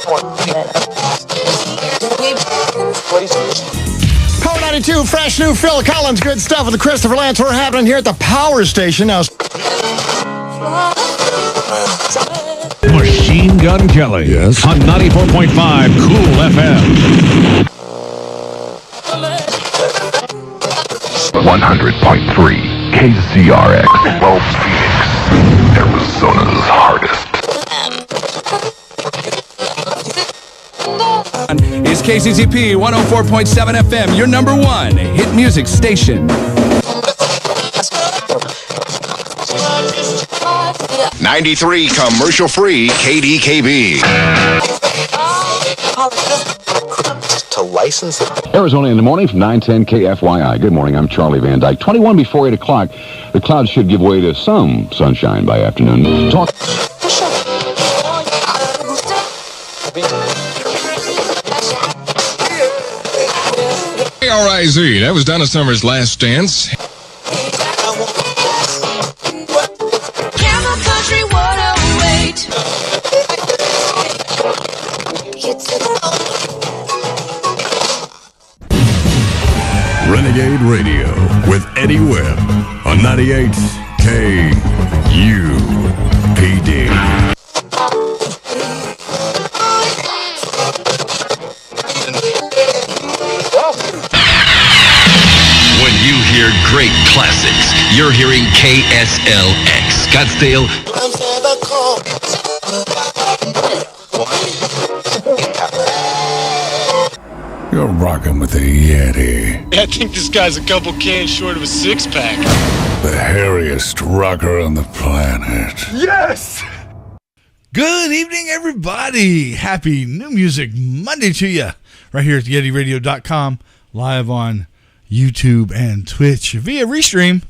Power 92, fresh new Phil Collins, good stuff with the Christopher Lance. We're happening here at the Power Station now. Machine Gun Kelly. Yes. On 94.5 Cool FM. 100.3 KZRX. Well, Phoenix, Arizona's hardest. Is KCCP 104.7 FM, your number one hit music station. 93 commercial-free KDKB. To license it. Arizona in the morning from 9:10 KFYI. Good morning, I'm Charlie Van Dyke. 21 before 8 o'clock. The clouds should give way to some sunshine by afternoon. Talk. KRIZ, that was Donna Summer's Last Dance. Camel Country 108. Renegade Radio with Eddie Webb on 98 KUPD. When you hear great classics, you're hearing KSLX Scottsdale. You're rocking with the Yeti, I think this guy's a couple cans short of a six-pack. the hairiest rocker on the planet. Yes! Good evening, everybody. Happy New Music Monday to you. Right here at YetiRadio.com, live on YouTube and Twitch via Restream.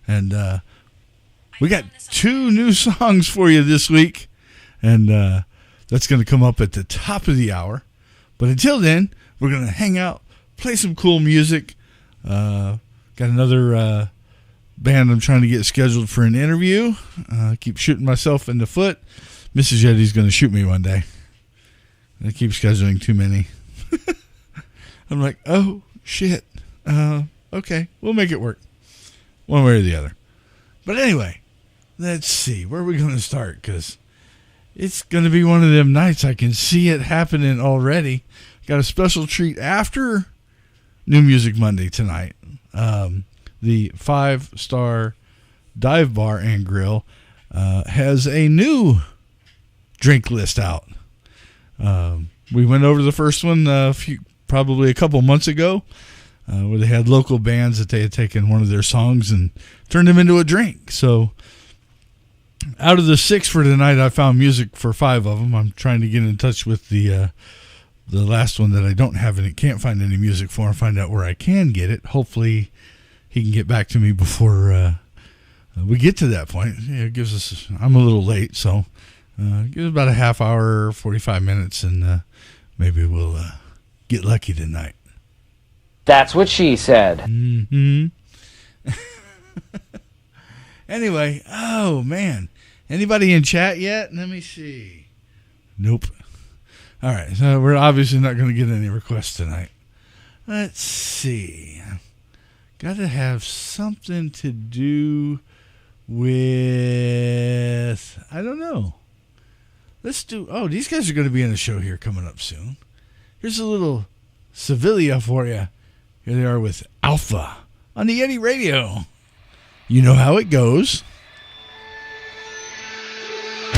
And we got 2 new songs for you this week. And that's going to come up at the top of the hour. But until then, we're going to hang out, play some cool music. Got another band I'm trying to get scheduled for an interview. Keep shooting myself in the foot. Mrs. Yeti's going to shoot me one day. I keep scheduling too many. I'm like, oh, shit. Okay, we'll make it work. One way or the other. But anyway, let's see. Where are we going to start? Because it's going to be one of them nights. I can see it happening already. Got a special treat after New Music Monday tonight. The 5-star dive bar and grill has a new drink list out. We went over the first one probably a couple months ago, where they had local bands that they had taken one of their songs and turned them into a drink. So out of the 6 for tonight, I found music for 5 of them. I'm trying to get in touch with the last one that I don't have and can't find any music for and find out where I can get it. Hopefully he can get back to me before we get to that point. Yeah, it gives us, I'm a little late, so give us about a half hour, 45 minutes, and maybe we'll get lucky tonight. That's what she said. Mm-hmm. Anyway, oh man. Anybody in chat yet? Let me see. Nope. All right, so we're obviously not going to get any requests tonight. Let's see. Got to have something to do with, I don't know. Let's do, these guys are going to be in a show here coming up soon. Here's a little Sevilla for you. Here they are with Alpha on the Yeti Radio. You know how it goes. I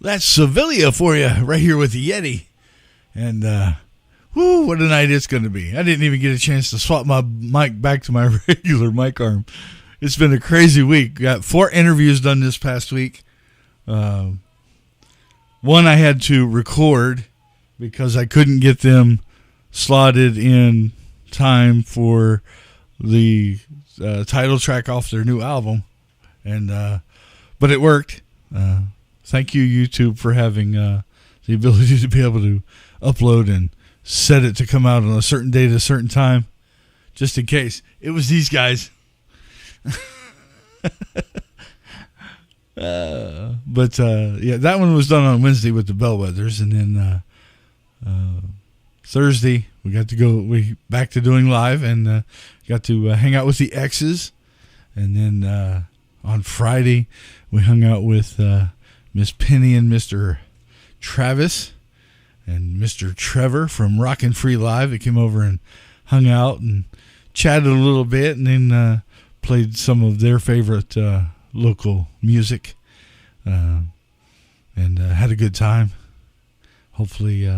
That's Sevilla for you right here with the Yeti. And, what a night it's going to be. I didn't even get a chance to swap my mic back to my regular mic arm. It's been a crazy week. Got 4 interviews done this past week. One I had to record because I couldn't get them slotted in time for the title track off their new album. And but it worked. Thank you, YouTube, for having the ability to be able to upload and set it to come out on a certain date at a certain time, just in case. It was these guys. That one was done on Wednesday with the Bellwethers, and then Thursday we got to go back to doing live and got to hang out with the X's, and then on Friday we hung out with Miss Penny and Mr. Travis and Mr. Trevor from Rockin' Free Live. They came over and hung out and chatted a little bit, and then played some of their favorite local music, and had a good time. Hopefully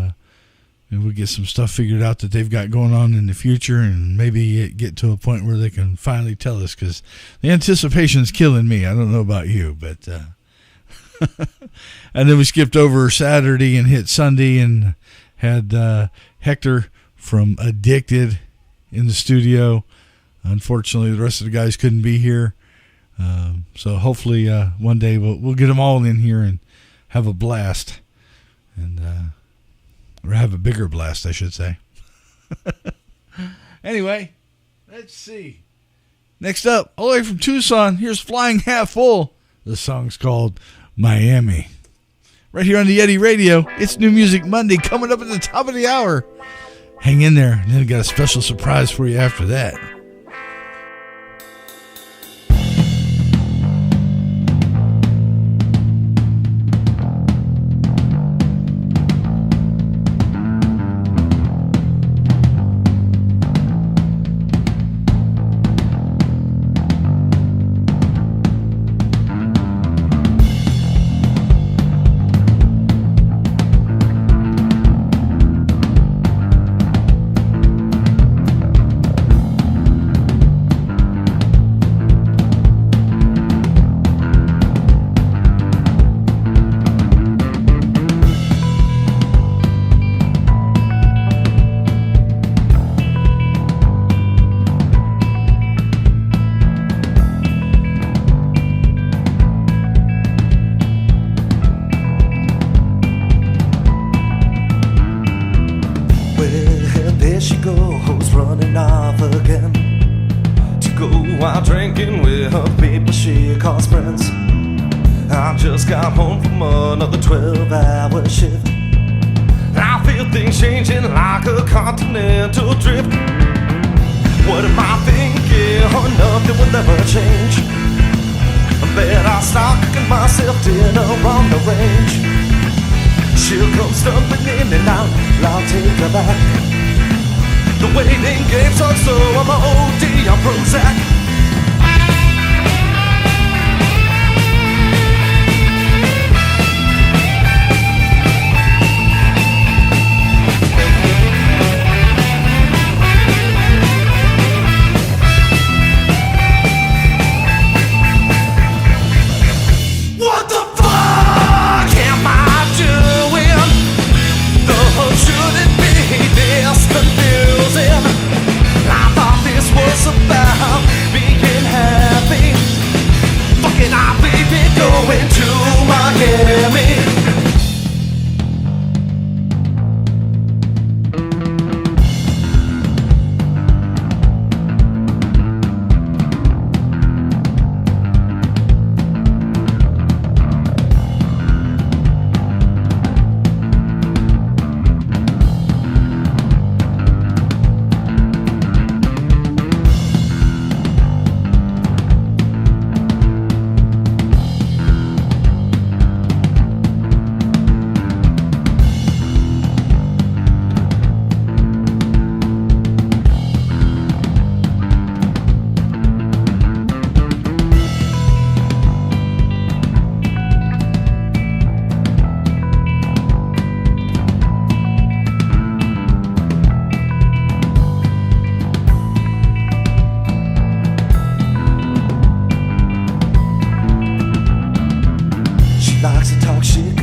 we'll get some stuff figured out that they've got going on in the future, and maybe get to a point where they can finally tell us, because the anticipation's killing me. I don't know about you, but and then we skipped over Saturday and hit Sunday and had Hector from Addicted in the studio. Unfortunately, the rest of the guys couldn't be here. So hopefully one day we'll get them all in here and have a blast. And or have a bigger blast, I should say. Anyway, let's see. Next up, all the way from Tucson, here's Flying Half Full. The song's called Miami. Right here on the Yeti Radio, it's New Music Monday coming up at the top of the hour. Hang in there, and then I got a special surprise for you after that. About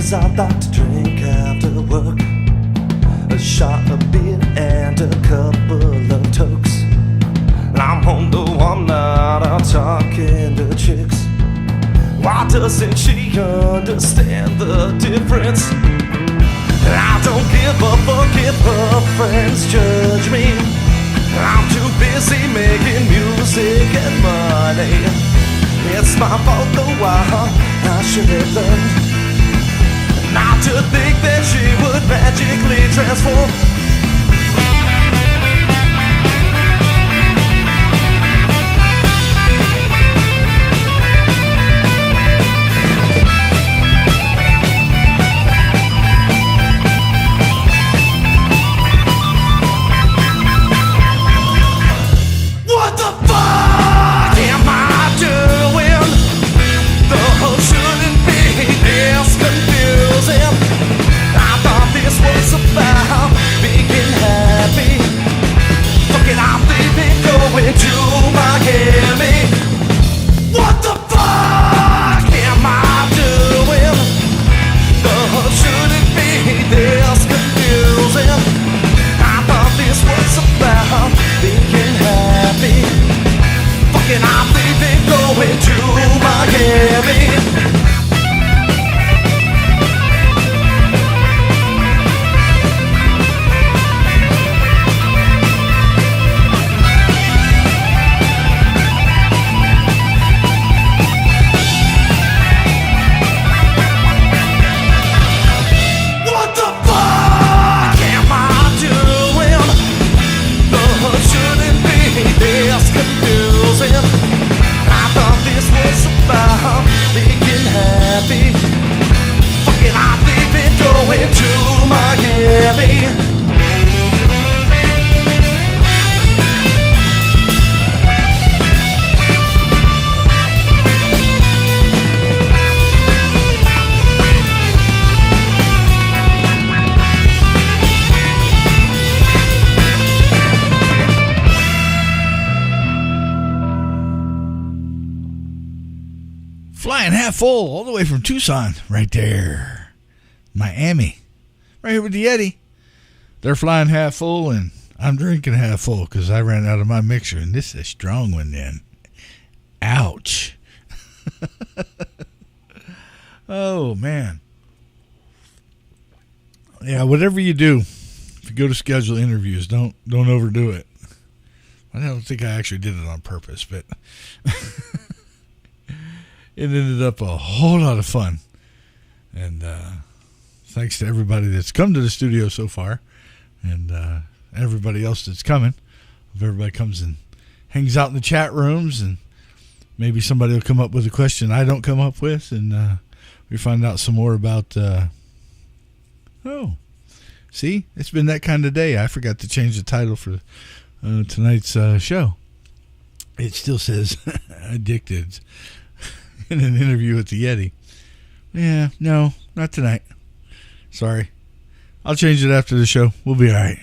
'cause I like to drink after work. A shot of beer and a couple of tokes. I'm on the one night I'm talking to chicks. Why doesn't she understand the difference? I don't give a fuck if her friends judge me. I'm too busy making music and money. It's my fault though, I should have learned not to think that she would magically transform. What the fuck am I doing? The whole shouldn't be this confusing. I thought this was about being happy. Fucking I'm leaving, going to Miami. What the fuck am I doing? The whole shouldn't be this confusing. I thought this was about being happy. Fucking I'm leaving, going to Miami. What the fuck am I doing? The hood shouldn't be this confusing. I thought this was about being happy. Fucking I'm leaving, going to Miami. Flying half full all the way from Tucson, right there. Miami. Right here with the Yeti. They're flying half full, and I'm drinking half full because I ran out of my mixer, and this is a strong one then. Ouch. Oh, man. Yeah, whatever you do, if you go to schedule interviews, don't overdo it. I don't think I actually did it on purpose, but it ended up a whole lot of fun. And thanks to everybody that's come to the studio so far, and everybody else that's coming. If everybody comes and hangs out in the chat rooms, and maybe somebody will come up with a question I don't come up with, and we find out some more about see, it's been that kind of day. I forgot to change the title for tonight's show. It still says Addicted in an interview with the Yeti. Yeah, no, not tonight. Sorry. I'll change it after the show. We'll be all right.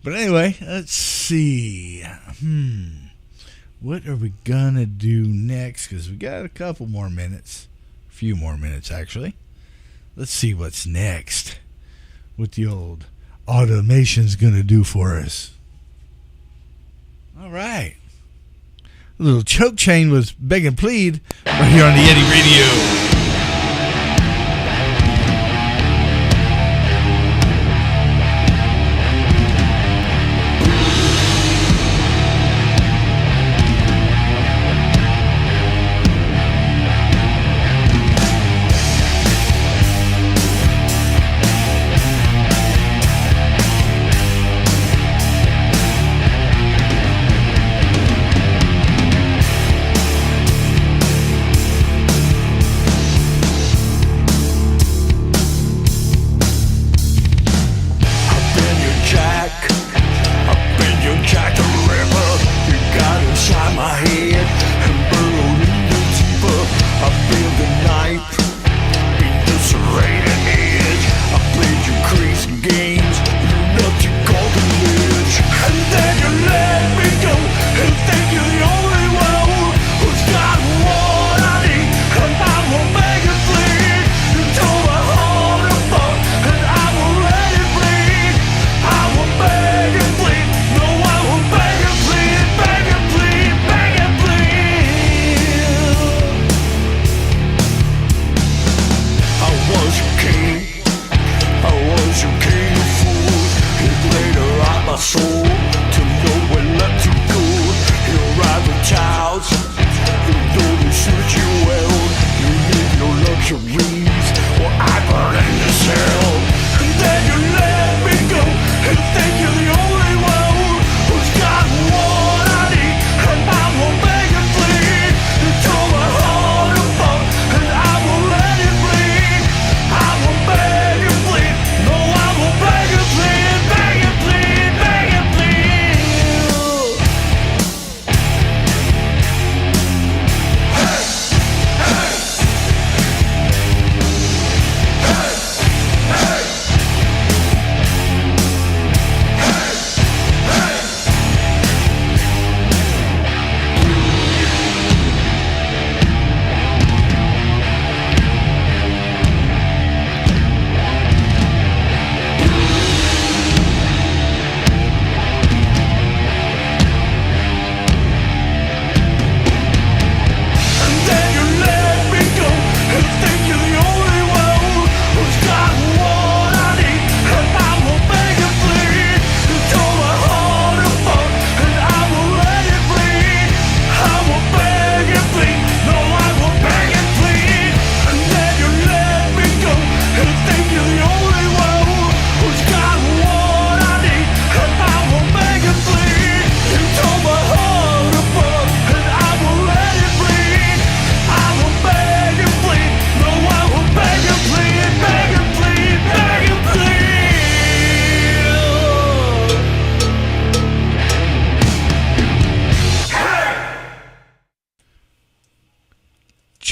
But anyway, let's see. What are we going to do next? Because we got a couple more minutes. A few more minutes, actually. Let's see what's next. What the old automation's going to do for us. All right. A little choke chain was Beg and Plead right here on the Yeti Radio. Who's got what I need, and I will make it clear.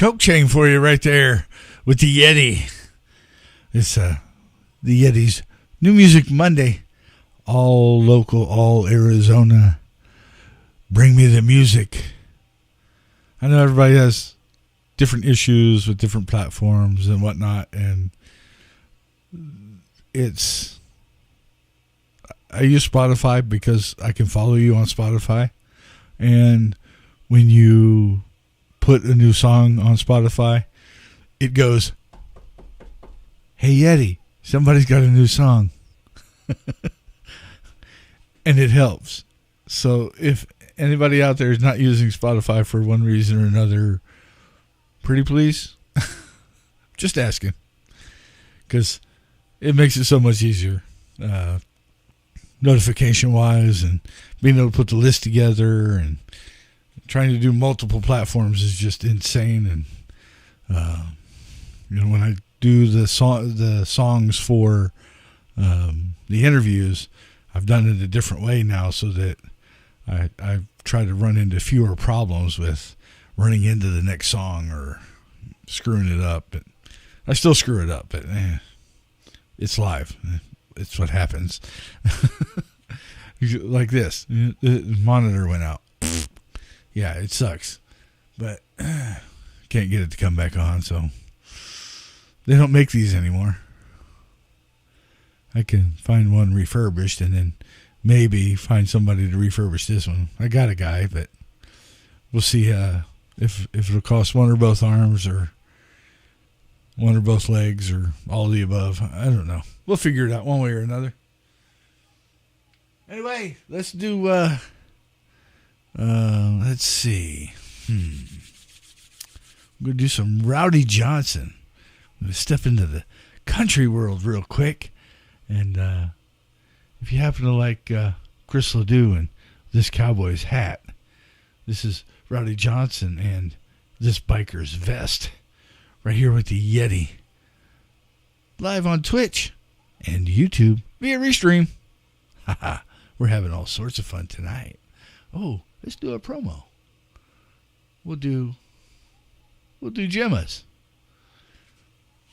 choke chain for you right there with the Yeti. It's the Yeti's New Music Monday. All local, all Arizona. Bring me the music. I know everybody has different issues with different platforms and whatnot, and I use Spotify because I can follow you on Spotify, and when you put a new song on Spotify, it goes, "Hey Yeti, somebody's got a new song." And it helps. So if anybody out there is not using Spotify for one reason or another, pretty please, just asking, because it makes it so much easier, notification wise, and being able to put the list together, and trying to do multiple platforms is just insane. And when I do the songs for the interviews, I've done it a different way now, so that I try to run into fewer problems with running into the next song or screwing it up. But I still screw it up, but it's live. It's what happens. Like this, the monitor went out. Yeah, it sucks, but can't get it to come back on, so they don't make these anymore. I can find one refurbished and then maybe find somebody to refurbish this one. I got a guy, but we'll see if it'll cost one or both arms, or one or both legs, or all of the above. I don't know. We'll figure it out one way or another. Anyway, let's do, let's see. I'm going to do some Rowdy Johnson. I'm going to step into the country world real quick. And if you happen to like Chris Ledoux and This Cowboy's Hat, this is Rowdy Johnson and This Biker's Vest, right here with the Yeti, live on Twitch and YouTube via Restream. We're having all sorts of fun tonight. Oh, let's do a promo. We'll do Gemma's.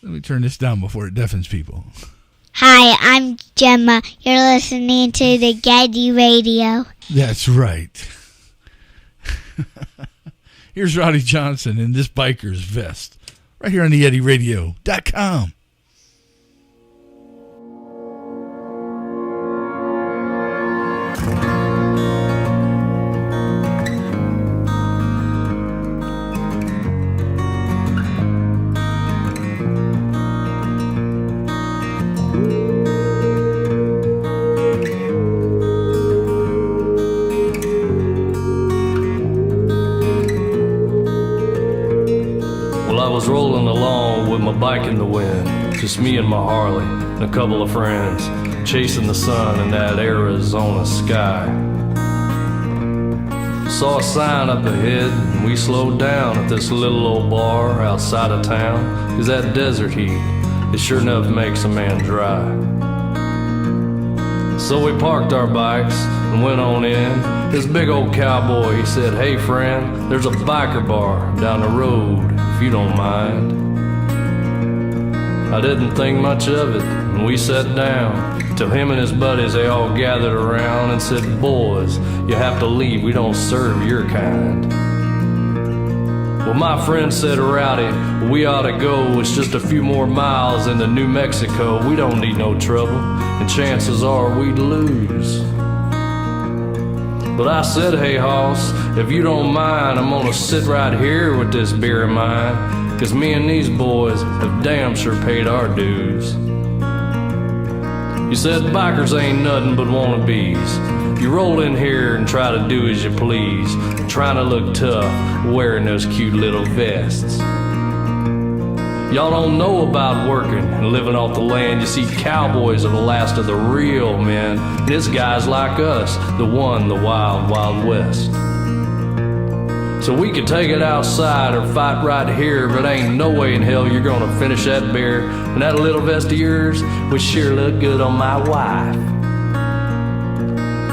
Let me turn this down before it deafens people. Hi, I'm Gemma. You're listening to the Yeti Radio. That's right. Here's Rowdy Johnson in This Biker's Vest, right here on the YetiRadio.com. Bike in the wind, just me and my Harley and a couple of friends, chasing the sun in that Arizona sky. Saw a sign up ahead and we slowed down at this little old bar outside of town, 'cause that desert heat, it sure enough makes a man dry. So we parked our bikes and went on in. This big old cowboy, he said, "Hey friend, there's a biker bar down the road, if you don't mind." I didn't think much of it, and we sat down, till him and his buddies, they all gathered around and said, "Boys, you have to leave, we don't serve your kind." Well, my friend said, "Rowdy, we ought to go, it's just a few more miles into New Mexico, we don't need no trouble, and chances are we'd lose." But I said, "Hey hoss, if you don't mind, I'm gonna sit right here with this beer of mine, 'cause me and these boys have damn sure paid our dues." He said, "Bikers ain't nothing but wannabes. You roll in here and try to do as you please, trying to look tough, wearing those cute little vests. Y'all don't know about working and living off the land. You see, cowboys are the last of the real men, and it's guys like us that won the wild, wild west. So we can take it outside or fight right here, but ain't no way in hell you're gonna finish that beer, and that little vest of yours would sure look good on my wife."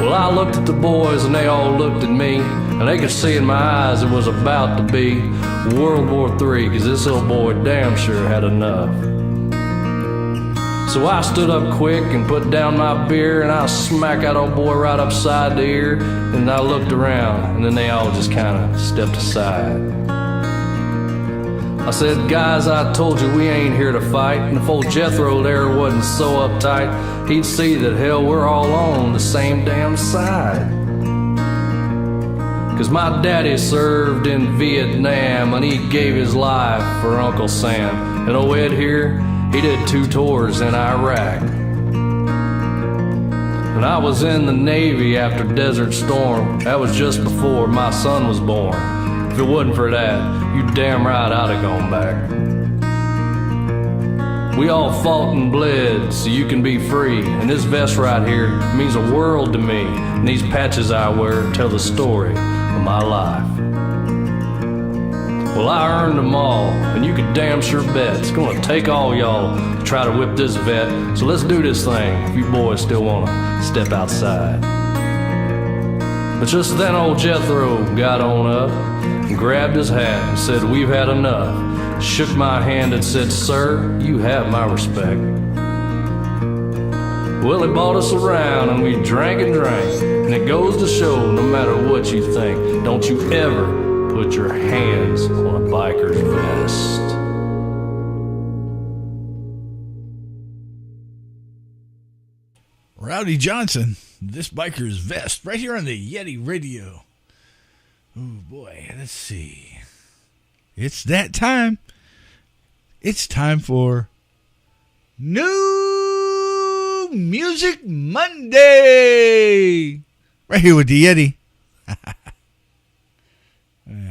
Well, I looked at the boys and they all looked at me, And they could see in my eyes it was about to be World War III, cause this old boy damn sure had enough. So I stood up quick and put down my beer, and I smacked that old boy right upside the ear, and I looked around, and then they all just kinda stepped aside. I said, guys, I told you we ain't here to fight, and if old Jethro there wasn't so uptight, he'd see that hell, we're all on the same damn side. Cause my daddy served in Vietnam, and he gave his life for Uncle Sam. And old Ed here, he did 2 tours in Iraq. And I was in the Navy after Desert Storm. That was just before my son was born. If it wasn't for that, you damn right I'd have gone back. We all fought and bled so you can be free. And this vest right here means a world to me. And these patches I wear tell the story of my life. Well, I earned them all, and you can damn sure bet it's gonna take all y'all to try to whip this vet. So let's do this thing if you boys still wanna step outside. But just then old Jethro got on up and grabbed his hat and said, we've had enough. Shook my hand and said, sir, you have my respect. Well, he bought us around and we drank and drank. And it goes to show, no matter what you think, don't you ever put your hands on a biker's vest. Rowdy Johnson, this biker's vest, right here on the Yeti Radio. Oh boy, let's see. It's that time. It's time for New Music Monday. Right here with the Yeti.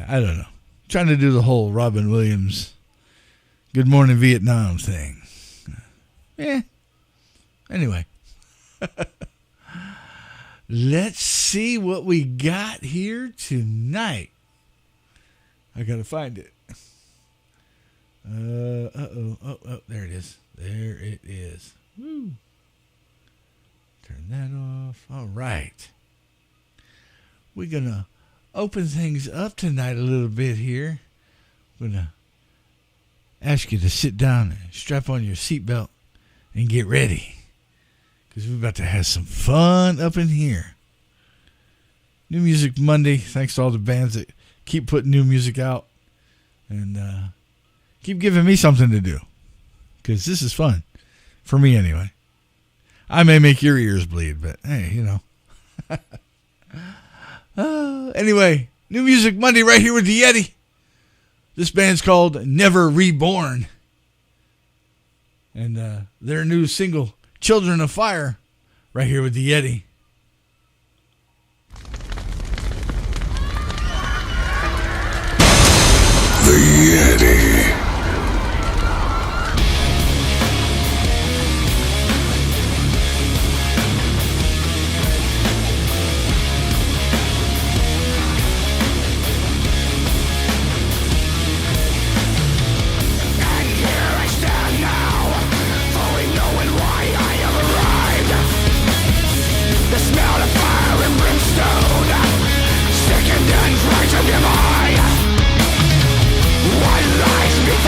I don't know. Trying to do the whole Robin Williams Good Morning Vietnam thing. Anyway. Let's see what we got here tonight. I gotta find it. Oh, there it is. There it is. Woo. Turn that off. All right. We're gonna open things up tonight a little bit here. I'm gonna ask you to sit down and strap on your seatbelt and get ready. Because we're about to have some fun up in here. New Music Monday. Thanks to all the bands that keep putting new music out. And keep giving me something to do. Because this is fun. For me, anyway. I may make your ears bleed, but hey, you know. Anyway, New Music Monday right here with the Yeti. This band's called Never Reborn. And their new single, Children of Fire, right here with the Yeti. The Yeti. What lies before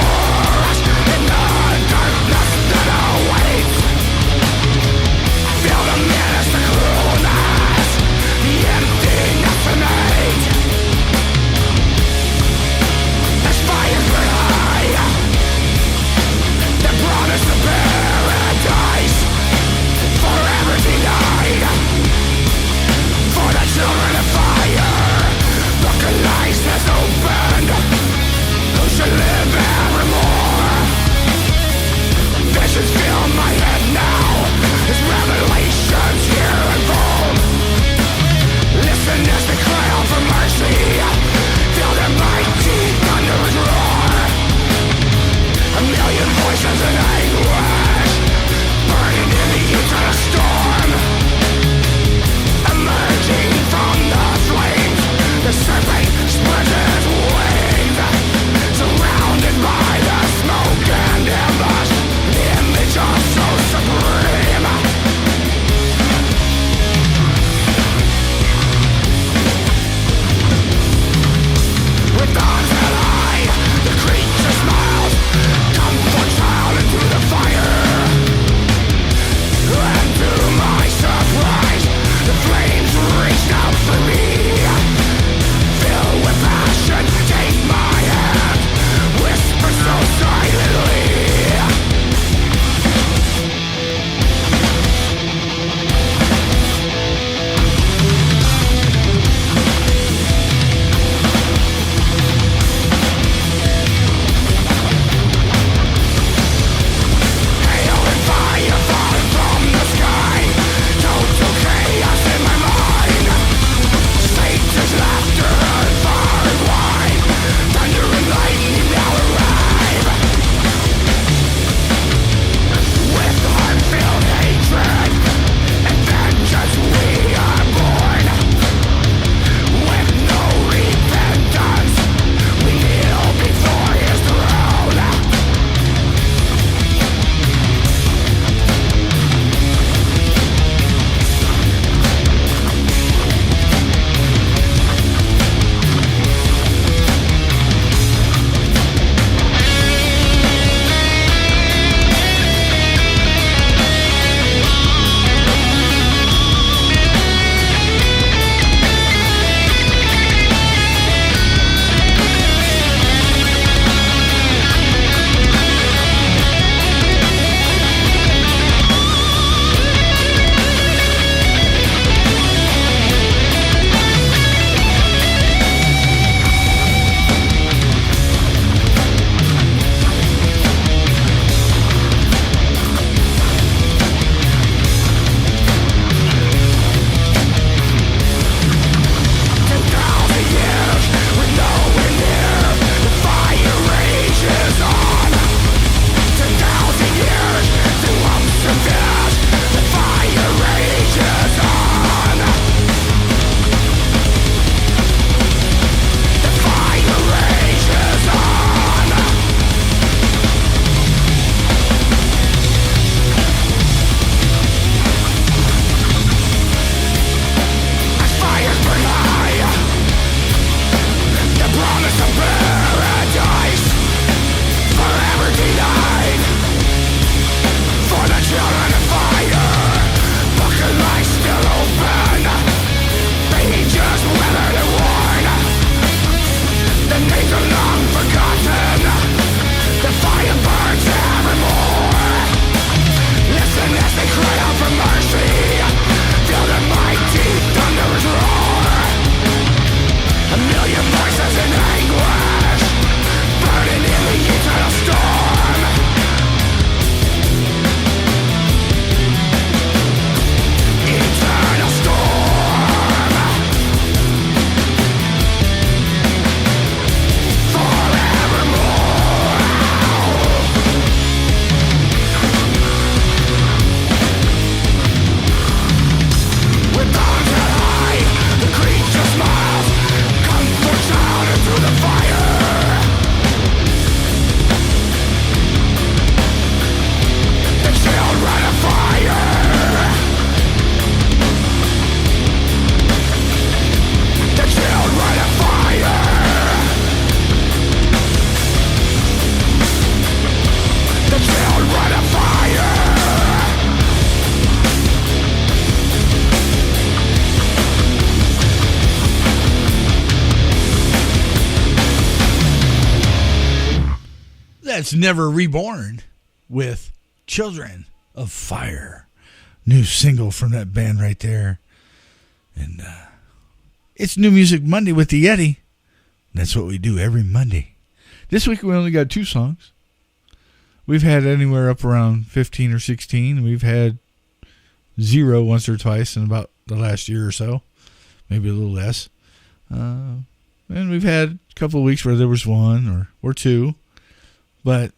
That's Never Reborn with Children of Fire. New single from that band right there. And it's New Music Monday with the Yeti. That's what we do every Monday. This week we only got 2 songs. We've had anywhere up around 15 or 16. We've had 0 once or twice in about the last year or so. Maybe a little less. And we've had a couple of weeks where there was 1 or 2. But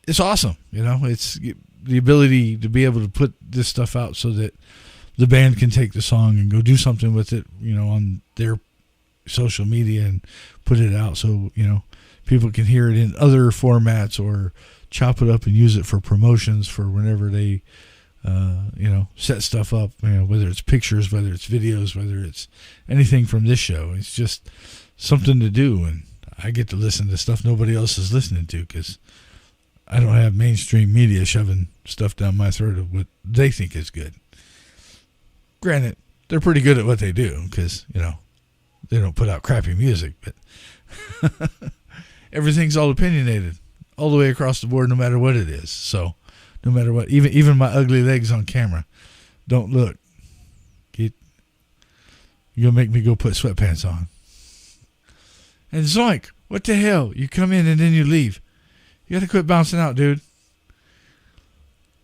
it's awesome. You know, it's the ability to be able to put this stuff out so that the band can take the song and go do something with it, you know, on their social media and put it out so, you know, people can hear it in other formats or chop it up and use it for promotions for whenever they, you know, set stuff up, you know, whether it's pictures, whether it's videos, whether it's anything from this show. It's just something to do, and I get to listen to stuff nobody else is listening to because I don't have mainstream media shoving stuff down my throat of what they think is good. Granted, they're pretty good at what they do because, you know, they don't put out crappy music, but everything's all opinionated all the way across the board, no matter what it is. So no matter what, even my ugly legs on camera, don't look. You're going to make me go put sweatpants on. And Zoink, what the hell? You come in and then you leave. You got to quit bouncing out, dude.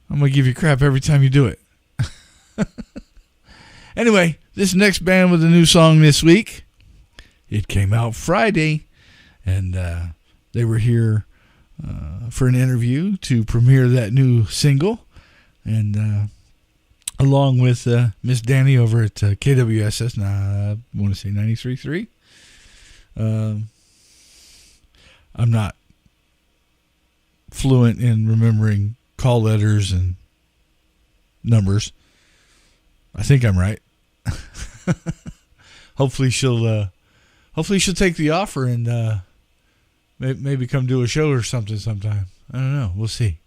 I'm going to give you crap every time you do it. Anyway, this next band with a new song this week, it came out Friday, and they were here for an interview to premiere that new single, and along with Miss Danny over at KWSS, I want to say 93.3. I'm not fluent in remembering call letters and numbers. I think I'm right. Hopefully she'll take the offer and maybe come do a show or something sometime. I don't know. We'll see.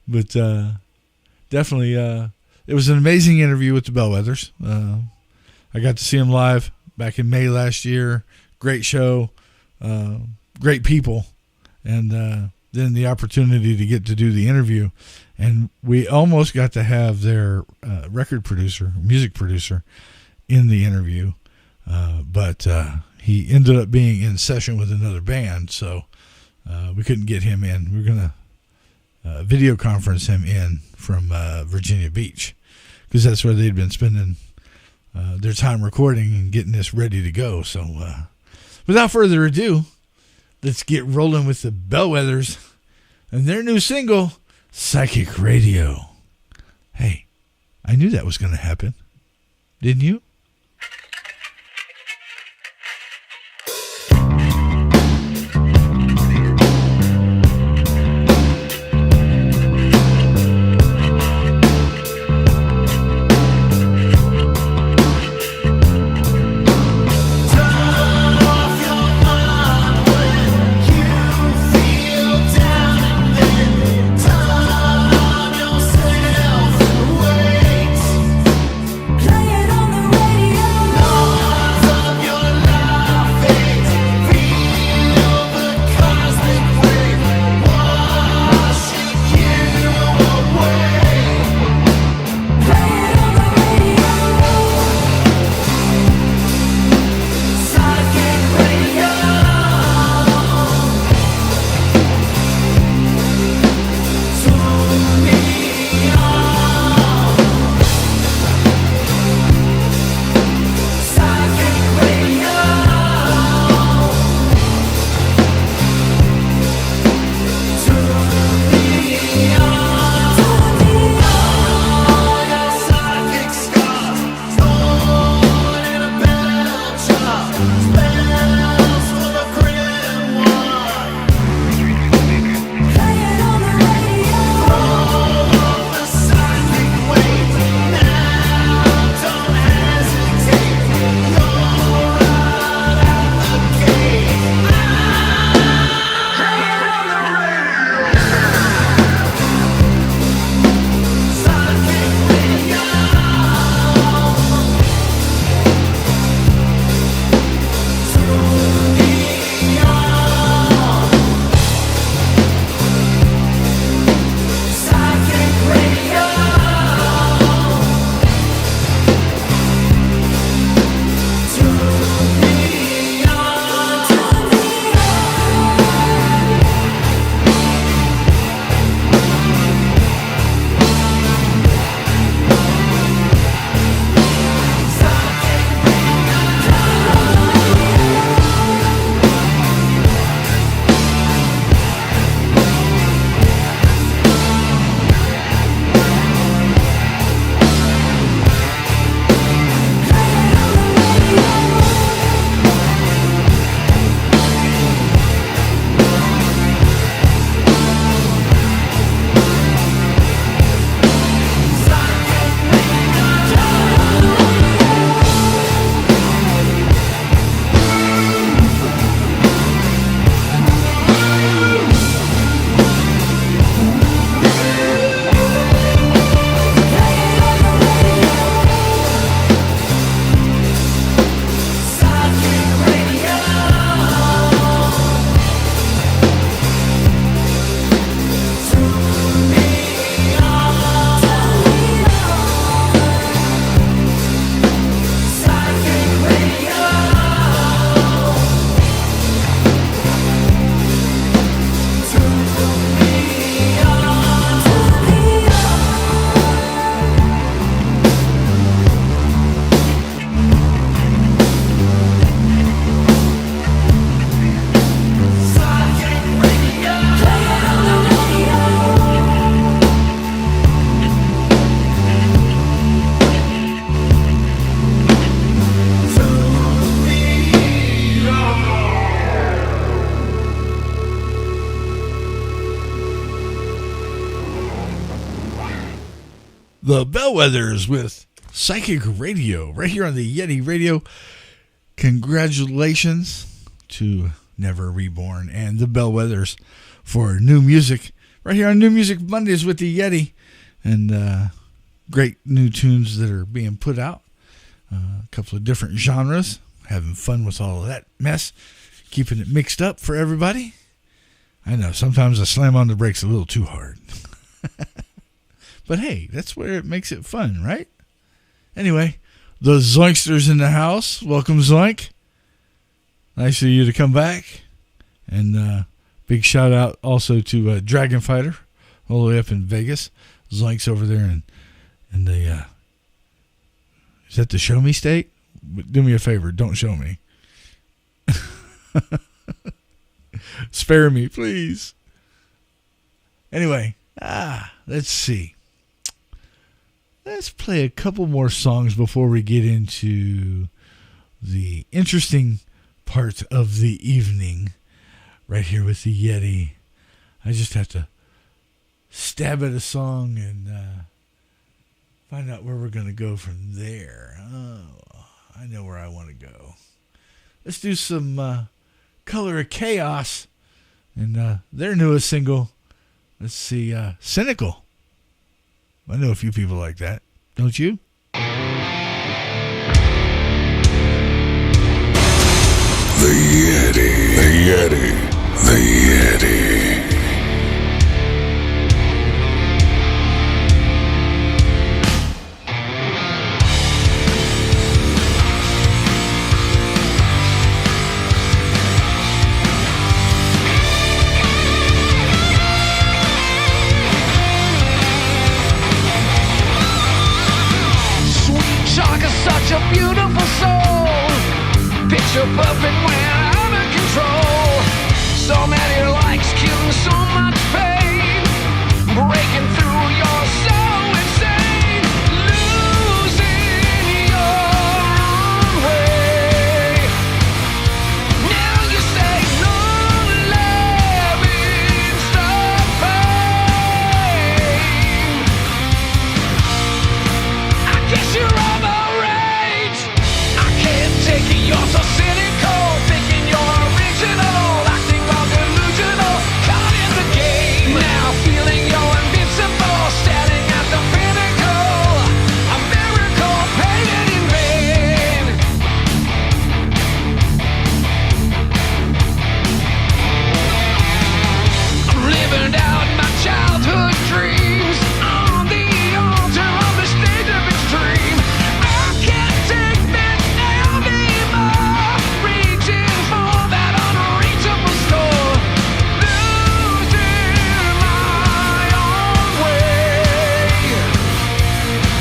But definitely, it was an amazing interview with the Bellwethers. I got to see them live back in May last year. Great show, great people, and then the opportunity to get to do the interview. And we almost got to have their record producer, music producer, in the interview. But he ended up being in session with another band, so we couldn't get him in. We were going to video conference him in from Virginia Beach, because that's where they'd been spending their time recording and getting this ready to go. So without further ado, let's get rolling with the Bellwethers and their new single, Psychic Radio. Hey, I knew that was going to happen. Didn't you? Play it on the radio. The Bellwethers with Psychic Radio right here on the Yeti Radio. Congratulations to Never Reborn and the Bellwethers for new music right here on New Music Mondays with the Yeti, and great new tunes that are being put out. A couple of different genres, having fun with all of that mess, keeping it mixed up for everybody. I know sometimes I slam on the brakes a little too hard. But hey, that's where it makes it fun, right? Anyway, the Zoinksters in the house. Welcome, Zoink. Nice of you to come back. And big shout out also to Dragon Fighter, all the way up in Vegas. Zoink's over there in the, is that the Show Me State? Do me a favor, don't show me. Spare me, please. Anyway, let's see. Let's play a couple more songs before we get into the interesting part of the evening right here with the Yeti. I just have to stab at a song and find out where we're going to go from there. Oh, I know where I want to go. Let's do some Color of Chaos and their newest single. Let's see, Cynical. I know a few people like that. Don't you? The Yeti. The Yeti. The Yeti. Such a beautiful soul, picture perfect when out of control. So many likes, killing so much pain, breaking through, you're so insane, losing your own way. Now you say long living the pain. I guess you're over. You're so cynical, thinking you're original, acting all delusional, caught in the game. Now feeling you're invincible, standing at the pinnacle, a miracle painted in vain. I'm living out my childhood dreams on the altar of the stage of extreme. I can't take that anymore, reaching for that unreachable score, losing my own way.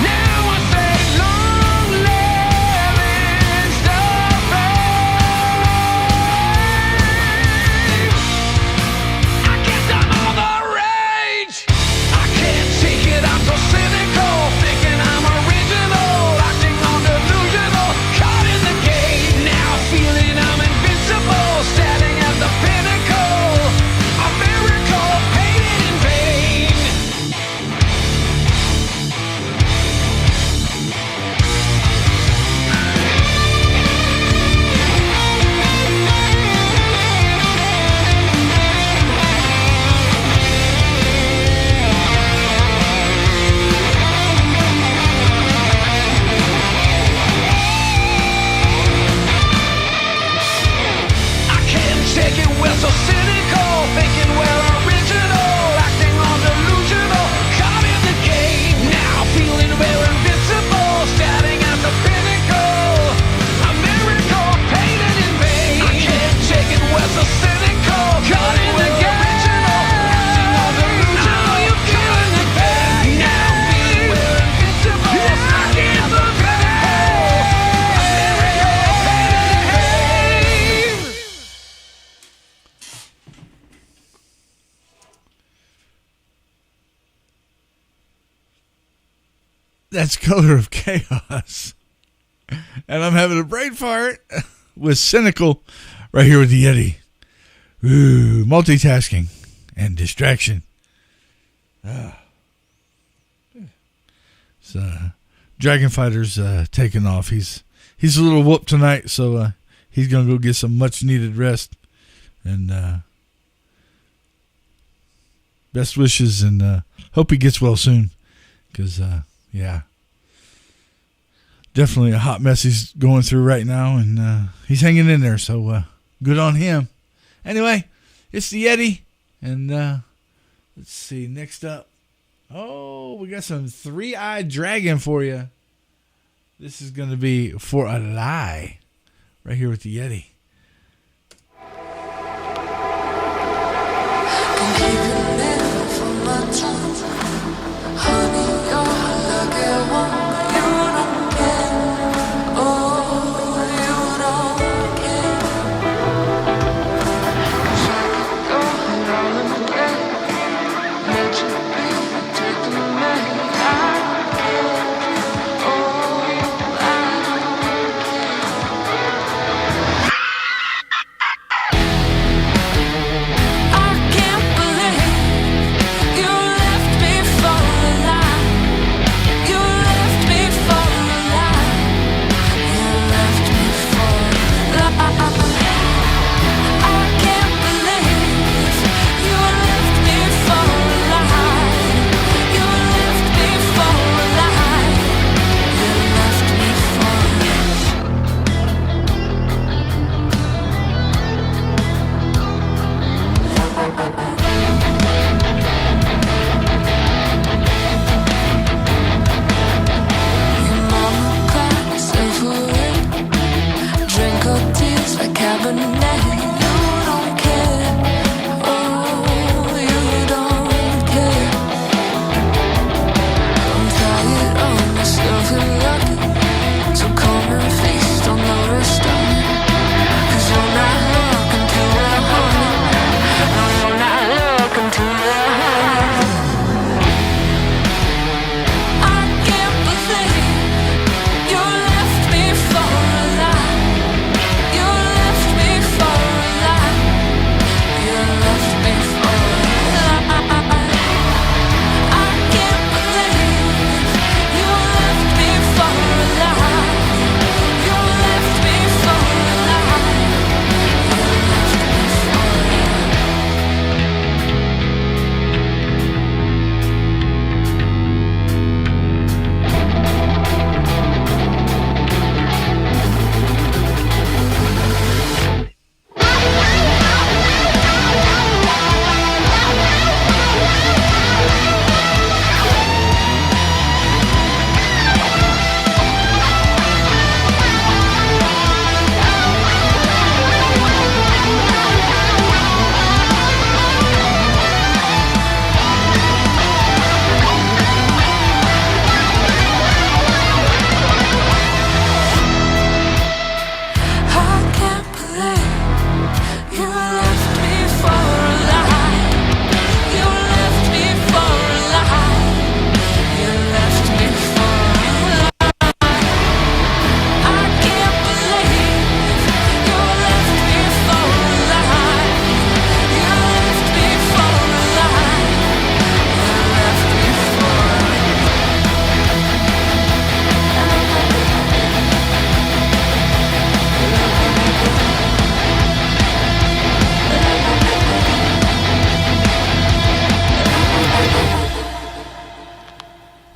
Now I say long living the fame. I guess I'm all the rage. I can't take it, I'm so cynical, thinking I'm original, acting on delusional, caught in the game. Now feeling I'm invincible, standing at the pinnacle, a miracle painted in vain. I can't take it, we're so cynical, thinking we're original, acting on delusional, caught in the game. Now feeling we're invincible, standing at the pinnacle, a miracle painted in vain. I can't take it, we're so cynical, caught in the game. Acting on delusional, you feeling the pain. Now feeling we're invincible, standing at the pinnacle, a miracle painted in vain. That's Color of Chaos. And I'm having a brain fart with Cynical right here with the Yeti. Ooh, multitasking and distraction. Dragon Fighter's taking off. He's a little whooped tonight, so he's gonna go get some much needed rest. And best wishes, and hope he gets well soon. Because definitely a hot mess he's going through right now, and he's hanging in there. So good on him. Anyway, it's the Yeti, and let's see. Next up, we got some Three-Eyed Dragon for you. This is going to be For a Lie, right here with the Yeti.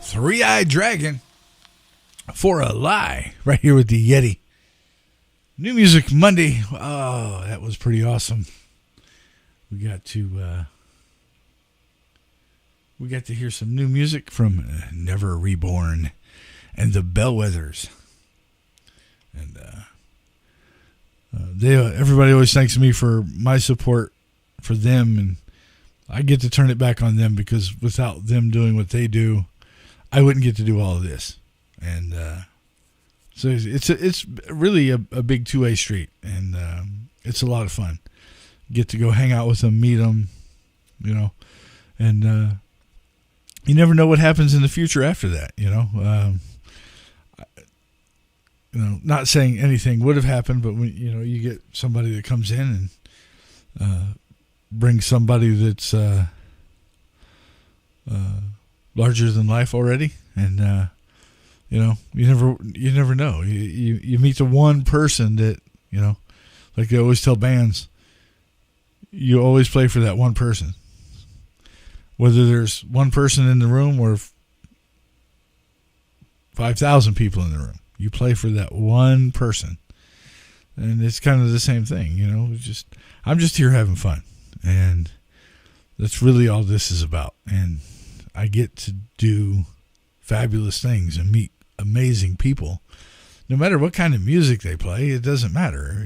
Three-Eyed Dragon, For a Lie, right here with the Yeti. New Music Monday. Oh, that was pretty awesome. We got to hear some new music from Never Reborn and the Bellwethers. And everybody always thanks me for my support for them, and I get to turn it back on them, because without them doing what they do, I wouldn't get to do all of this. And so it's really a big two-way street, and it's a lot of fun. Get to go hang out with them, meet them, and you never know what happens in the future after that, not saying anything would have happened, but when you get somebody that comes in and brings somebody that's larger than life already, and You never know. You meet the one person that, like they always tell bands, you always play for that one person. Whether there's one person in the room or 5,000 people in the room, you play for that one person. And it's kind of the same thing, I'm just here having fun. And that's really all this is about. And I get to do fabulous things and meet amazing people. No matter what kind of music they play, it doesn't matter.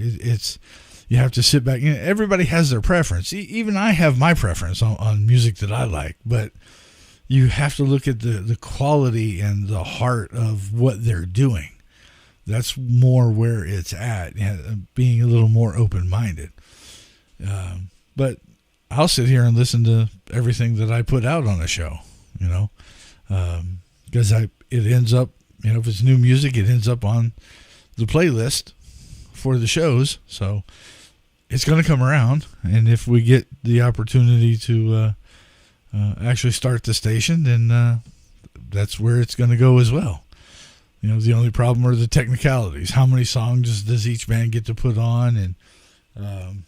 You have to sit back. Everybody has their preference. Even I have my preference on music that I like. But you have to look at the quality and the heart of what they're doing. That's more where it's at, being a little more open-minded. But I'll sit here and listen to everything that I put out on a show, because it ends up, if it's new music, it ends up on the playlist for the shows. So it's going to come around. And if we get the opportunity to actually start the station, then that's where it's going to go as well. The only problem are the technicalities. How many songs does each band get to put on? And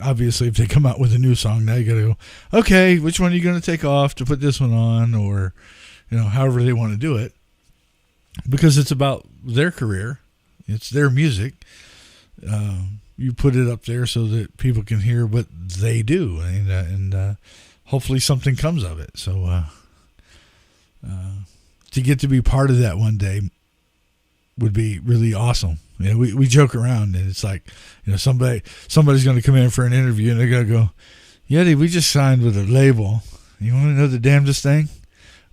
obviously, if they come out with a new song, now you got to go, okay, which one are you going to take off to put this one on? Or, however they want to do it. Because it's about their career. It's their music. You put it up there so that people can hear what they do. And hopefully something comes of it. So to get to be part of that one day would be really awesome. We joke around, and it's like, somebody's going to come in for an interview, and they're going to go, Yeti, we just signed with a label. You want to know the damnedest thing?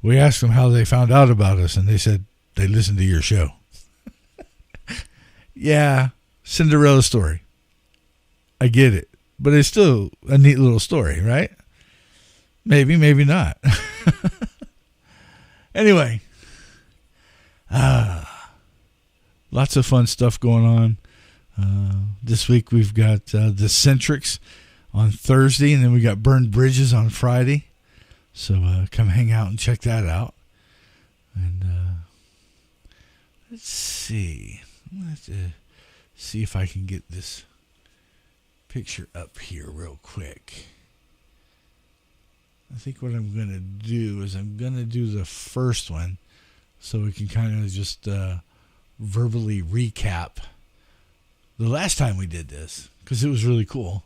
We asked them how they found out about us, and they said they listened to your show. Yeah, Cinderella story. I get it, but it's still a neat little story, right? Maybe, maybe not. Anyway, lots of fun stuff going on. This week we've got the Centrics on Thursday, and then we got Burned Bridges on Friday. So come hang out and check that out. And let's see. I'm going to have to see if I can get this picture up here real quick. I think what I'm going to do is I'm going to do the first one so we can kind of just verbally recap the last time we did this, because it was really cool.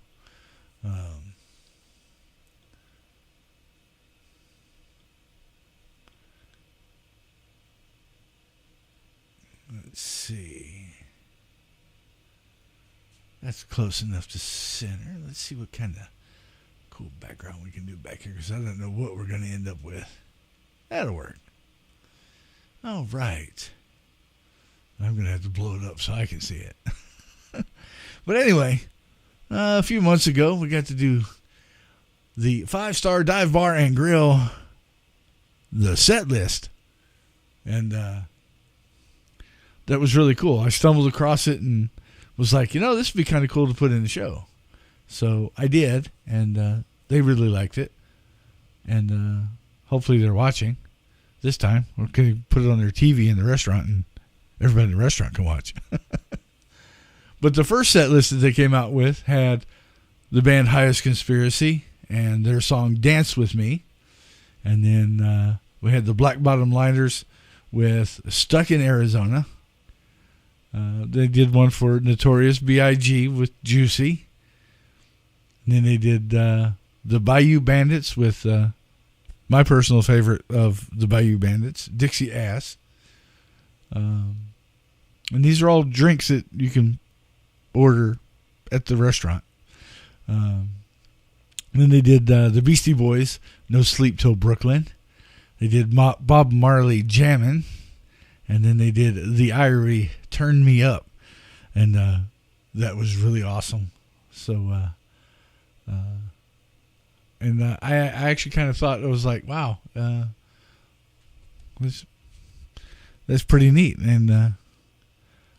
Let's see. That's close enough to center. Let's see what kind of cool background we can do back here, because I don't know what we're going to end up with. That'll work. All right. I'm going to have to blow it up so I can see it. But anyway, a few months ago, we got to do the 5-Star Dive Bar and Grill, the set list. And that was really cool. I stumbled across it and was like, this would be kind of cool to put in the show. So I did, and they really liked it. And hopefully they're watching this time. We're going to put it on their TV in the restaurant, and everybody in the restaurant can watch. But the first set list that they came out with had the band Highest Conspiracy and their song Dance With Me. And then we had the Black Bottom Liners with Stuck in Arizona. They did one for Notorious B.I.G. with Juicy. And then they did the Bayou Bandits with my personal favorite of the Bayou Bandits, Dixie Ass. And these are all drinks that you can order at the restaurant. Then they did the Beastie Boys, No Sleep Till Brooklyn. They did Bob Marley Jammin'. And then they did the Irie, Turn Me Up. And that was really awesome. So, I actually kind of thought, it was like, wow, that's pretty neat. And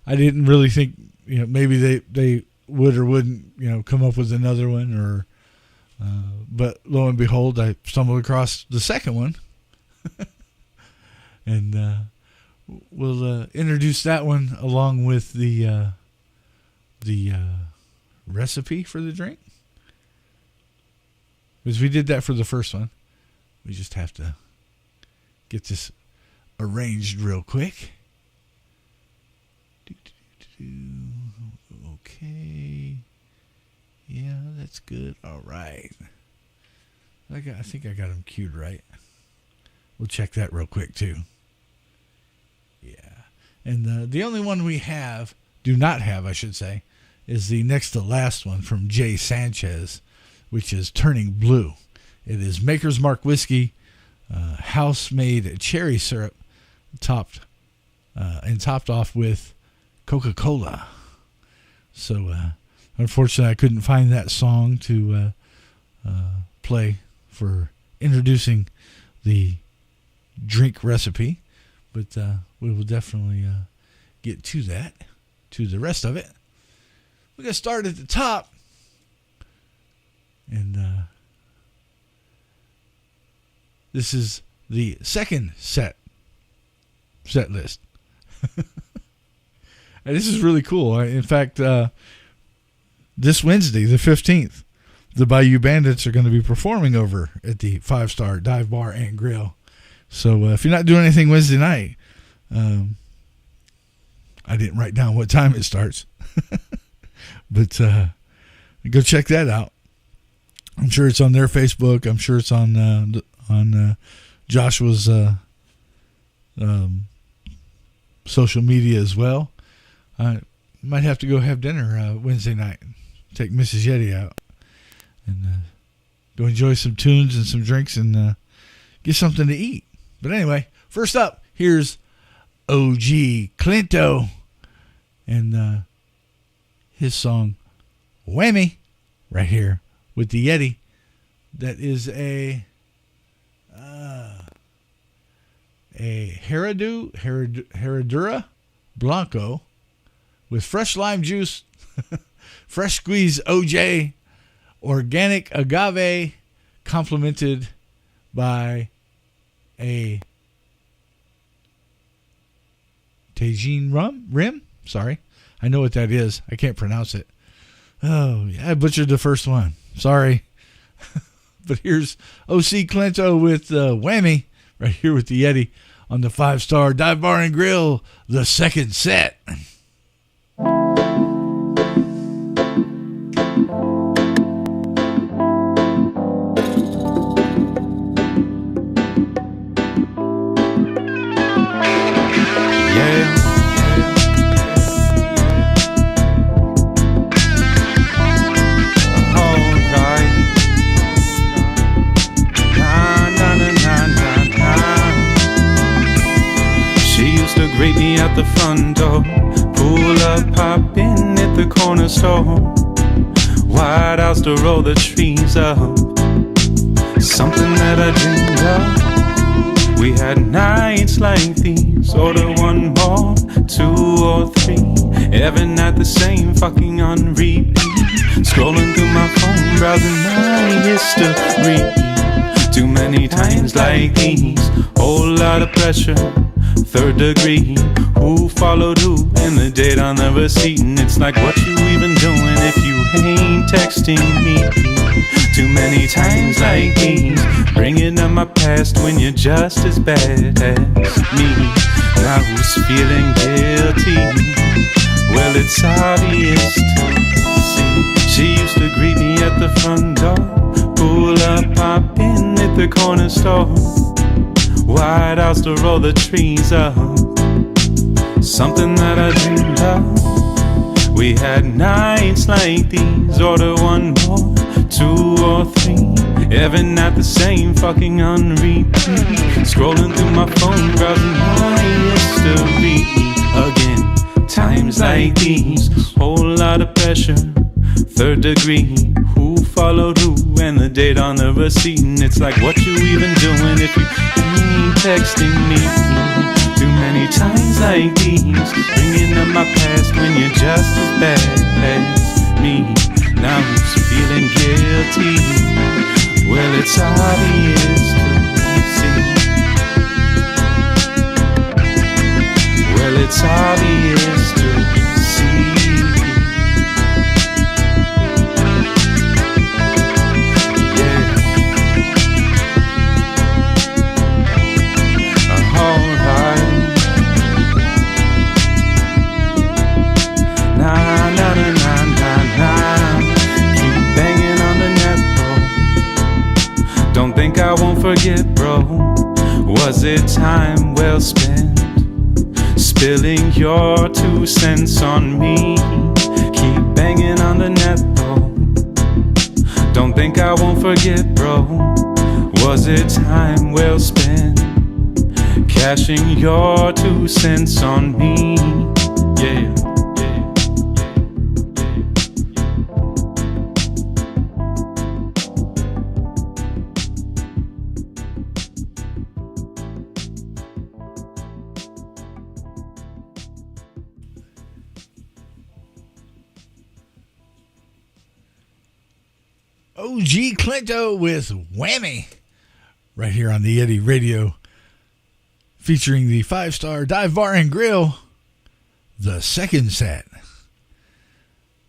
I didn't really think, maybe they would or wouldn't, come up with another one, or, but lo and behold, I stumbled across the second one. And we'll introduce that one along with the recipe for the drink. Because we did that for the first one. We just have to get this arranged real quick. Okay. Yeah, that's good. All right. I think I got them queued right. We'll check that real quick too. Yeah. And the only one we do not have, I should say, is the next to last one from Jay Sanchez, which is Turning Blue. It is Maker's Mark whiskey, house-made cherry syrup, topped off with Coca-Cola. So, unfortunately, I couldn't find that song to play for introducing the drink recipe, but we will definitely get to that, to the rest of it. We're going to start at the top, and this is the second set list. And this is really cool. In fact, this Wednesday, the 15th, the Bayou Bandits are going to be performing over at the 5-Star Dive Bar and Grill. So if you're not doing anything Wednesday night, I didn't write down what time it starts. But go check that out. I'm sure it's on their Facebook. I'm sure it's on Joshua's social media as well. I might have to go have dinner Wednesday night. Take Mrs. Yeti out and go enjoy some tunes and some drinks and get something to eat. But anyway, first up, here's OG Clinto and his song Whammy right here with the Yeti. That is a Herradura Blanco with fresh lime juice, fresh squeezed OJ, organic agave, complemented by a Tajin rim. Sorry, I know what that is. I can't pronounce it. Oh, yeah, I butchered the first one. Sorry. But here's OC Clinto with Whammy right here with the Yeti on the 5-Star Dive Bar and Grill, the second set. Greet me at the front door, pull up, pop in at the corner store. White house to roll the trees up, something that I dreamed of. We had nights like these, order one more, 2 or 3. Every night the same, fucking on repeat. Scrolling through my phone, browsing my history. Too many times like these, whole lot of pressure. 3rd degree, who followed who, and the date on the receipt. And it's like, what you even doing if you ain't texting me? Too many times like these, bringing up my past when you're just as bad as me. Now who's feeling guilty? Well, it's obvious to see. She used to greet me at the front door, pull up, pop in at the corner store. White house to roll the trees up, something that I dreamed of. We had nights like these, order one more, 2 or 3. Every night the same, fucking on repeat. Scrolling through my phone, browsing my history. Again, times like these, whole lot of pressure. 3rd degree, who followed who, and the date on the receipt. And it's like, what you even doing if you ain't texting me? Too many times like these, bringing up my past when you're just as bad as me. Now who's feeling guilty? Well, it's obvious to see. it's obvious to see. Don't think I won't forget, bro. Was it time well spent? Spilling your 2 cents on me. Keep banging on the net, though. Don't think I won't forget, bro. Was it time well spent? Cashing your 2 cents on me. Yeah. OG Clinto with Whammy right here on the Yeti Radio, featuring the 5-star dive bar and grill, the second set.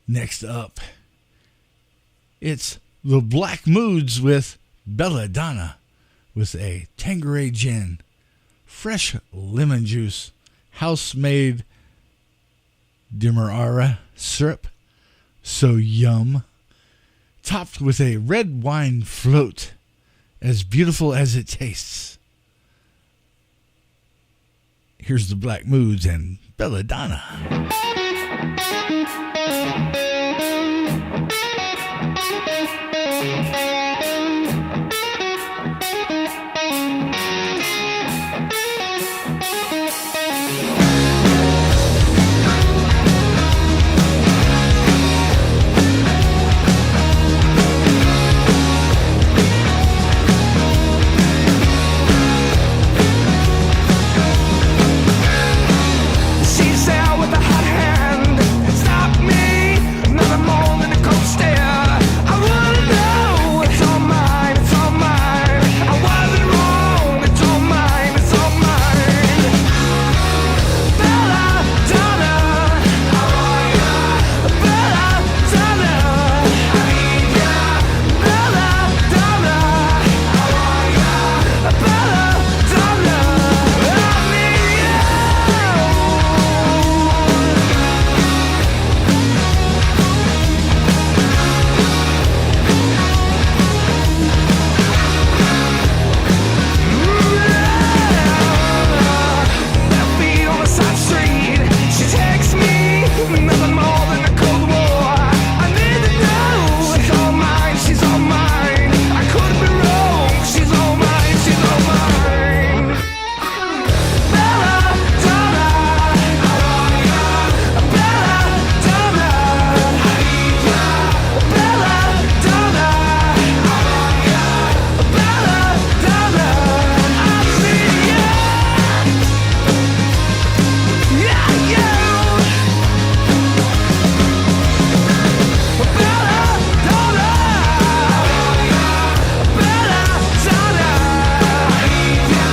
Next up, it's the Black Moods with Belladonna with a Tanqueray gin, fresh lemon juice, house-made Demerara syrup, so yum, topped with a red wine float, as beautiful as it tastes. Here's the Black Moods and Belladonna. She's there with a hot hand. Stop me, nothing more than a cold stare. I wouldn't know, it's all mine, it's all mine. I wasn't wrong, it's all mine, it's all mine. Belladonna, how are ya? Belladonna, I need ya. Belladonna, how are ya? Belladonna, I need ya. Left feet on the side street. She takes me, nothing more than a cold war. I need to know, it's all mine, she's all mine. I could be wrong, she's all mine, she's all mine. Belladonna, how are ya? Belladonna, I need ya. Belladonna, how are ya? Belladonna, I need ya. Yeah, yeah. Belladonna, Belladonna, I need ya.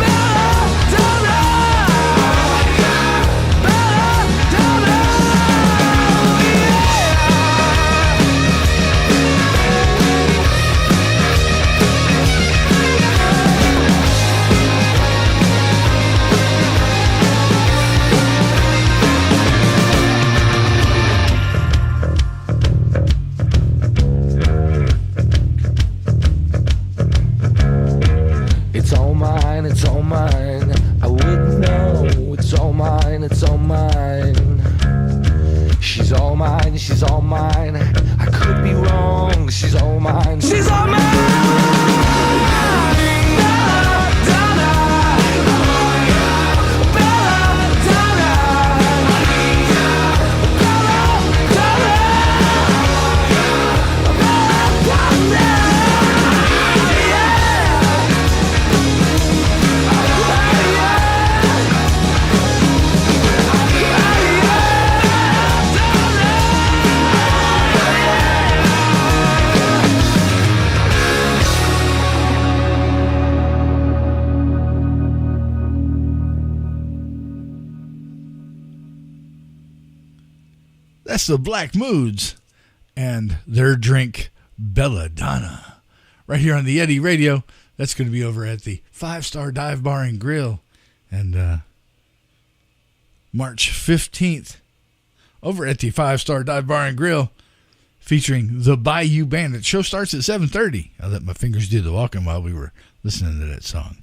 Belladonna, Belladonna, it's all mine, it's all mine. I wouldn't know, it's all mine, it's all mine. She's all mine, she's all mine. I could be wrong, she's all mine, she's all mine. Belladonna, how are ya? Belladonna, I need ya. Belladonna, Belladonna, yeah. That's the Black Moods and their drink Belladonna. Right here on the Yeti Radio. That's going to be over at the 5-Star Dive Bar and Grill. And March 15th, over at the 5-Star Dive Bar and Grill, featuring the Bayou Band. The show starts at 7:30. I let my fingers do the walking while we were listening to that song.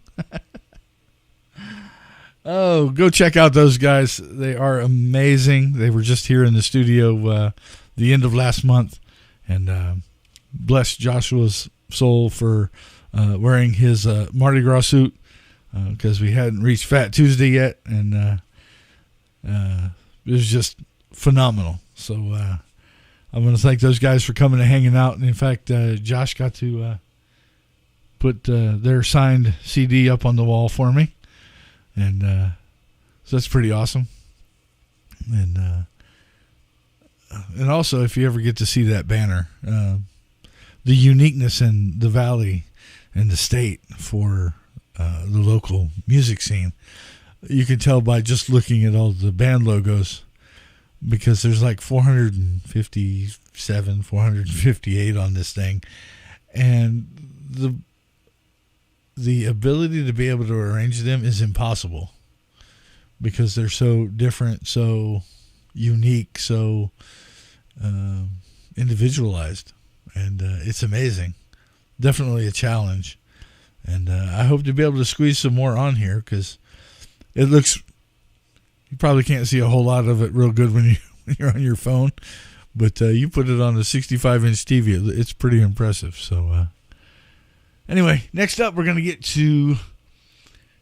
Oh, go check out those guys. They are amazing. They were just here in the studio the end of last month. And bless Joshua's soul for wearing his Mardi Gras suit because we hadn't reached Fat Tuesday yet. And it was just phenomenal. So I want to thank those guys for coming and hanging out. And in fact, Josh got to put their signed CD up on the wall for me. And so that's pretty awesome. And also, if you ever get to see that banner, the uniqueness in the valley and the state for the local music scene, you can tell by just looking at all the band logos, because there's like 457, 458 on this thing. And the ability to be able to arrange them is impossible because they're so different, so unique, so individualized. And it's amazing. Definitely a challenge. And I hope to be able to squeeze some more on here because it looks, you probably can't see a whole lot of it real good when you're on your phone, but you put it on a 65-inch TV, it's pretty impressive. So anyway, next up we're going to get to,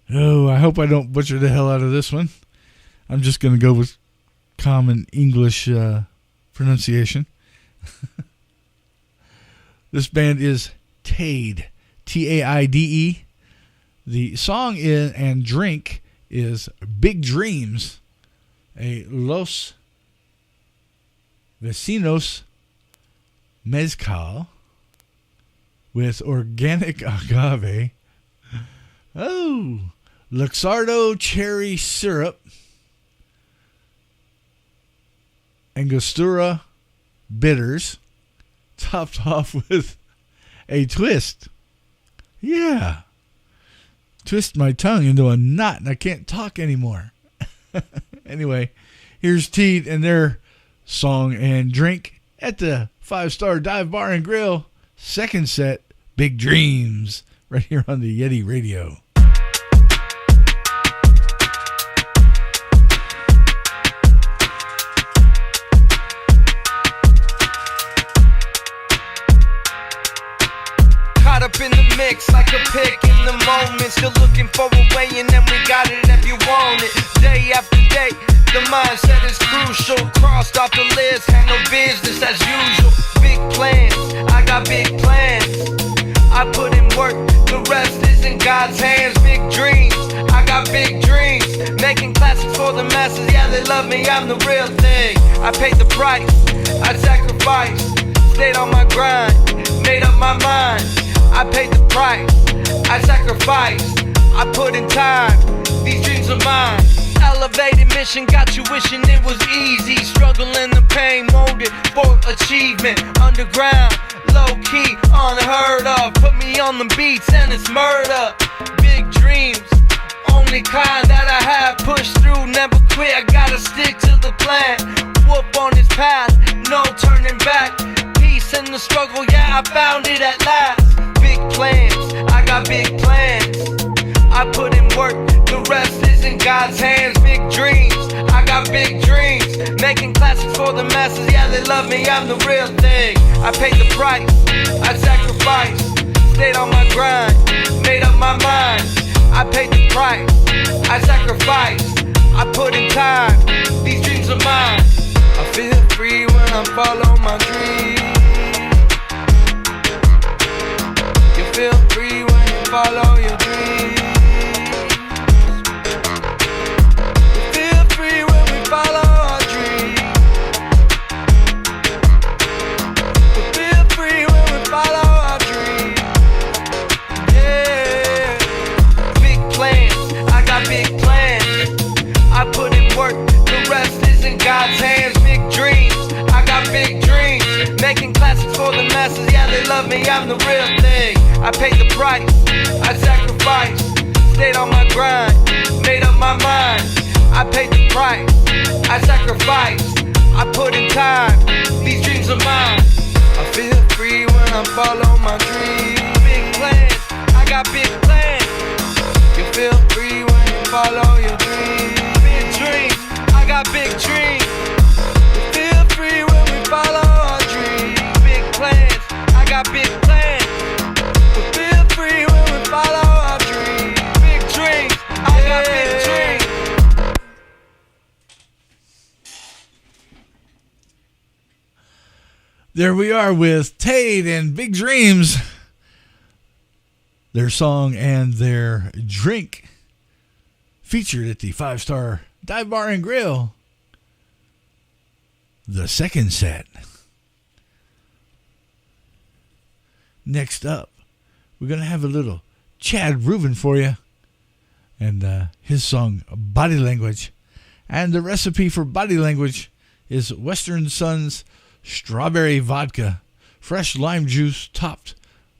I hope I don't butcher the hell out of this one. I'm just going to go with common English pronunciation. This band is Taide, Taide. The song and drink is Big Dreams, a Los Vecinos Mezcal with organic agave, Luxardo cherry syrup, Angostura bitters, topped off with a twist. Yeah. Twist my tongue into a knot and I can't talk anymore. Anyway, here's Teed and their song and drink at the 5-Star Dive Bar and Grill. Second set, Big Dreams, right here on the Yeti Radio. Caught up in the mix like a pick in the moment. Still looking for a way and then we got it if you want it. Day after day, the mindset is crucial. Crossed off the list, handle business as usual. Big plans, I got big plans. I put in work, the rest is in God's hands. Big dreams, I got big dreams. Making classics for the masses, yeah they love me, I'm the real thing. I paid the price, I sacrificed. Stayed on my grind, made up my mind. I paid the price, I sacrificed. I put in time, these dreams are mine. Elevated mission, got you wishing it was easy. Struggle and the pain, molded for achievement. Underground, low-key, unheard of. Put me on the beats and it's murder. Big dreams, only kind that I have. Push through, never quit, I gotta stick to the plan. Whoop on this path, no turning back. Peace in the struggle, yeah I found it at last. Big plans, I got big plans. I put in work, the rest is in God's hands. Big dreams, I got big dreams. Making classics for the masses, yeah they love me, I'm the real thing. I paid the price, I sacrificed. Stayed on my grind, made up my mind. I paid the price, I sacrificed. I put in time, these dreams are mine. I feel free when I follow my dreams. You feel free when you follow your dreams. Follow our dreams. We feel free when we follow our dreams. Yeah. Big plans, I got big plans. I put in work, the rest is in God's hands. Big dreams, I bosses, yeah, they love me, I'm the real thing. I paid the price, I sacrificed, stayed on my grind, made up my mind. I paid the price, I sacrificed, I put in time, these dreams are mine. I feel free when I follow my dreams. Big plans, I got big plans. You feel free when you follow your dreams. Big dreams, I got big dreams. You feel free when we follow our dreams. Big plans, I got big plans. We feel free when we follow our dreams. Big dreams, I got big dreams. There we are with Tate and Big Dreams. Their song and their drink featured at the 5-star Dive Bar and Grill. The second set. Next up, we're going to have a little Chad Rubin for you. And his song, Body Language. And the recipe for Body Language is Western Sun's strawberry vodka, fresh lime juice topped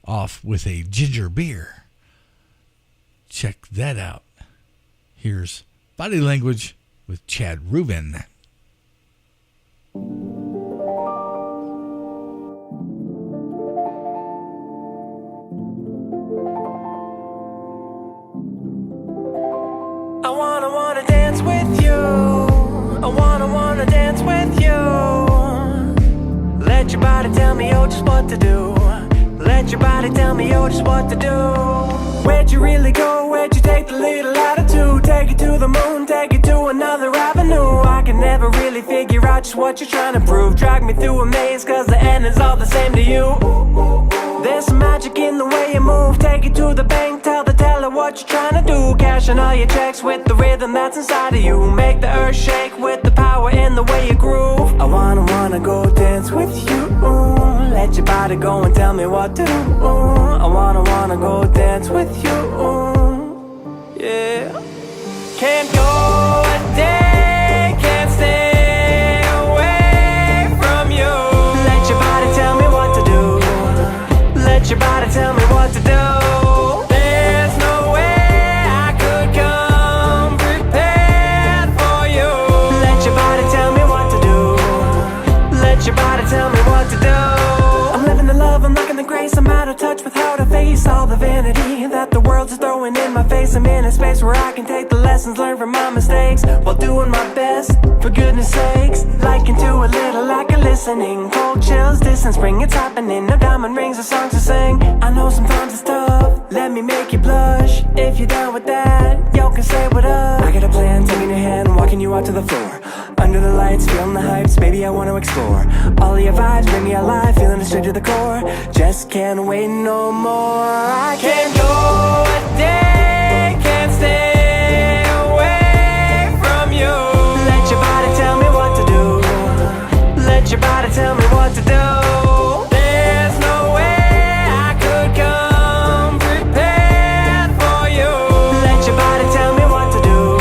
off with a ginger beer. Check that out. Here's Body Language with Chad Rubin. I wanna dance with you. I wanna dance with you. Let your body tell me, oh, just what to do. Let your body tell me, oh, just what to do. Where'd you really go? Where'd you take the little attitude? Take it to the moon, take it to another avenue. I can never really figure out just what you're trying to prove. Drag me through a maze, cause the end is all the same to you. There's some magic in the way you move. Take it to the bank, tell the teller what you're trying to do. Cashing all your checks with the rhythm that's inside of you. Make the earth shake with the power in the way you groove. I wanna go dance with you. Let your body go and tell me what to do. I wanna go dance with you. Yeah. Can't go a day, can't stay away from you. Let your body tell me what to do. Let your body tell me what to do. There's no way I could come prepared for you. Let your body tell me what to do. Let your body tell me what to do. I'm living the love, I'm lacking the grace. I'm out of touch with how to face all the vanity that the world is throwing in my face. I'm in a space where I can take the lessons learned from my mistakes while doing my best, for goodness sakes. Liken to a little lack of listening. Cold chills, distant spring, it's happening. No diamond rings or songs to sing. I know sometimes it's tough, let me make you blush. If you're down with that, y'all can say what up. I got a plan, taking your hand, walking you out to the floor. Under the lights, feeling the hypes, baby I wanna explore. All of your vibes bring me alive, feeling it straight to the core. Just can't wait no more. I can't go a day, can't stay away from you. Let your body tell me what to do. Let your body tell me what to do. There's no way I could come prepared for you. Let your body tell me what to do.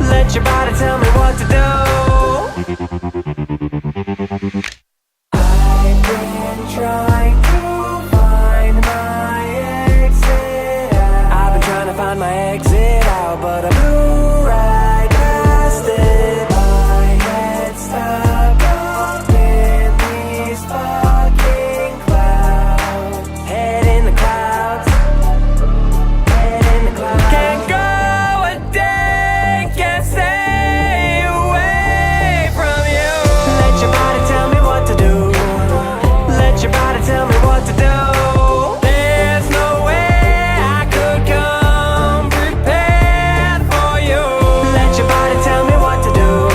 Let your body tell me what to do. I've been trying to find my exit out. I've been trying to find my exit out, but I blew right past it. My head stuck up in these fucking clouds. Head in the clouds. Head in the clouds. Can't go a day, can't stay away from you. Let your body tell me what to do. Let your body tell me what to do. There's no way I could come prepared for you. Let your body tell me what to do.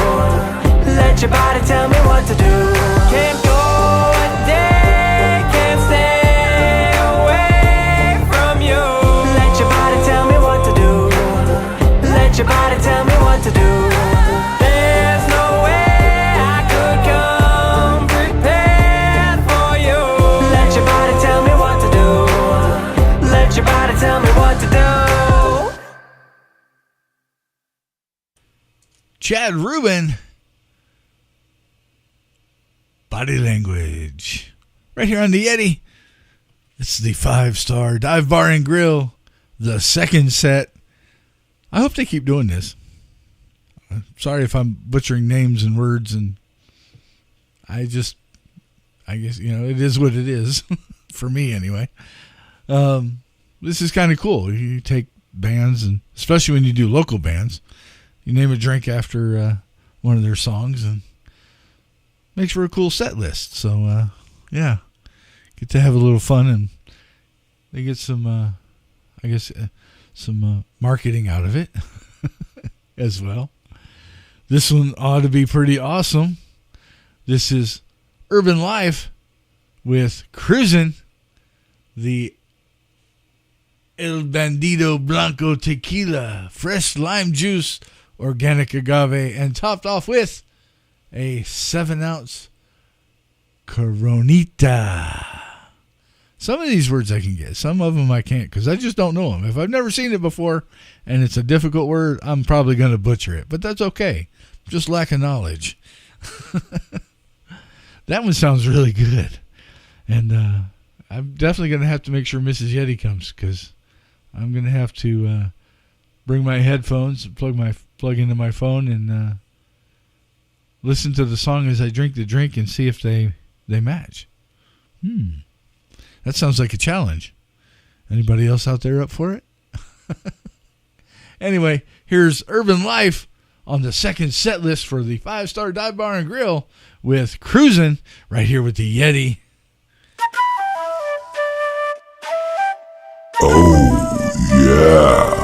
Let your body tell me what to do. Can't go a day, can't stay away from you. Let your body tell me what to do. Let your body tell me what to do. There's no way I could come prepared for you. Let your body tell me what to do. Let your body tell me what to do. Chad Rubin. Body Language. right here on the Yeti. It's the 5-star Dive Bar and Grill, the second set. I hope they keep doing this. I'm sorry if I'm butchering names and words, and I guess, it is what it is, for me anyway. This is kind of cool. You take bands, and especially when you do local bands, you name a drink after one of their songs, and makes for a cool set list. So, yeah, get to have a little fun, and they get some, some marketing out of it as well. This one ought to be pretty awesome. This is Urban Life with Cruisin', the El Bandido Blanco Tequila, fresh lime juice, organic agave, and topped off with a 7-ounce Coronita. Some of these words I can get. Some of them I can't because I just don't know them. If I've never seen it before and it's a difficult word, I'm probably going to butcher it. But that's okay. Just lack of knowledge. That one sounds really good. And I'm definitely going to have to make sure Mrs. Yeti comes because I'm going to have to bring my headphones, plug into my phone, and listen to the song as I drink the drink and see if they match. That sounds like a challenge. Anybody else out there up for it? Anyway, here's Urban Life on the second set list for the 5-star Dive Bar and Grill with Cruisin' right here with the Yeti. Oh, yeah.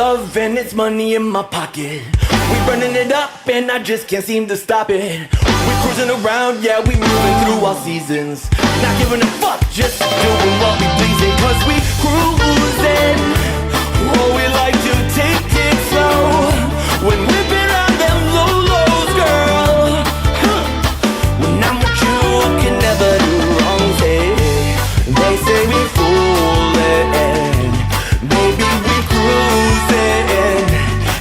love and it's money in my pocket. We running it up and I just can't seem to stop it. We're cruising around, yeah, we moving through all seasons. Not giving a fuck, just doing what we pleasing. Cause we cruising. Oh, we like to take it slow. When whipping around them low lows, girl. When I'm with you, I can never do wrong, say. They say we fooling. Baby, we cruising.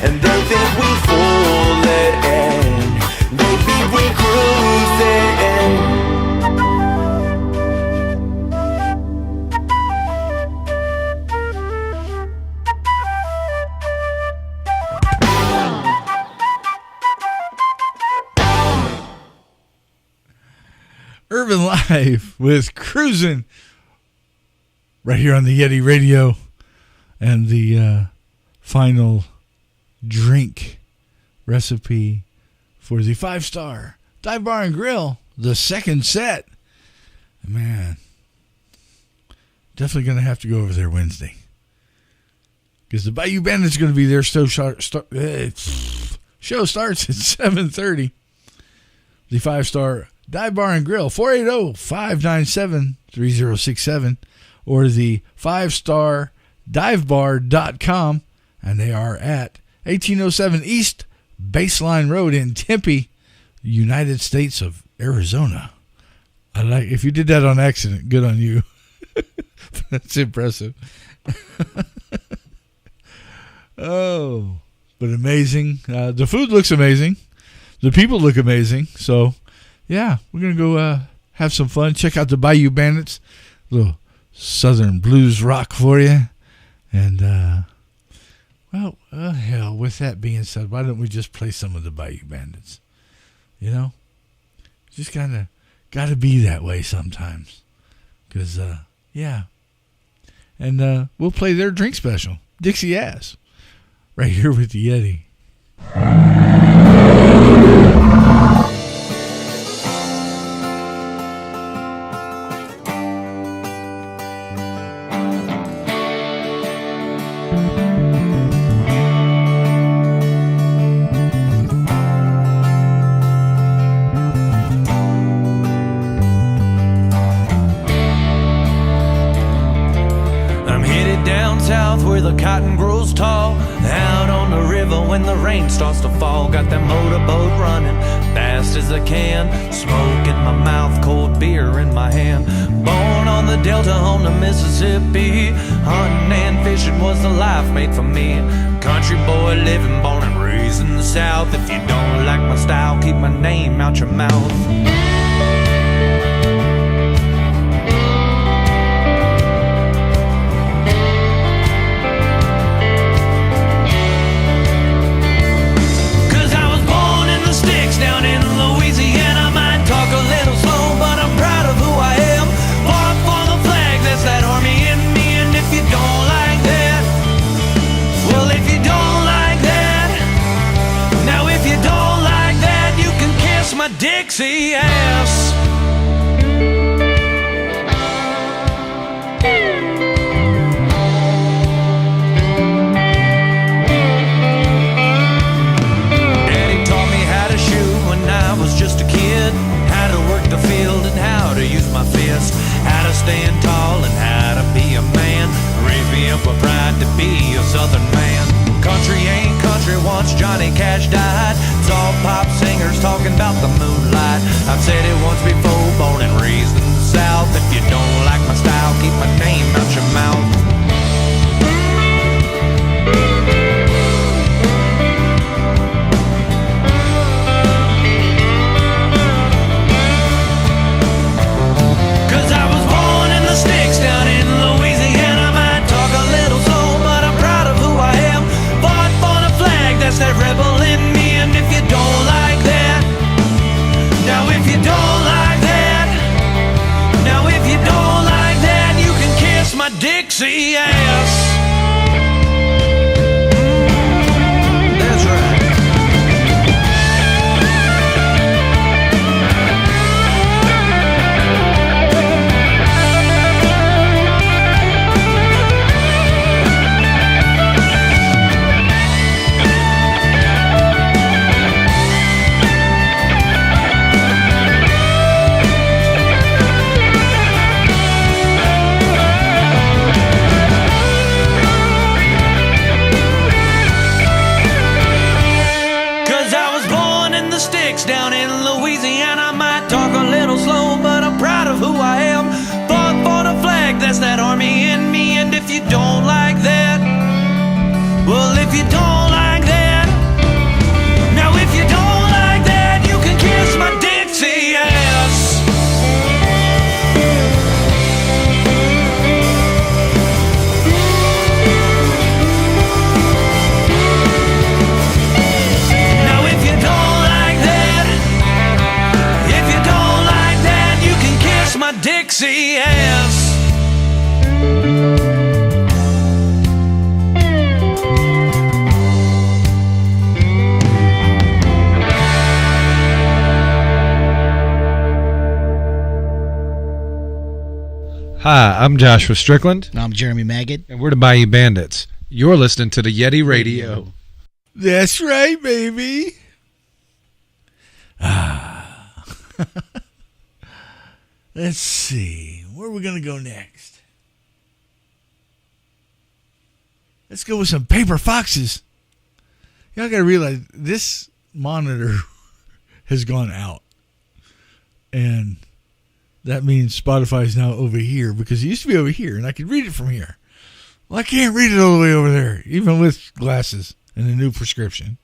And they think we fooling. Baby, we cruising. Urban Live with Cruisin' right here on the Yeti Radio, and the final drink recipe for the 5-star Dive Bar and Grill, the second set. Man, definitely going to have to go over there Wednesday, because the Bayou Bandit's going to be there. Show starts at 7:30. The 5-star Dive Bar and Grill, 480-597-3067, or the 5stardivebar.com, and they are at 1807 East Baseline Road in Tempe, United States of Arizona. I like if you did that on accident. Good on you. That's impressive. Oh, but amazing. The food looks amazing. The people look amazing. So, yeah, we're going to go have some fun. Check out the Bayou Bandits. A little Southern blues rock for you. And, hell, with that being said, why don't we just play some of the Bayou Bandits? You know? Just kind of got to be that way sometimes. Because, yeah. And we'll play their drink special, Dixie Ass, right here with the Yeti. Cotton grows tall out on the river when the rain starts to fall. Got that motorboat running fast as I can, smoke in my mouth, cold beer in my hand. Born on the Delta on the Mississippi, hunting and fishing was the life made for me. Country boy living, born and raised in the South. If you don't like my style, keep my name out your mouth. Down in Louisiana, might talk a little slow, but I'm proud of who I am. Fought for the flag, that's that army in me. And if you don't like that, well, if you don't like that, now if you don't like that, you can kiss my Dixie ass. Just a kid, how to work the field and how to use my fist, how to stand tall and how to be a man. Raised me up with pride to be a southern man. Country ain't country once Johnny Cash died. It's all pop singers talking about the moonlight. I've said it once before, born and raised in the South. If you don't like my style, keep my name out your mouth. Down in Louisiana, might talk a little slow, but I'm proud of who I am. Fought for the flag, that's that rebel in me. And if you don't like that, now if you don't like that, now if you don't like that, you can kiss my Dixie ass. That's right. if you don't like that, now if you don't like that, you can kiss my Dixie ass. Now if you don't like that, if you don't like that, you can kiss my Dixie ass. Hi, I'm Joshua Strickland. I'm Jeremy Maggot. And we're the Bayou Bandits. You're listening to the Yeti Radio. That's right, baby. Let's see. Where are we going to go next? Let's go with some Paper Foxes. Y'all got to realize this monitor has gone out. And that means Spotify is now over here because it used to be over here and I could read it from here. Well, I can't read it all the way over there, even with glasses and a new prescription.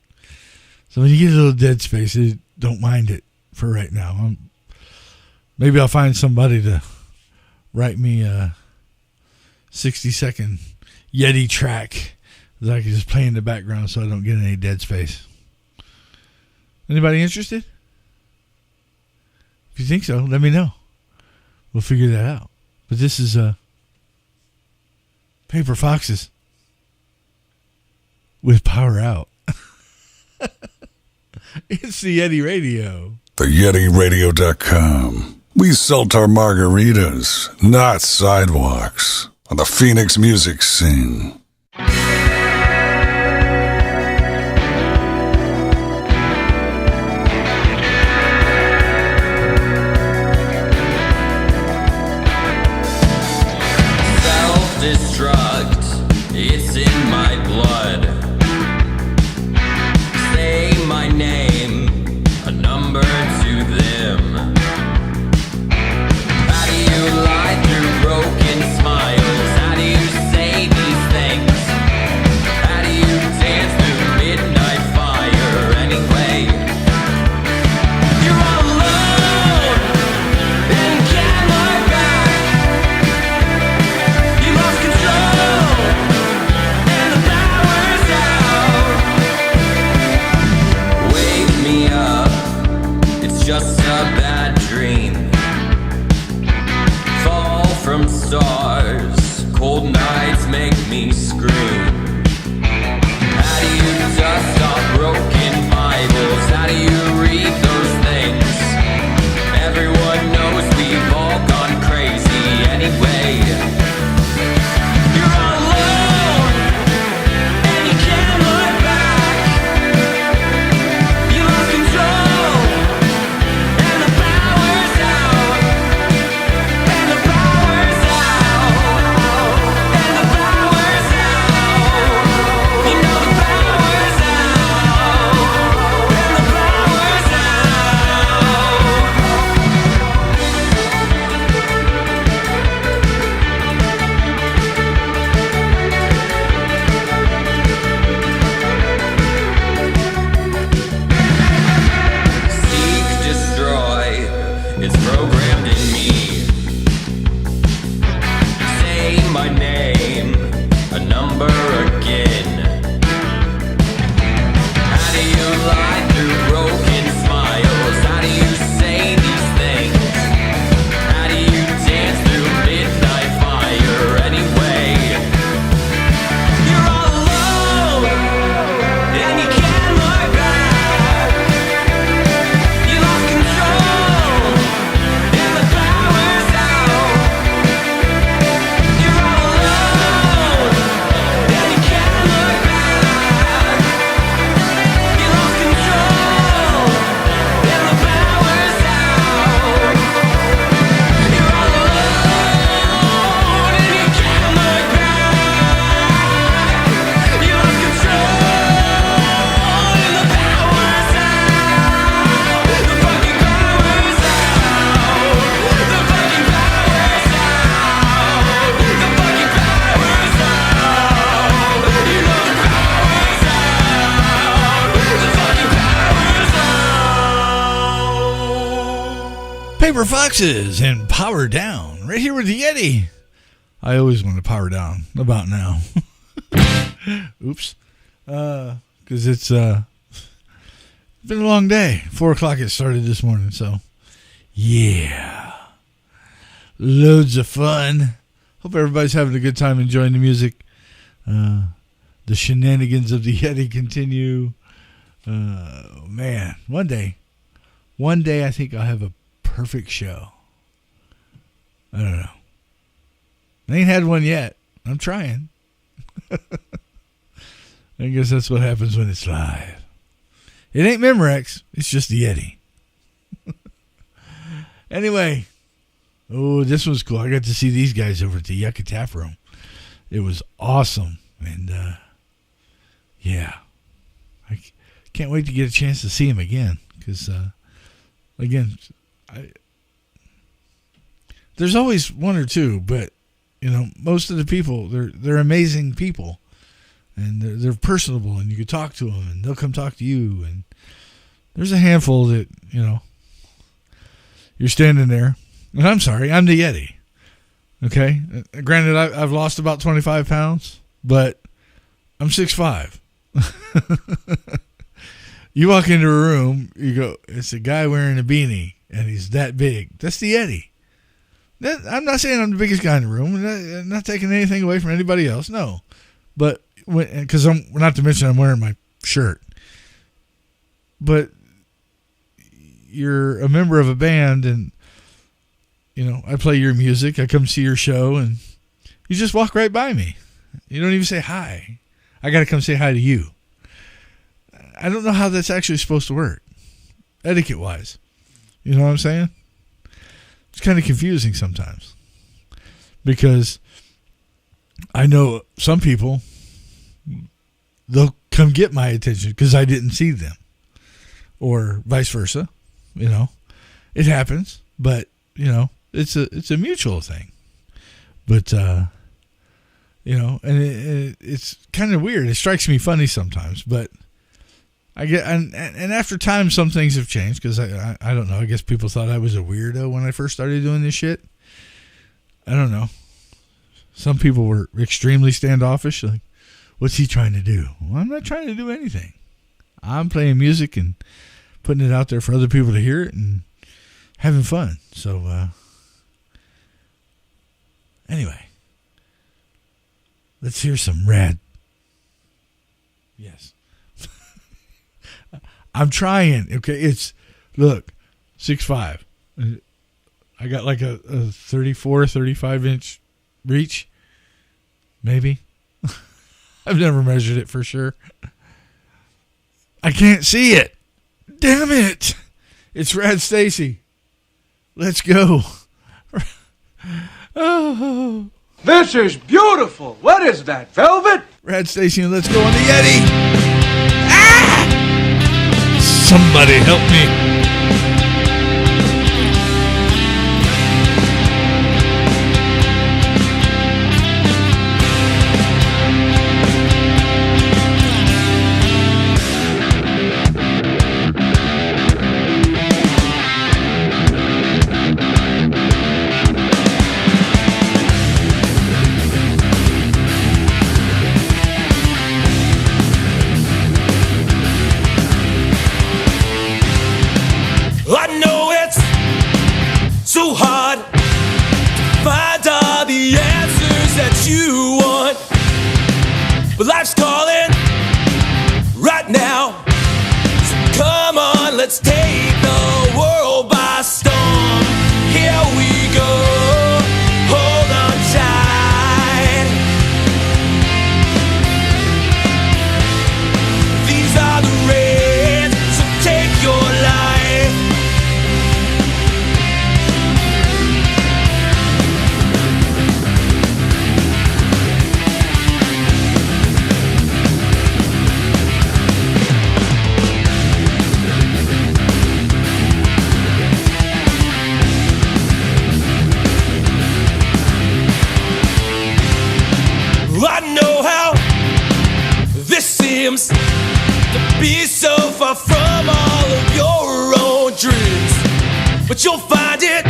So when you get a little dead space, don't mind it for right now. Maybe I'll find somebody to write me a 60-second Yeti track that I can just play in the background so I don't get any dead space. Anybody interested? If you think so, let me know. We'll figure that out. But this is Paper Foxes with Power Out. It's the Yeti Radio. TheYetiRadio.com. We salt our margaritas, not sidewalks, on the Phoenix music scene. Self-destruct, it's in my blood. Say my name, a number to them. How do you lie through broken smiles? How do you say these things? How do you dance through midnight fire anyway? You're all alone and can't look back. You lost control and the power's out. Wake me up, it's just a bad dream. Fall from stars, cold nights make me scream. How do you dust off broken Bibles? How do you read those things? Everyone knows we've all gone crazy anyway. You're all alone and you can't look back. You lost control and the power's out. And the power's out. And the power's out. Paper Foxes and Power Down. Right here with the Yeti. I always want to power down about now. Oops. Because it's been a long day. 4 o'clock it started this morning, so yeah. Loads of fun. Hope everybody's having a good time enjoying the music. The shenanigans of the Yeti continue. Man, one day I think I'll have a perfect show. I don't know. I ain't had one yet. I'm trying. I guess that's what happens when it's live. It ain't Memorex. It's just the Yeti. Anyway. Oh, this was cool. I got to see these guys over at the Yucca Tap Room. It was awesome. And, yeah. I can't wait to get a chance to see them again. Because, again, there's always one or two, but, you know, most of the people, they're amazing people. And they're personable, and you can talk to them, and they'll come talk to you. And there's a handful that, you know, you're standing there. And I'm sorry, I'm the Yeti. Okay? Granted, I've lost about 25 pounds, but I'm 6'5". You walk into a room, you go, it's a guy wearing a beanie, and he's that big. That's the Yeti. I'm not saying I'm the biggest guy in the room. I'm not taking anything away from anybody else. No. But, because not to mention I'm wearing my shirt. But you're a member of a band, and, you know, I play your music. I come see your show, and you just walk right by me. You don't even say hi. I got to come say hi to you. I don't know how that's actually supposed to work, etiquette-wise. You know what I'm saying? It's kind of confusing sometimes. Because I know some people, they'll come get my attention because I didn't see them. Or vice versa. You know, it happens. But, you know, it's a mutual thing. But, you know, and it's kind of weird. It strikes me funny sometimes, but I get, and after time, some things have changed because I don't know. I guess people thought I was a weirdo when I first started doing this shit. I don't know. Some people were extremely standoffish. Like, what's he trying to do? Well, I'm not trying to do anything. I'm playing music and putting it out there for other people to hear it and having fun. So, anyway, let's hear some rad. Yes. I'm trying. Okay. Look, 6'5". I got like a 34, 35 inch reach. Maybe. I've never measured it for sure. I can't see it. Damn it. It's Rad Stacy. Let's go. Oh. This is beautiful. What is that, velvet? Rad Stacy, and let's go on the Yeti. Ah! Somebody help me. So hard to find all the answers that you want, but life's calling right now. So come on, let's take the world by storm. Here we go, hold on tight. These are the reins, so take your life. I know how this seems to be so far from all of your own dreams, but you'll find it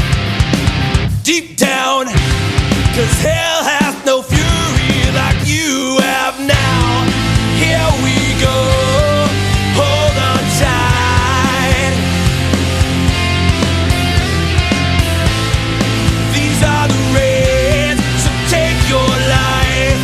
deep down. 'Cause hell has no fury like you have now. Here we go, hold on tight. These are the rains, so take your life.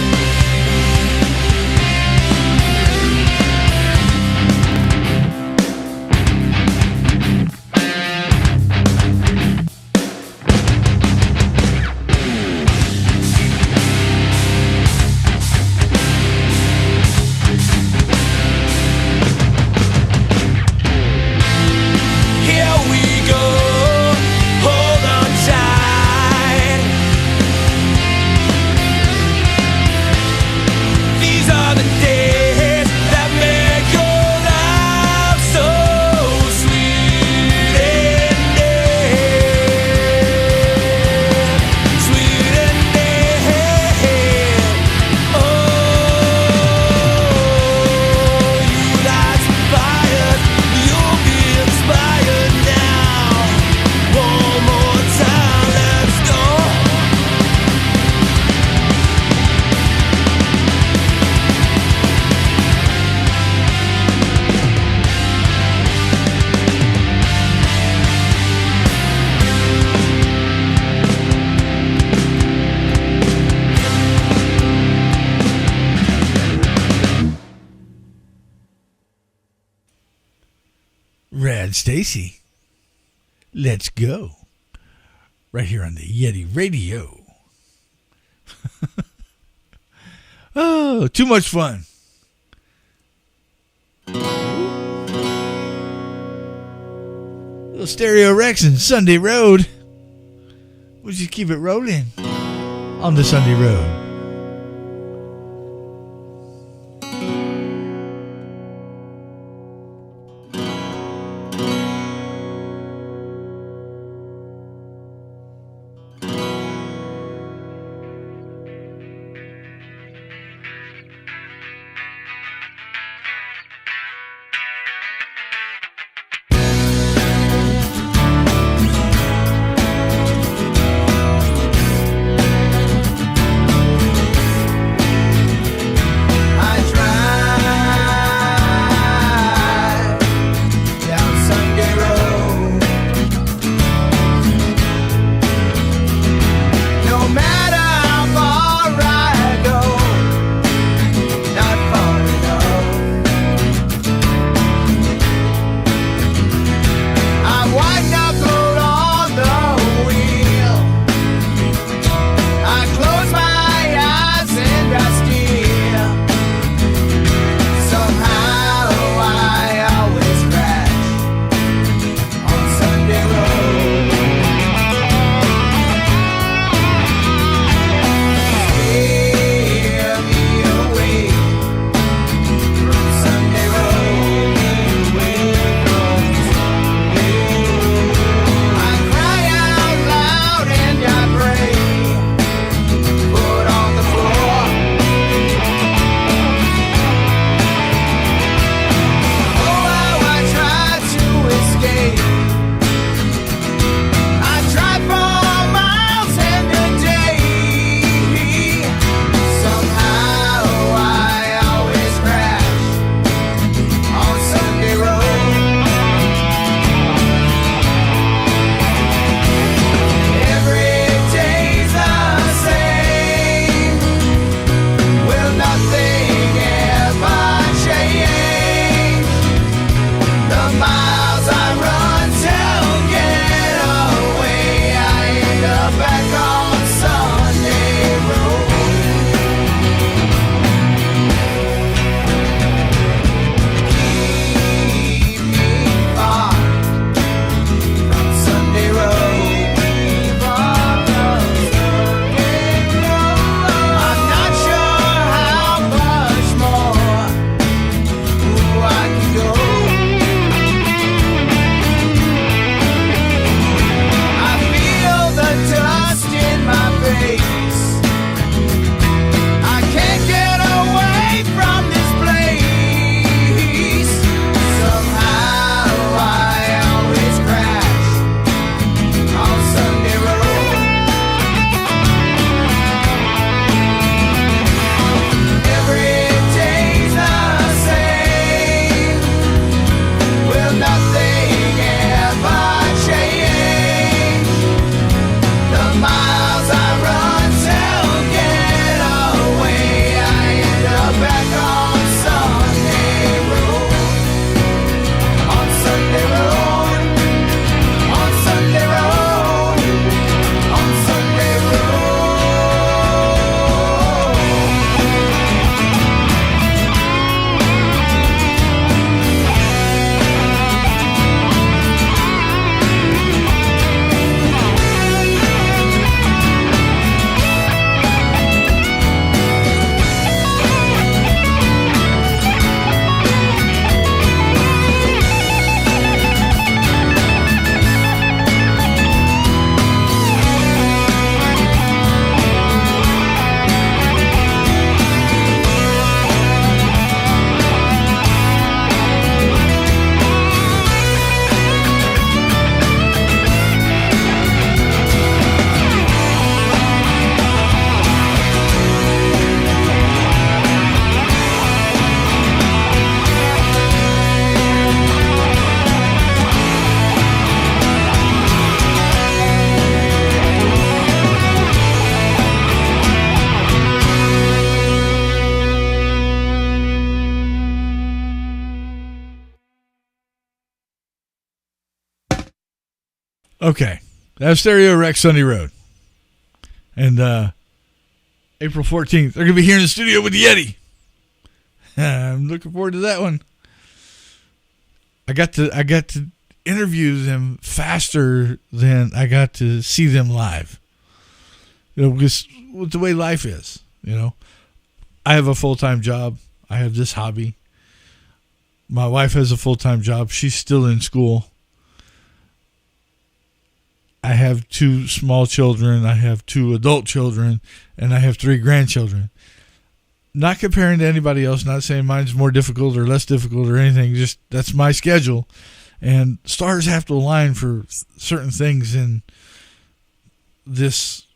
Rad Stacy. Let's go. Right here on the Yeti Radio. Oh, too much fun. Little Stereo Rex and Sunday Road. We'll just keep it rolling on the Sunday Road. Okay. That's Stereo Rex Sunday Road. And April 14th, they're going to be here in the studio with the Yeti. I'm looking forward to that one. I got to interview them faster than I got to see them live. You know, because with the way life is, you know. I have a full-time job. I have this hobby. My wife has a full-time job. She's still in school. I have 2 small children. I have 2 adult children. And I have 3 grandchildren. Not comparing to anybody else. Not saying mine's more difficult or less difficult or anything. Just that's my schedule. And stars have to align for certain things in this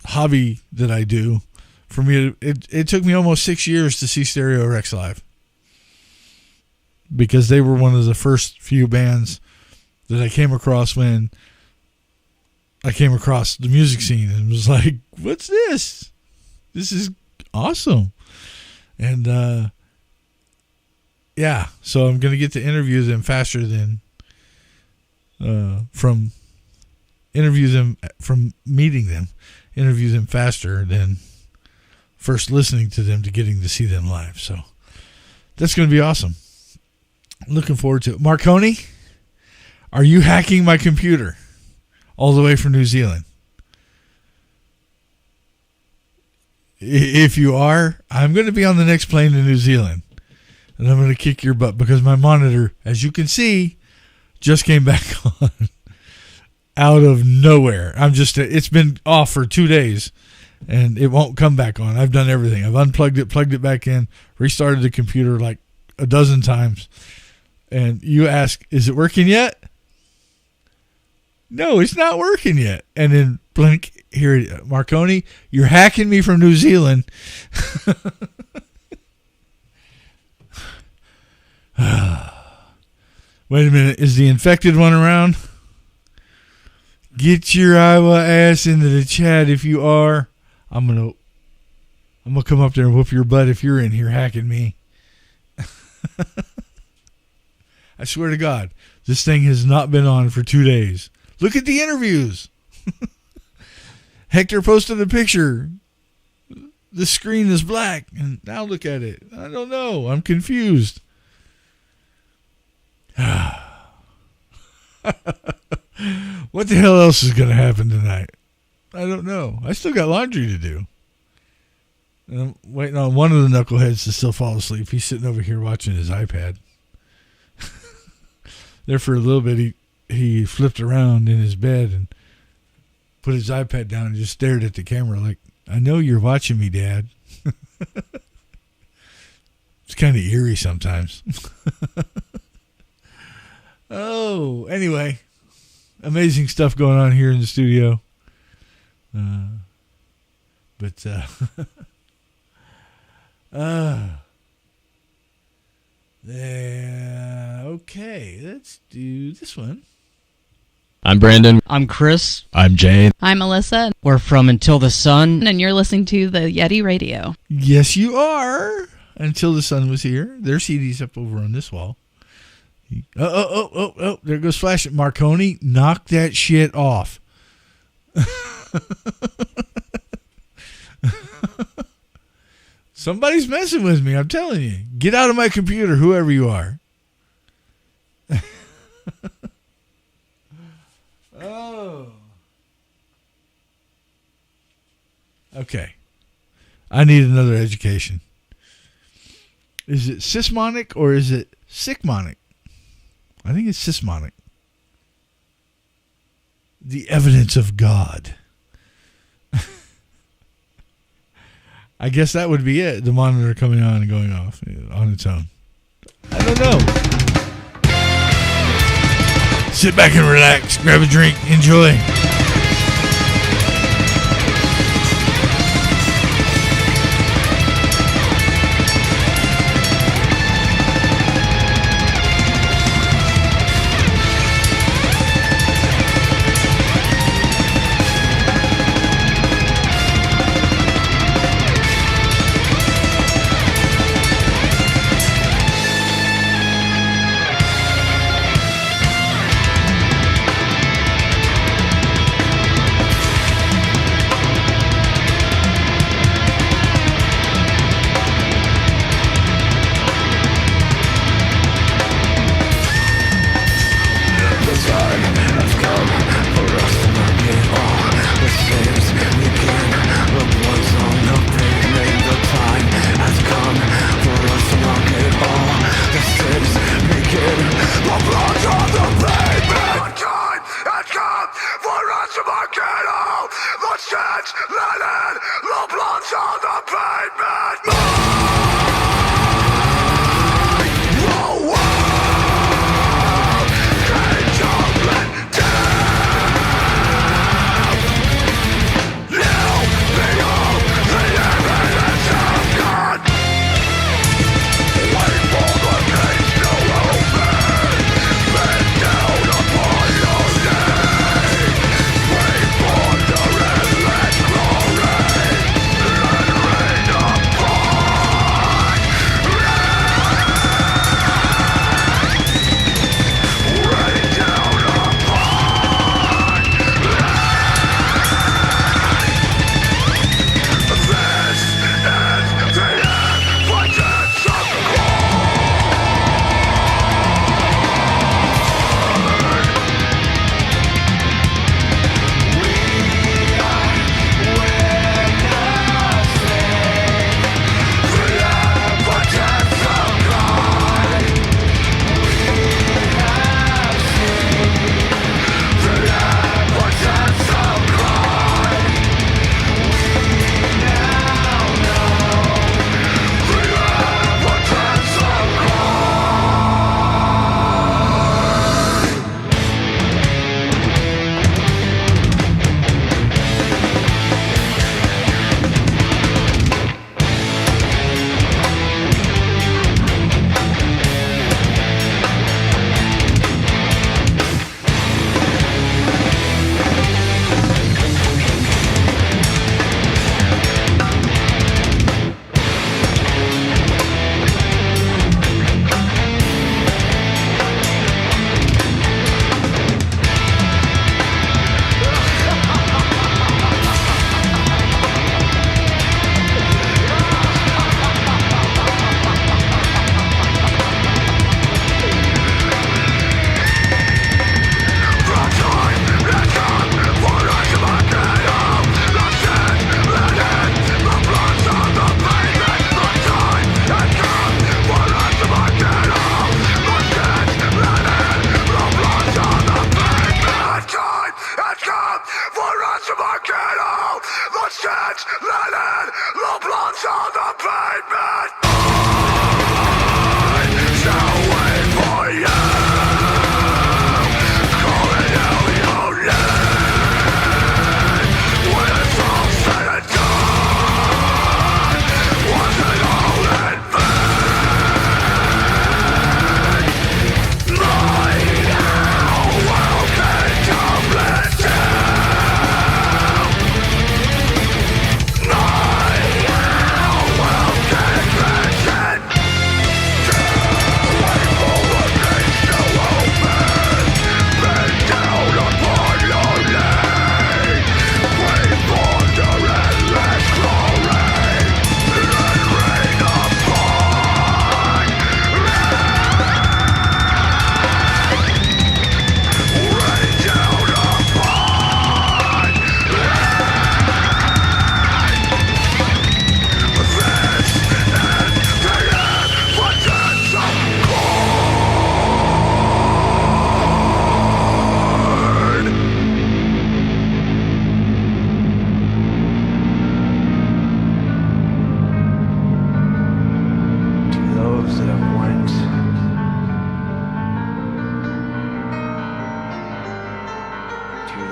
hobby that I do. For me, it took me almost 6 years to see Stereo Rex live. Because they were one of the first few bands that I came across when I came across the music scene and was like, what's this? This is awesome. And yeah, so I'm going to get to interview them faster than from meeting them, interview them faster than first listening to them to getting to see them live. So that's going to be awesome. Looking forward to it. Marconi, are you hacking my computer all the way from New Zealand? If you are, I'm going to be on the next plane to New Zealand. And I'm going to kick your butt because my monitor, as you can see, just came back on out of nowhere. It's been off for 2 days and it won't come back on. I've done everything. I've unplugged it, plugged it back in, restarted the computer like a dozen times. And you ask, is it working yet? No, it's not working yet. And then blink, here, Marconi, you're hacking me from New Zealand. Wait a minute, is the infected one around? Get your Iowa ass into the chat if you are. I'm gonna come up there and whoop your butt if you're in here hacking me. I swear to God, this thing has not been on for 2 days. Look at the interviews. Hector posted a picture. The screen is black, and now look at it. I don't know. I'm confused. What the hell else is going to happen tonight? I don't know. I still got laundry to do. And I'm waiting on one of the knuckleheads to still fall asleep. He's sitting over here watching his iPad. There for a little bit, he flipped around in his bed and put his iPad down and just stared at the camera like, I know you're watching me, Dad. It's kind of eerie sometimes. Oh, anyway. Amazing stuff going on here in the studio. Okay, let's do this one. I'm Brandon. I'm Chris. I'm Jane. I'm Melissa. We're from Until the Sun. And you're listening to the Yeti Radio. Yes, you are. Until the Sun was here. Their CD's up over on this wall. Oh, there goes Flash. Marconi, knock that shit off. Somebody's messing with me, I'm telling you. Get out of my computer, whoever you are. Oh. Okay. I need another education. Is it sysmonic or is it sickmonic? I think it's sysmonic. The evidence of God. I guess that would be it. The monitor coming on and going off on its own. I don't know. Sit back and relax. Grab a drink. Enjoy. volcano. The shit's letting the bloods on the pavement.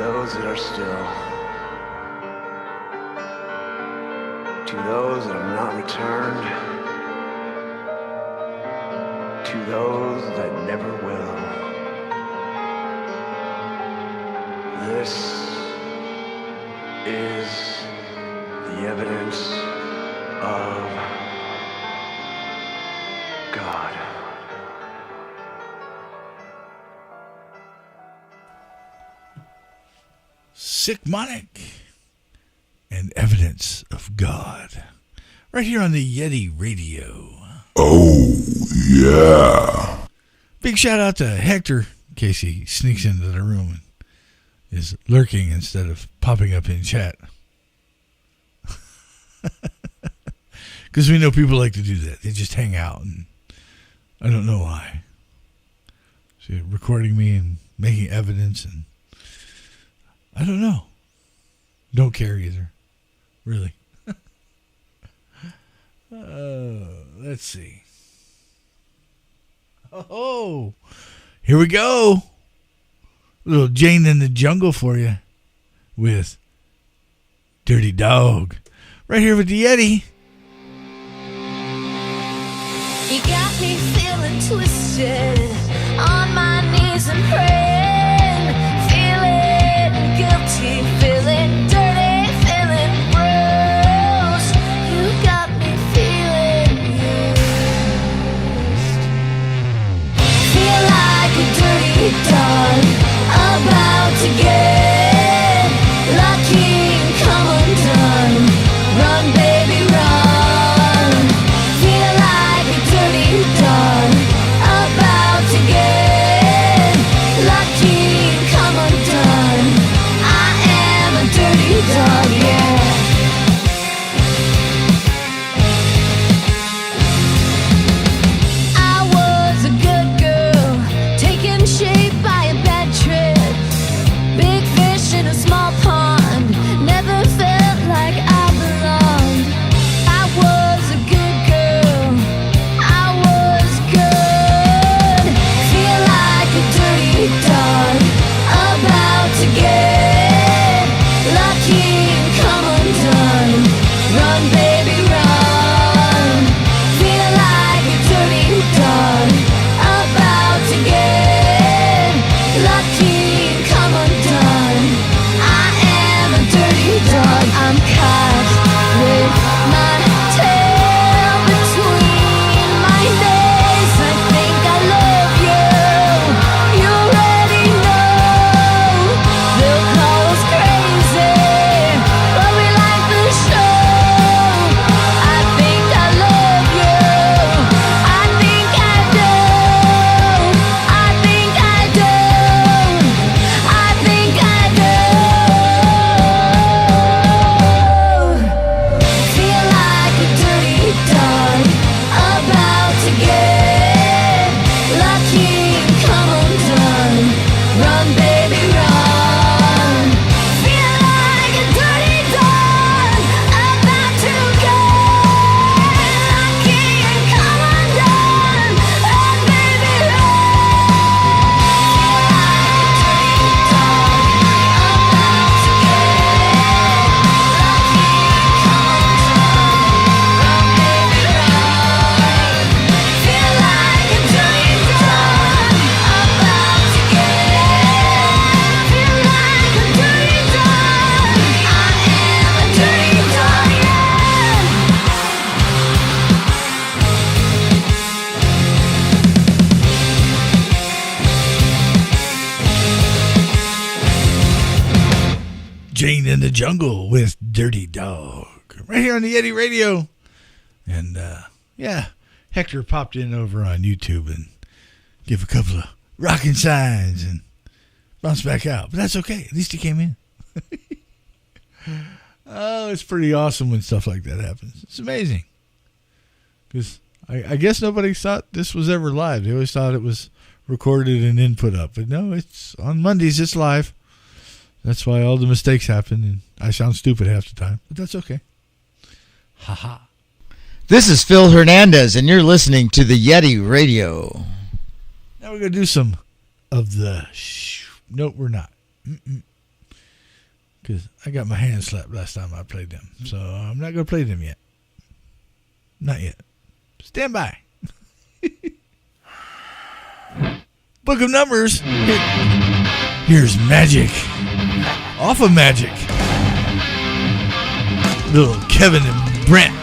those that are still, to those that have not returned, to those that never will. This is the evidence of God. Sick Monic and Evidence of God. Right here on the Yeti Radio. Oh, yeah. Big shout out to Hector in case he sneaks into the room and is lurking instead of popping up in chat. Because we know people like to do that. They just hang out, and I don't know why. So recording me and making evidence, and I don't know. Don't care either. Really. Let's see. Oh, here we go. A little Jane in the Jungle for you with Dirty Dog. Right here with the Yeti. You got me feeling twisted, on my knees and praying, feeling guilty, feeling dirty, feeling gross. You got me feeling used. Feel like a dirty dog, about to get lucky and come undone. Run, baby, run. Feel like a dirty dog, about to get lucky and come undone. I am a dirty dog, yeah. I was a good girl, taking shape by a bad trip. Big fish in a small pond, never felt like I belonged. I was a good girl, I was good. Feel like a dirty dog, about to get lucky and come undone. Run, baby, run. Feel like a dirty dog, about to get lucky and come undone. I am a dirty dog. I'm caught with my tail between my legs. I think I love you. You already know. They'll call us crazy, but we like the show. I think I love you. I think I do. I think I do. I think I do. Feel like a dirty dog, about to get lucky and come undone. Run, baby, run. Feel like a dirty dog, about to get lucky and come undone. Run, baby, Jane in the Jungle with Dirty Dog. Right here on the Yeti Radio. And, yeah, Hector popped in over on YouTube and gave a couple of rocking signs and bounced back out. But that's okay. At least he came in. Oh, it's pretty awesome when stuff like that happens. It's amazing. Because I guess nobody thought this was ever live. They always thought it was recorded and then put up. But no, it's on Mondays, it's live. That's why all the mistakes happen, and I sound stupid half the time. But that's okay. Ha-ha. This is Phil Hernandez, and you're listening to the Yeti Radio. Now we're going to do some of the... Nope, we're not. Because I got my hand slapped last time I played them. So I'm not going to play them yet. Not yet. Stand by. Book of Numbers. Here's Magic. Off of Magic. Little Kevin and Brent.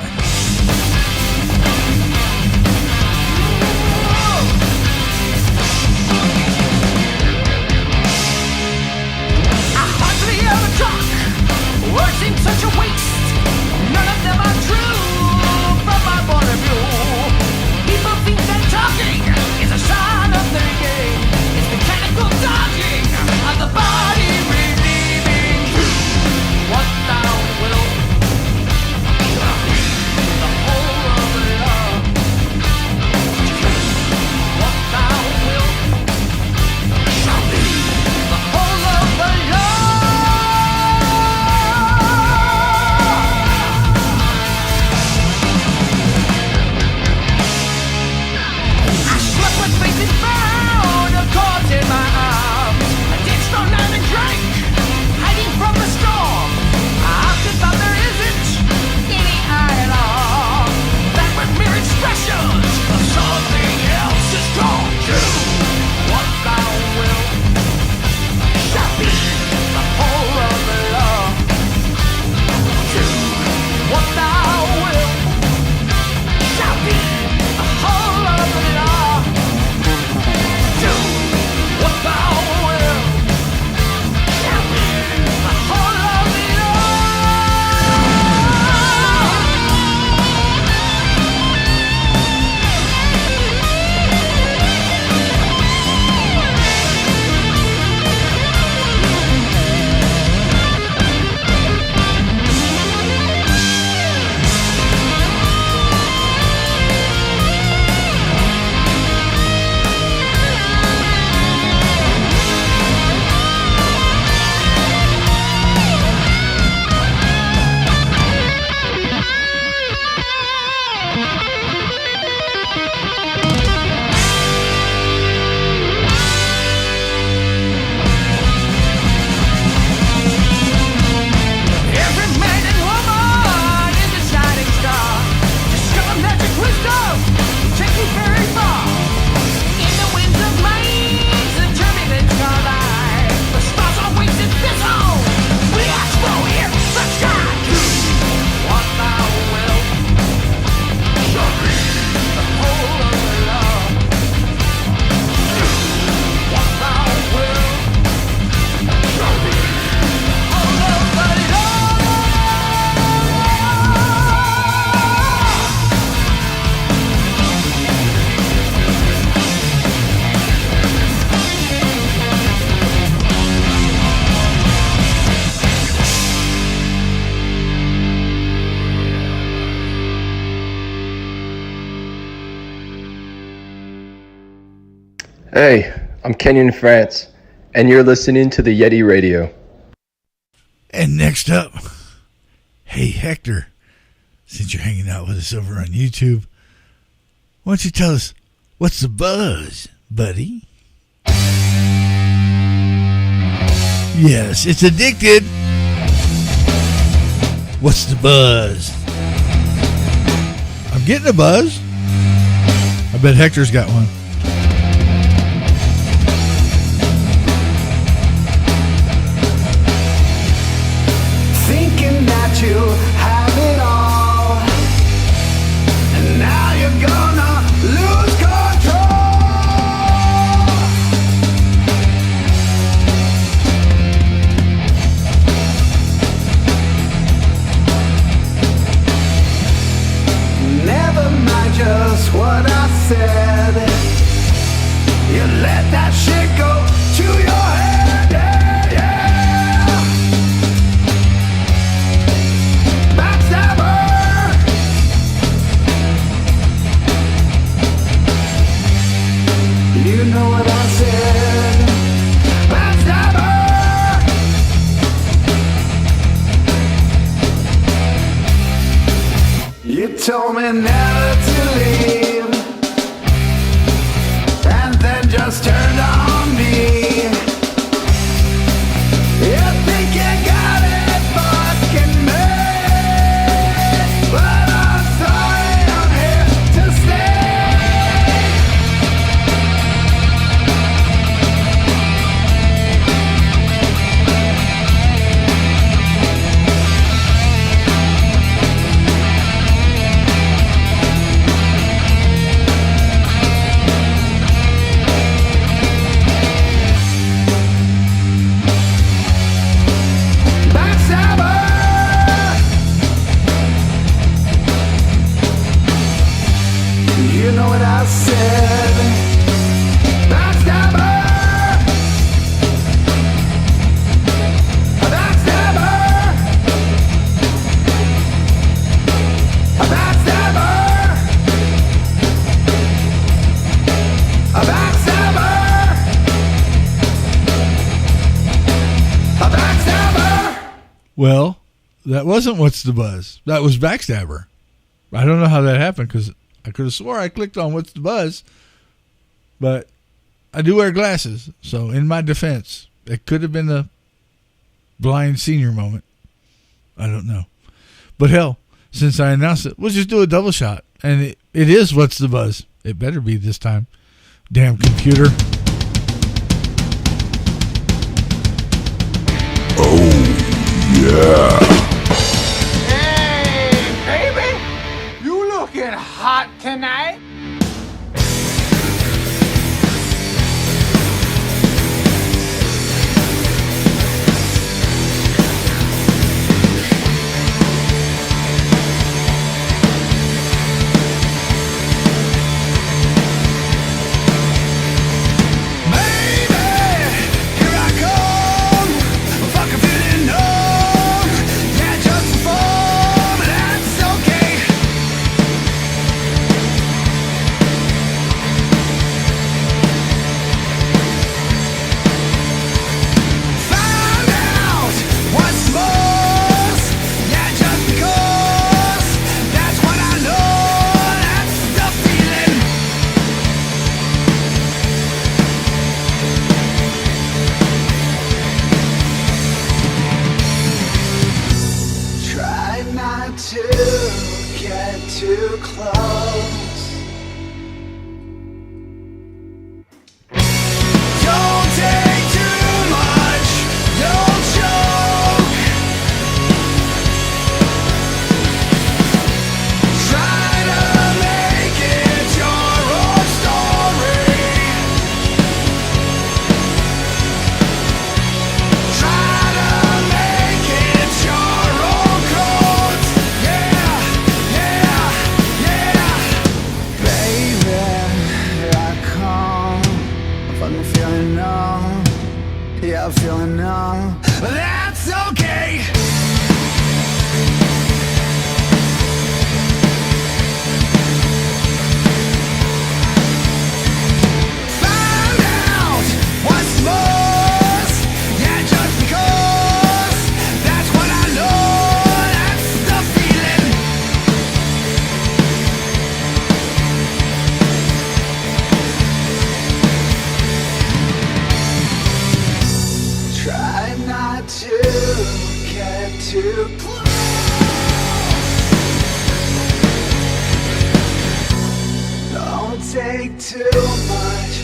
Words seem such a waste. None of them are true from my point of view. People think that talking is a sign of their game. It's mechanical dodging of the body relieving truth. What thou wilt. Hey, I'm Kenyon France, and you're listening to the Yeti Radio. And next up, hey Hector, since you're hanging out with us over on YouTube, why don't you tell us what's the buzz, buddy? Yes, it's Addicted. What's the buzz? I'm getting a buzz. I bet Hector's got one. Thinking that you have it all, and now you're gonna lose control. Never mind just what I said. You let that shit go to your head, yeah, yeah. Backstabber. You know what I said. Backstabber. You told me never to leave, and then just turned on me. You think you got it fucking made, but I'm sorry, I'm here to stay. You know what I said. Backstabber. A backstabber. A backstabber. A backstabber. A backstabber. Well, that wasn't What's the Buzz. That was Backstabber. I don't know how that happened because I could have swore I clicked on What's the Buzz, but I do wear glasses, so in my defense, it could have been a blind senior moment. I don't know. But hell, since I announced it, we'll just do a double shot, and it is What's the Buzz. It better be this time. Damn computer. Yeah. Hey, baby, you looking hot tonight. Too close. Don't take too much. Don't choke. Try to make it your own story. Try to make it your own code. Yeah, yeah, yeah. too close. Don't take too much.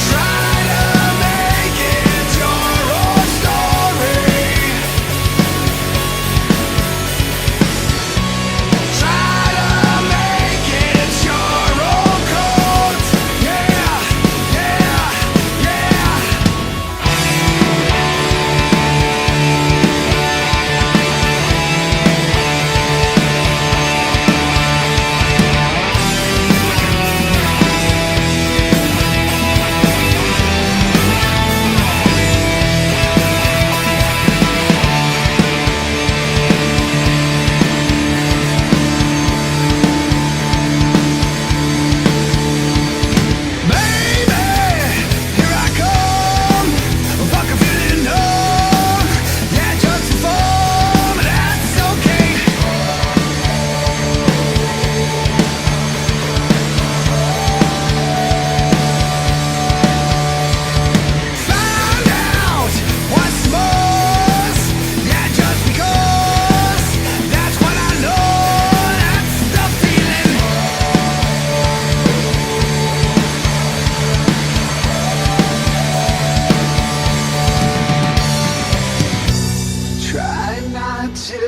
Try to make it your own story. Try to make it your own code. Yeah, yeah, yeah. Try not to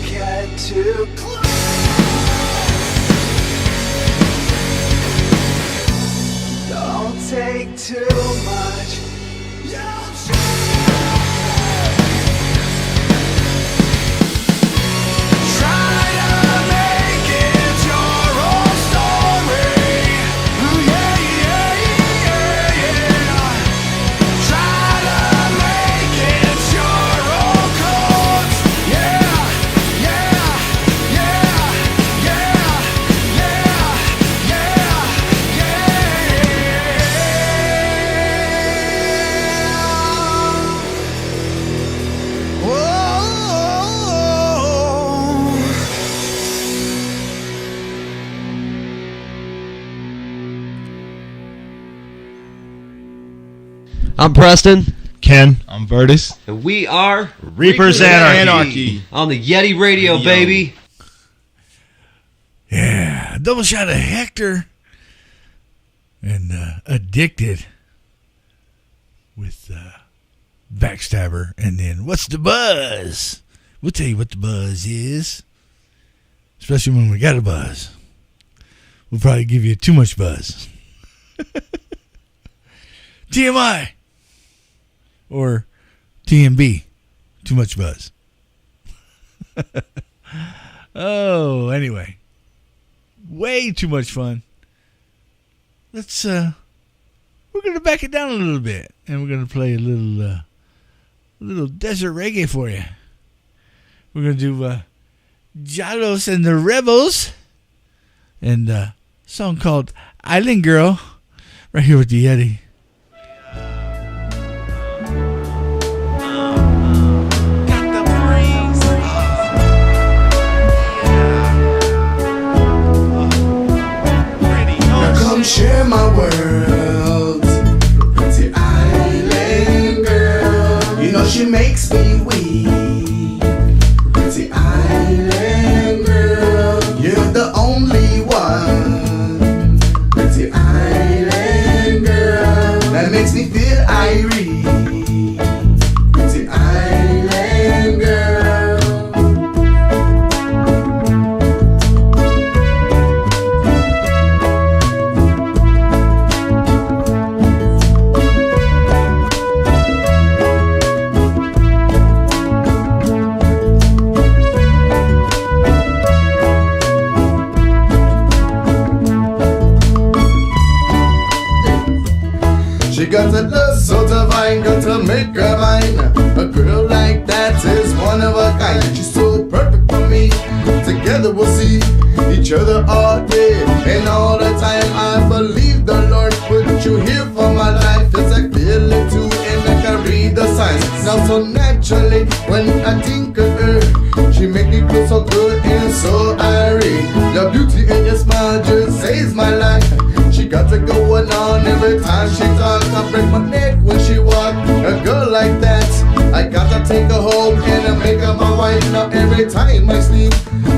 get too close. Don't take too much. Try to make it your own story. Yeah, yeah, yeah, yeah. Try to make it your own code. Yeah, yeah, yeah, yeah, yeah, yeah, yeah. Whoa. I'm Preston. Ken. I'm Vertus. And we are Reapers Anarchy. On the Yeti Radio, baby. Yeah, double shot of Hector. And Addicted with Backstabber. And then What's the Buzz? We'll tell you what the buzz is. Especially when we got a buzz. We'll probably give you too much buzz. TMI. Or TMB. Too much buzz. Oh, anyway. Way too much fun. Let's we're gonna back it down a little bit, and we're gonna play a little desert reggae for you. We're gonna do Jalos and the Rebels, and a song called Island Girl, right here with the Yeti. Come share my world, pretty island girl. You know she makes me weak, pretty island girl. You're the only one, pretty island girl. That makes me feel irate, pretty island girl. She got a love so divine, got to make her mine. A girl like that is one of a kind. She's so perfect for me. Together we'll see each other all day and all the time. I believe the Lord put you here for my life. Yes, I feel it too, and I can read the signs. Now so naturally, when I think of her, she make me feel so good and so irate. Your beauty and your smile just saves my life. She got to go on every time she talks. break my neck when she walk. A girl like that, I gotta take her home and I make her my wife. Now every time I sleep,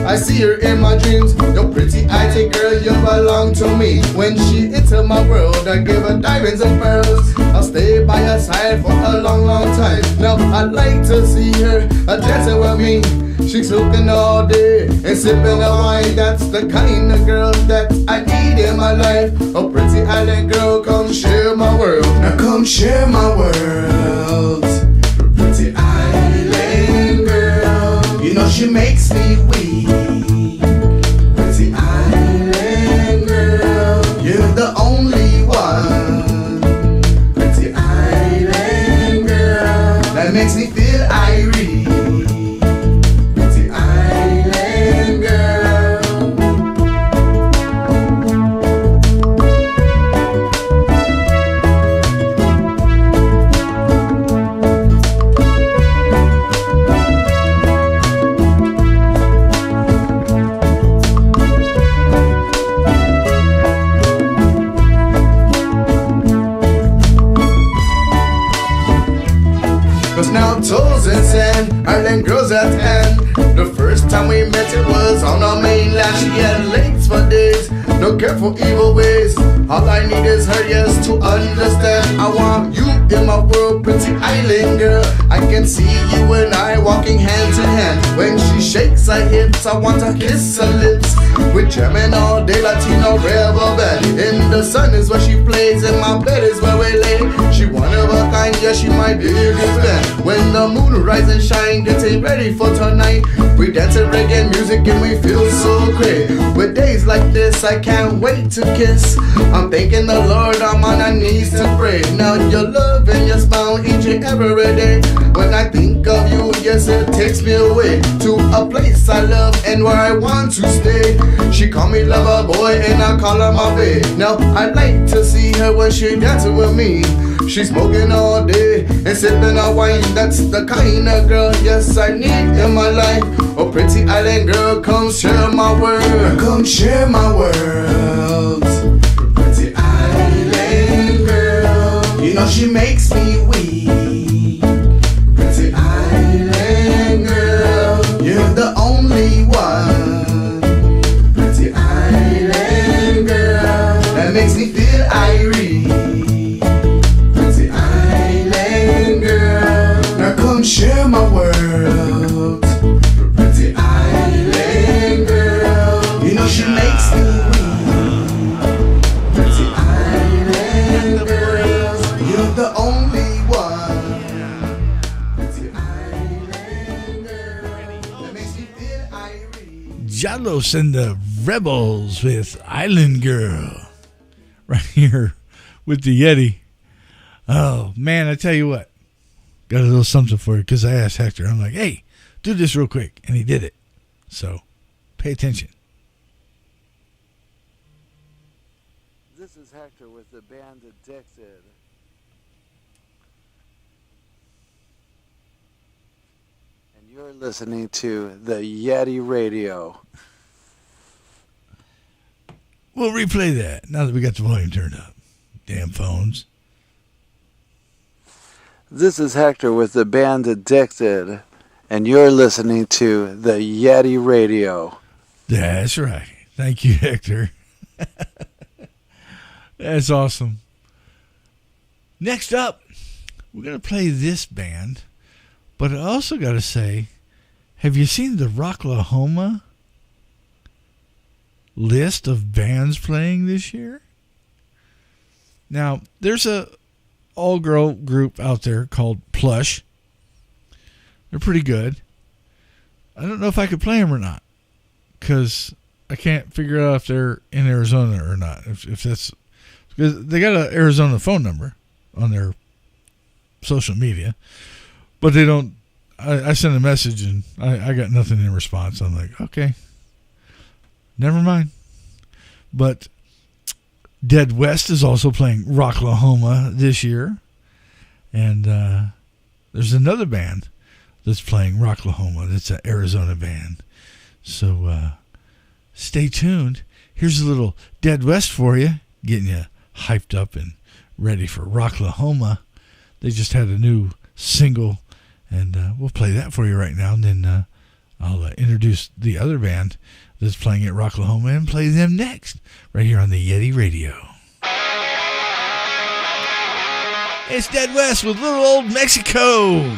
I see her in my dreams. Your pretty eyes, girl, you belong to me. When she enter my world, I give her diamonds and pearls. I'll stay by her side for a long, long time. Now I'd like to see her dancing with me. She's looking all day and sipping a wine. That's the kind of girl that I need in my life. A pretty island girl, come share my world. Now come share my world. Pretty island girl, you know she makes me weak. Pretty island girl, you're the only one. Pretty island girl, that makes me feel irate. Toes and sand, island girls at hand. The first time we met it was on the mainland. She had legs for days, no care for evil ways. All I need is her, yes, to understand. I want you in my world, pretty island girl. I can see you and I walking hand to hand. When she shakes her hips, I want to kiss her lips. We're jamming all day, Latino rebel band. In the sun is where she plays, and my bed is where we lay. She one of a kind, yeah, she my biggest fan. When the moon rise and shine, getting ready for tonight. We dancing reggae music and we feel so great. With days like this, I can't wait to kiss. I'm thanking the Lord, I'm on my knees to pray. Now your love and your smile each and every day. When I think of you, yes, it takes me away to a place I love and where I want to stay. She call me lover boy and I call her my babe. Now I like to see her when she dancing with me. She's smoking all day and sipping her wine. That's the kind of girl, yes, I need in my life. Oh, pretty island girl, come share my world. Come share my world. Pretty island girl, you know she makes me weak. Pretty island girl, you're the only one. Pretty island girl, that makes me feel irate. Share my world, pretty island girl. You know she makes me weak. Pretty island girl, you're the only one. Pretty island girl, that makes me feel irate. Jalos and the Rebels with Island Girl, right here with the Yeti. Oh man, I tell you what. Got a little something for you because I asked Hector. I'm like, hey, do this real quick. And he did it. So pay attention. This is Hector with the band Addicted. And you're listening to the Yeti Radio. We'll replay that now that we got the volume turned up. Damn phones. This is Hector with the band Addicted, and you're listening to the Yeti Radio. That's right. Thank you, Hector. That's awesome. Next up, we're going to play this band, but I also got to say, have you seen the Rocklahoma list of bands playing this year? Now, there's a all-girl group out there called Plush. They're pretty good. I don't know if I could play them or not because I can't figure out if they're in Arizona or not. If that's because they got an Arizona phone number on their social media, but they don't. I sent a message and I got nothing in response. I'm like, okay, never mind. But Dead West is also playing Rocklahoma this year. And there's another band that's playing Rocklahoma that's an Arizona band. So stay tuned. Here's a little Dead West for you, getting you hyped up and ready for Rocklahoma. They just had a new single, and we'll play that for you right now. And then I'll introduce the other band that's playing at Rocklahoma and play them next, right here on the Yeti Radio. It's Dead West with Little Old Mexico.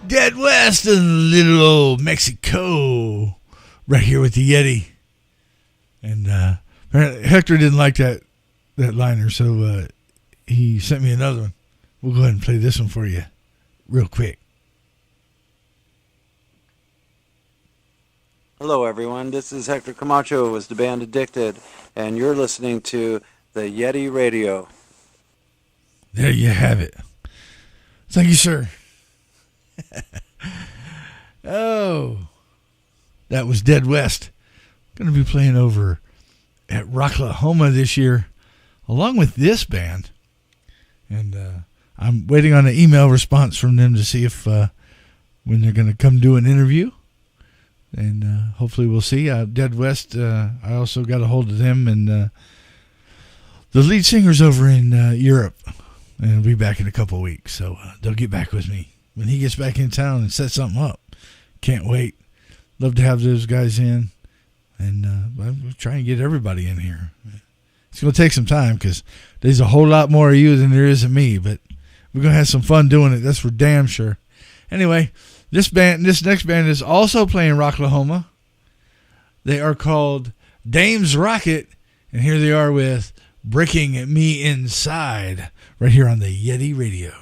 Dead West and Little Old Mexico, right here with the Yeti. And Hector didn't like that liner, so he sent me another one. We'll go ahead and play this one for you real quick. Hello, everyone. This is Hector Camacho with the band Addicted, and you're listening to the Yeti Radio. There you have it. Thank you, sir. Oh, that was Dead West. Going to be playing over at Rocklahoma this year, along with this band. And I'm waiting on an email response from them to see if when they're going to come do an interview. And hopefully we'll see. Dead West, I also got a hold of them. And the lead singer's over in Europe. And he'll be back in a couple of weeks. So they'll get back with me when he gets back in town and set something up. Can't wait. Love to have those guys in. And I'm trying to get everybody in here. It's going to take some time because there's a whole lot more of you than there is of me, but we're going to have some fun doing it. That's for damn sure. Anyway, this next band is also playing Rocklahoma. They are called Dames Rocket, and here they are with Breaking Me Inside right here on the Yeti Radio.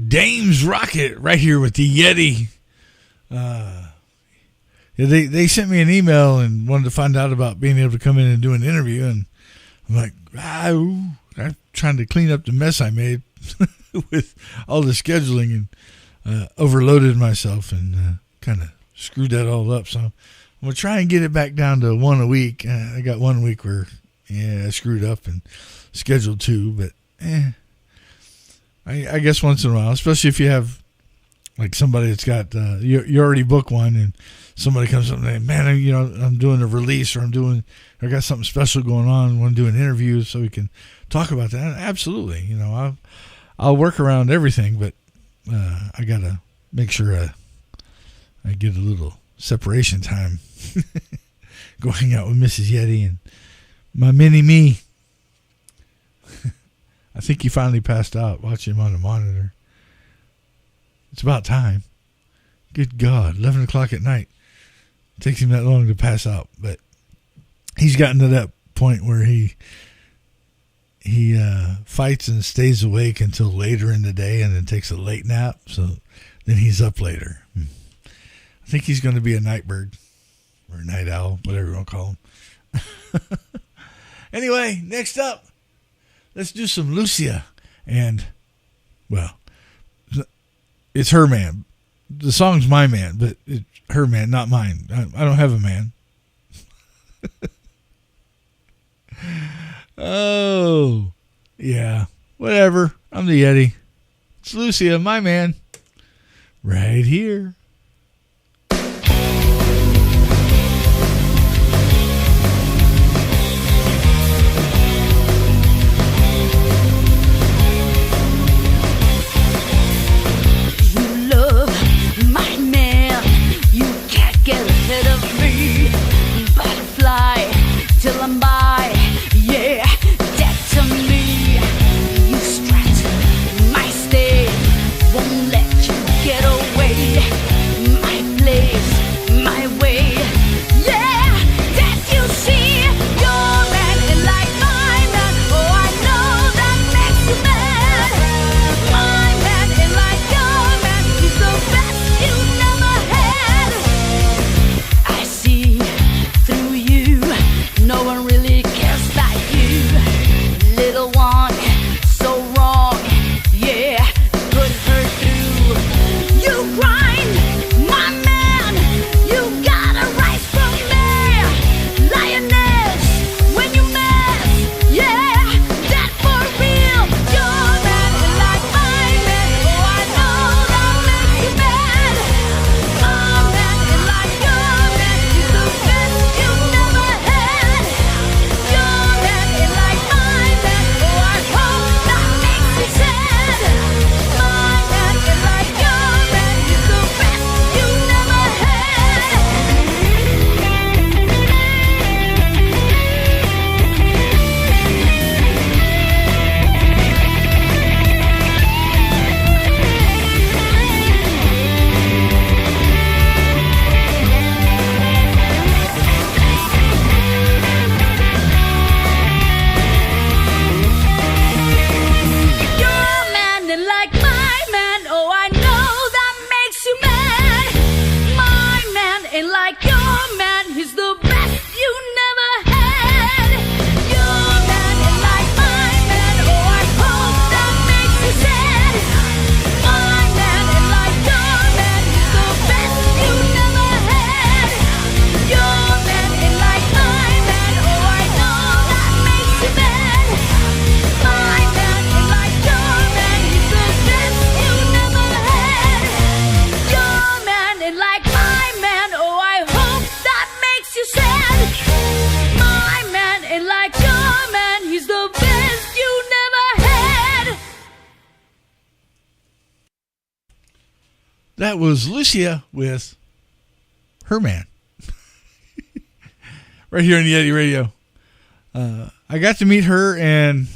Dames Rocket right here with the Yeti. They sent me an email and wanted to find out about being able to come in and do an interview, and I'm like, I'm trying to clean up the mess I made with all the scheduling and overloaded myself and kind of screwed that all up. So I'm going to try and get it back down to one a week. I got 1 week where, I screwed up and scheduled two, but I guess once in a while, especially if you have like somebody that's got, you already book one and somebody comes up and says, man, I'm doing a release, or I got something special going on, want to do an interview so we can talk about that. Absolutely. I'll work around everything, but I got to make sure I get a little separation time. Go hang out with Mrs. Yeti and my mini me. I think he finally passed out. Watching him on the monitor. It's about time. Good God, 11 o'clock at night. It takes him that long to pass out, but he's gotten to that point where he fights and stays awake until later in the day and then takes a late nap, so then he's up later. I think he's going to be a night bird or a night owl, whatever you want to call him. Anyway, next up, let's do some Lucia. And, well, it's her man. The song's my man, but it's her man, not mine. I don't have a man. Oh, yeah. Whatever. I'm the Yeti. It's Lucia, my man. Right here. Till I'm by, yeah, dead to me. You stretch my stay, won't let you get away. My place, my way, yeah, that you see. Your man is like my man, oh I know that makes you mad. My man is like your man, he's the best you never had. I see through you. No one really cares like you, little one, so wrong, yeah, put her through. You grind, my man, you gotta rise from me. Lioness, when you mess, yeah, that for real. Your man is like my man, oh I know that makes you mad. My man is like your man, he's the best you never had. Your man is like my man, oh I hope that makes you sad. My man is like your man, he's the best you never Your man is like my man, oh I know that makes you mad. My man ain't like your man, he's the best you never had. Your man is like my man, oh I hope that makes you sad. My man is like your man, he's the best you never had. Your man is like my man, oh I know that makes you mad. My man is like your man, he's the best you never had. Your man is like my man, oh I hope that makes you sad. My man is like your man, he's the best you never had. That was Lucia with her man. Right here on the Yeti Radio. I got to meet her and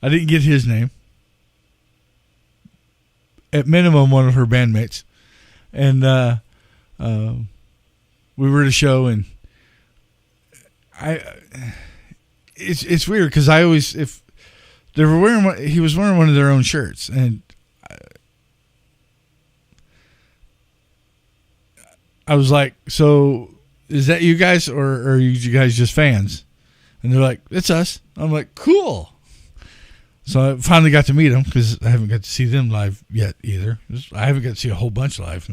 I didn't get his name. At minimum, one of her bandmates. And we were at a show and it's weird because I always, if they were wearing, he was wearing one of their own shirts and I was like, so is that you guys or are you guys just fans? And they're like, it's us. I'm like, cool. So I finally got to meet them because I haven't got to see them live yet either. I haven't got to see a whole bunch live.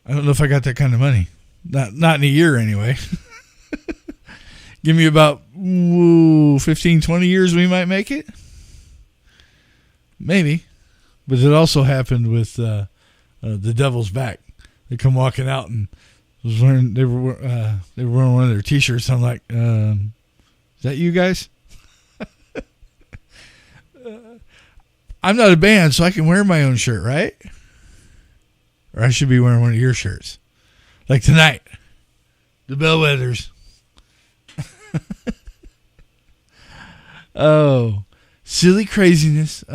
I don't know if I got that kind of money. Not in a year anyway. Give me about 15, 20 years we might make it. Maybe. But it also happened with the Devil's Back. They come walking out and they were wearing one of their T-shirts. I'm like, is that you guys? I'm not a band, so I can wear my own shirt, right? Or I should be wearing one of your shirts. Like tonight, the Bellwethers. Oh, silly craziness.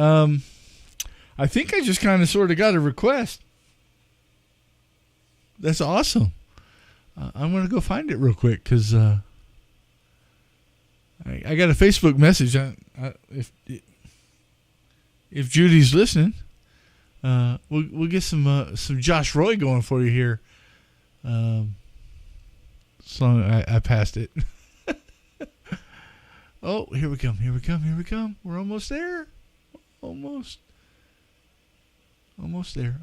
I think I just kind of sort of got a request. That's awesome. I'm going to go find it real quick because I got a Facebook message. If Judy's listening, we'll get some Josh Roy going for you here. As long as I passed it. Oh, here we come. We're almost there. Almost there.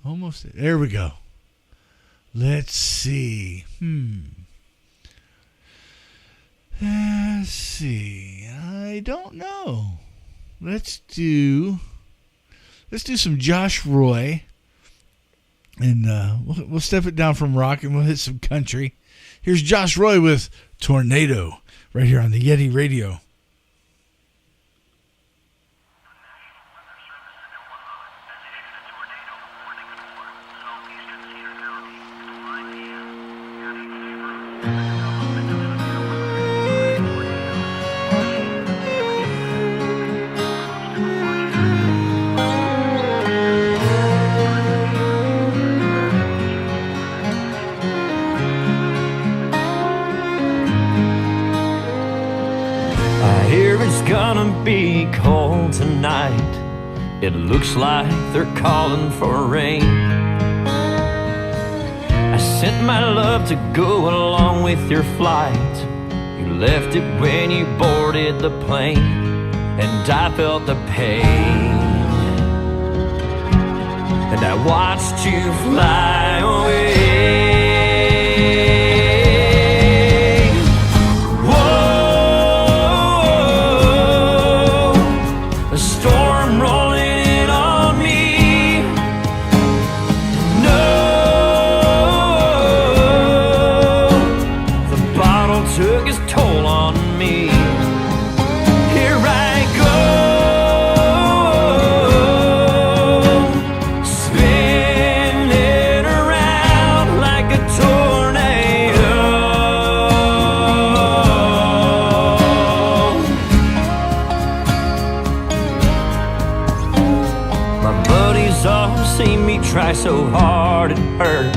There we go. Let's see. Let's see. I don't know. Let's do some Josh Roy. And we'll step it down from rock and we'll hit some country. Here's Josh Roy with Tornado right here on the Yeti Radio. Gonna be cold tonight. It looks like they're calling for rain. I sent my love to go along with your flight. You left it when you boarded the plane, and I felt the pain. And I watched you fly away. Try so hard it hurt,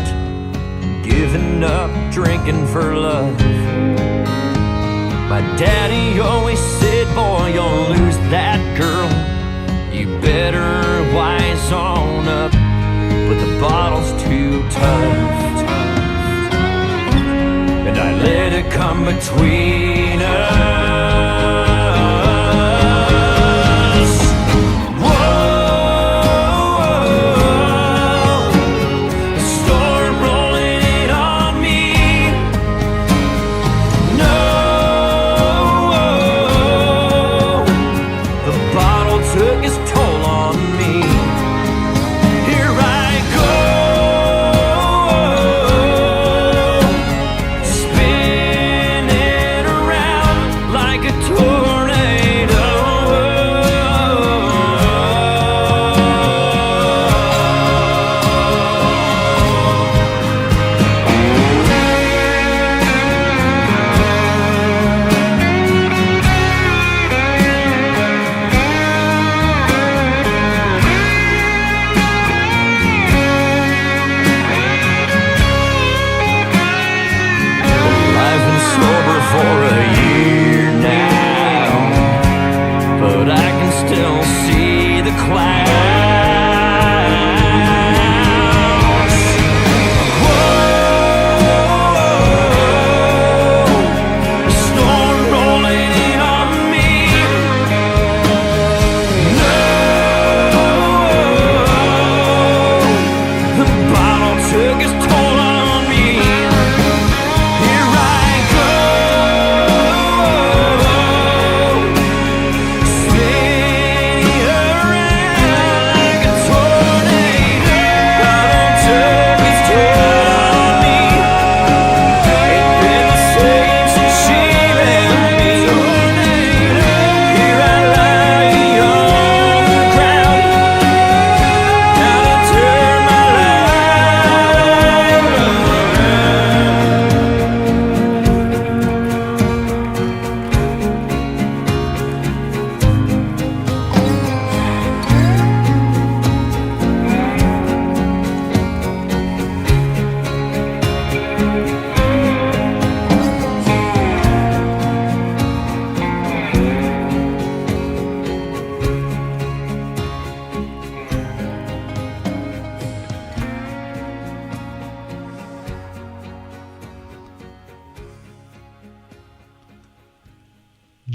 giving up drinking for love. My daddy always said, boy, you'll lose that girl. You better wise on up, but the bottle's too tough. And I let it come between us.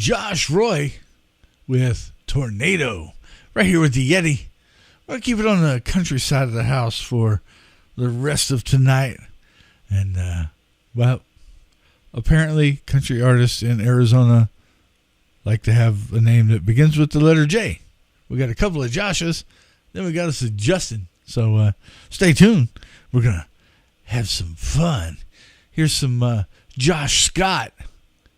Josh Roy with Tornado. Right here with the Yeti. We're going to keep it on the country side of the house for the rest of tonight. And, well, apparently country artists in Arizona like to have a name that begins with the letter J. We got a couple of Joshes. Then we got us a Justin. So stay tuned. We're going to have some fun. Here's some Josh Scott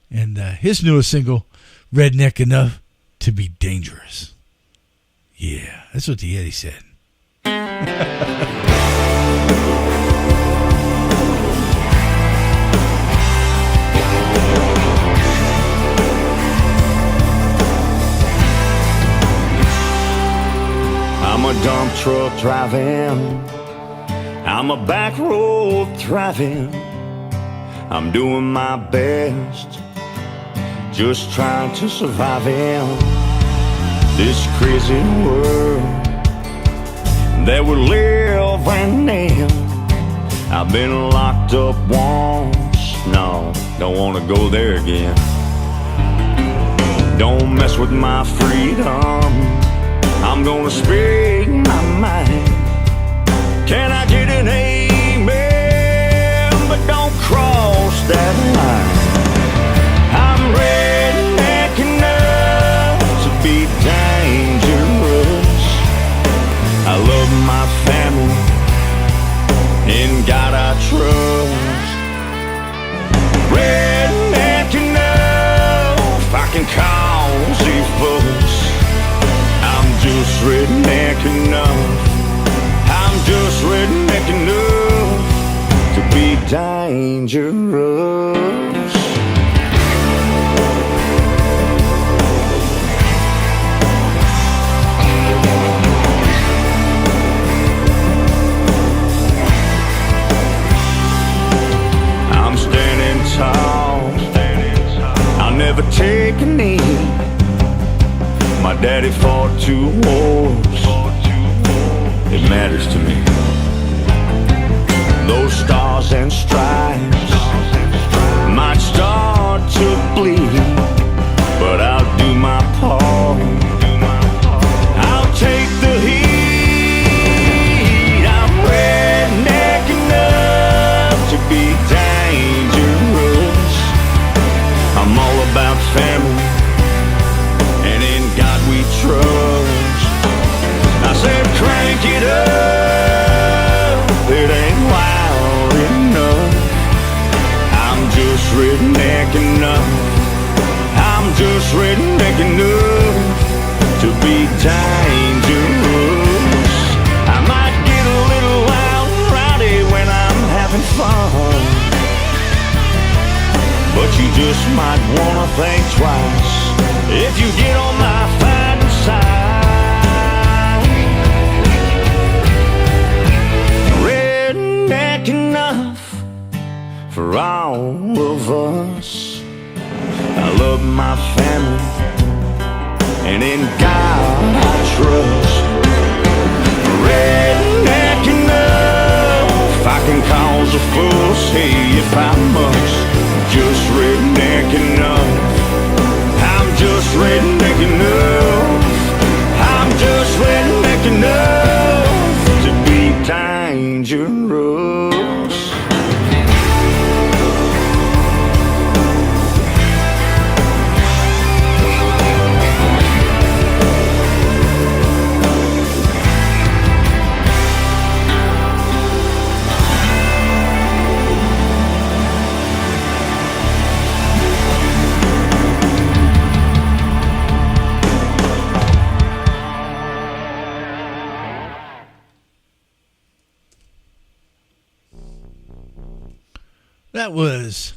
and his newest single, Redneck Enough to Be Dangerous. Yeah, that's what the Yeti said. I'm a dump truck driving, I'm a back road thriving, I'm doing my best, just trying to survive in this crazy world that we're living in. I've been locked up once, no, don't want to go there again. Don't mess with my freedom, I'm gonna speak my mind. Can I get an amen? But don't cross that line. I'm redneck enough to be dangerous. I love my family, in God I trust. Redneck enough, I can cause a fuss. I'm just redneck enough, I'm just redneck enough to be dangerous. I'm standing tall, I'll never take a knee. My daddy fought 2 wars, it matters to me. Those stars and stripes might start to bleed, but I'll do my part, I'll take the heat. I'm redneck enough to be dangerous. I'm all about family, and in God we trust. I said crank it up, it ain't loud enough. I'm just redneck enough, I'm just redneck enough to be dangerous. I might get a little loud and rowdy when I'm having fun, but you just might wanna think twice if you get on my fighting side. Redneck enough for all of us. I love my family, and in God I trust. Redneck enough, I can cause a fuss, hey, if I must. Just redneck enough, I'm just redneck enough, I'm just redneck enough to be dangerous. That was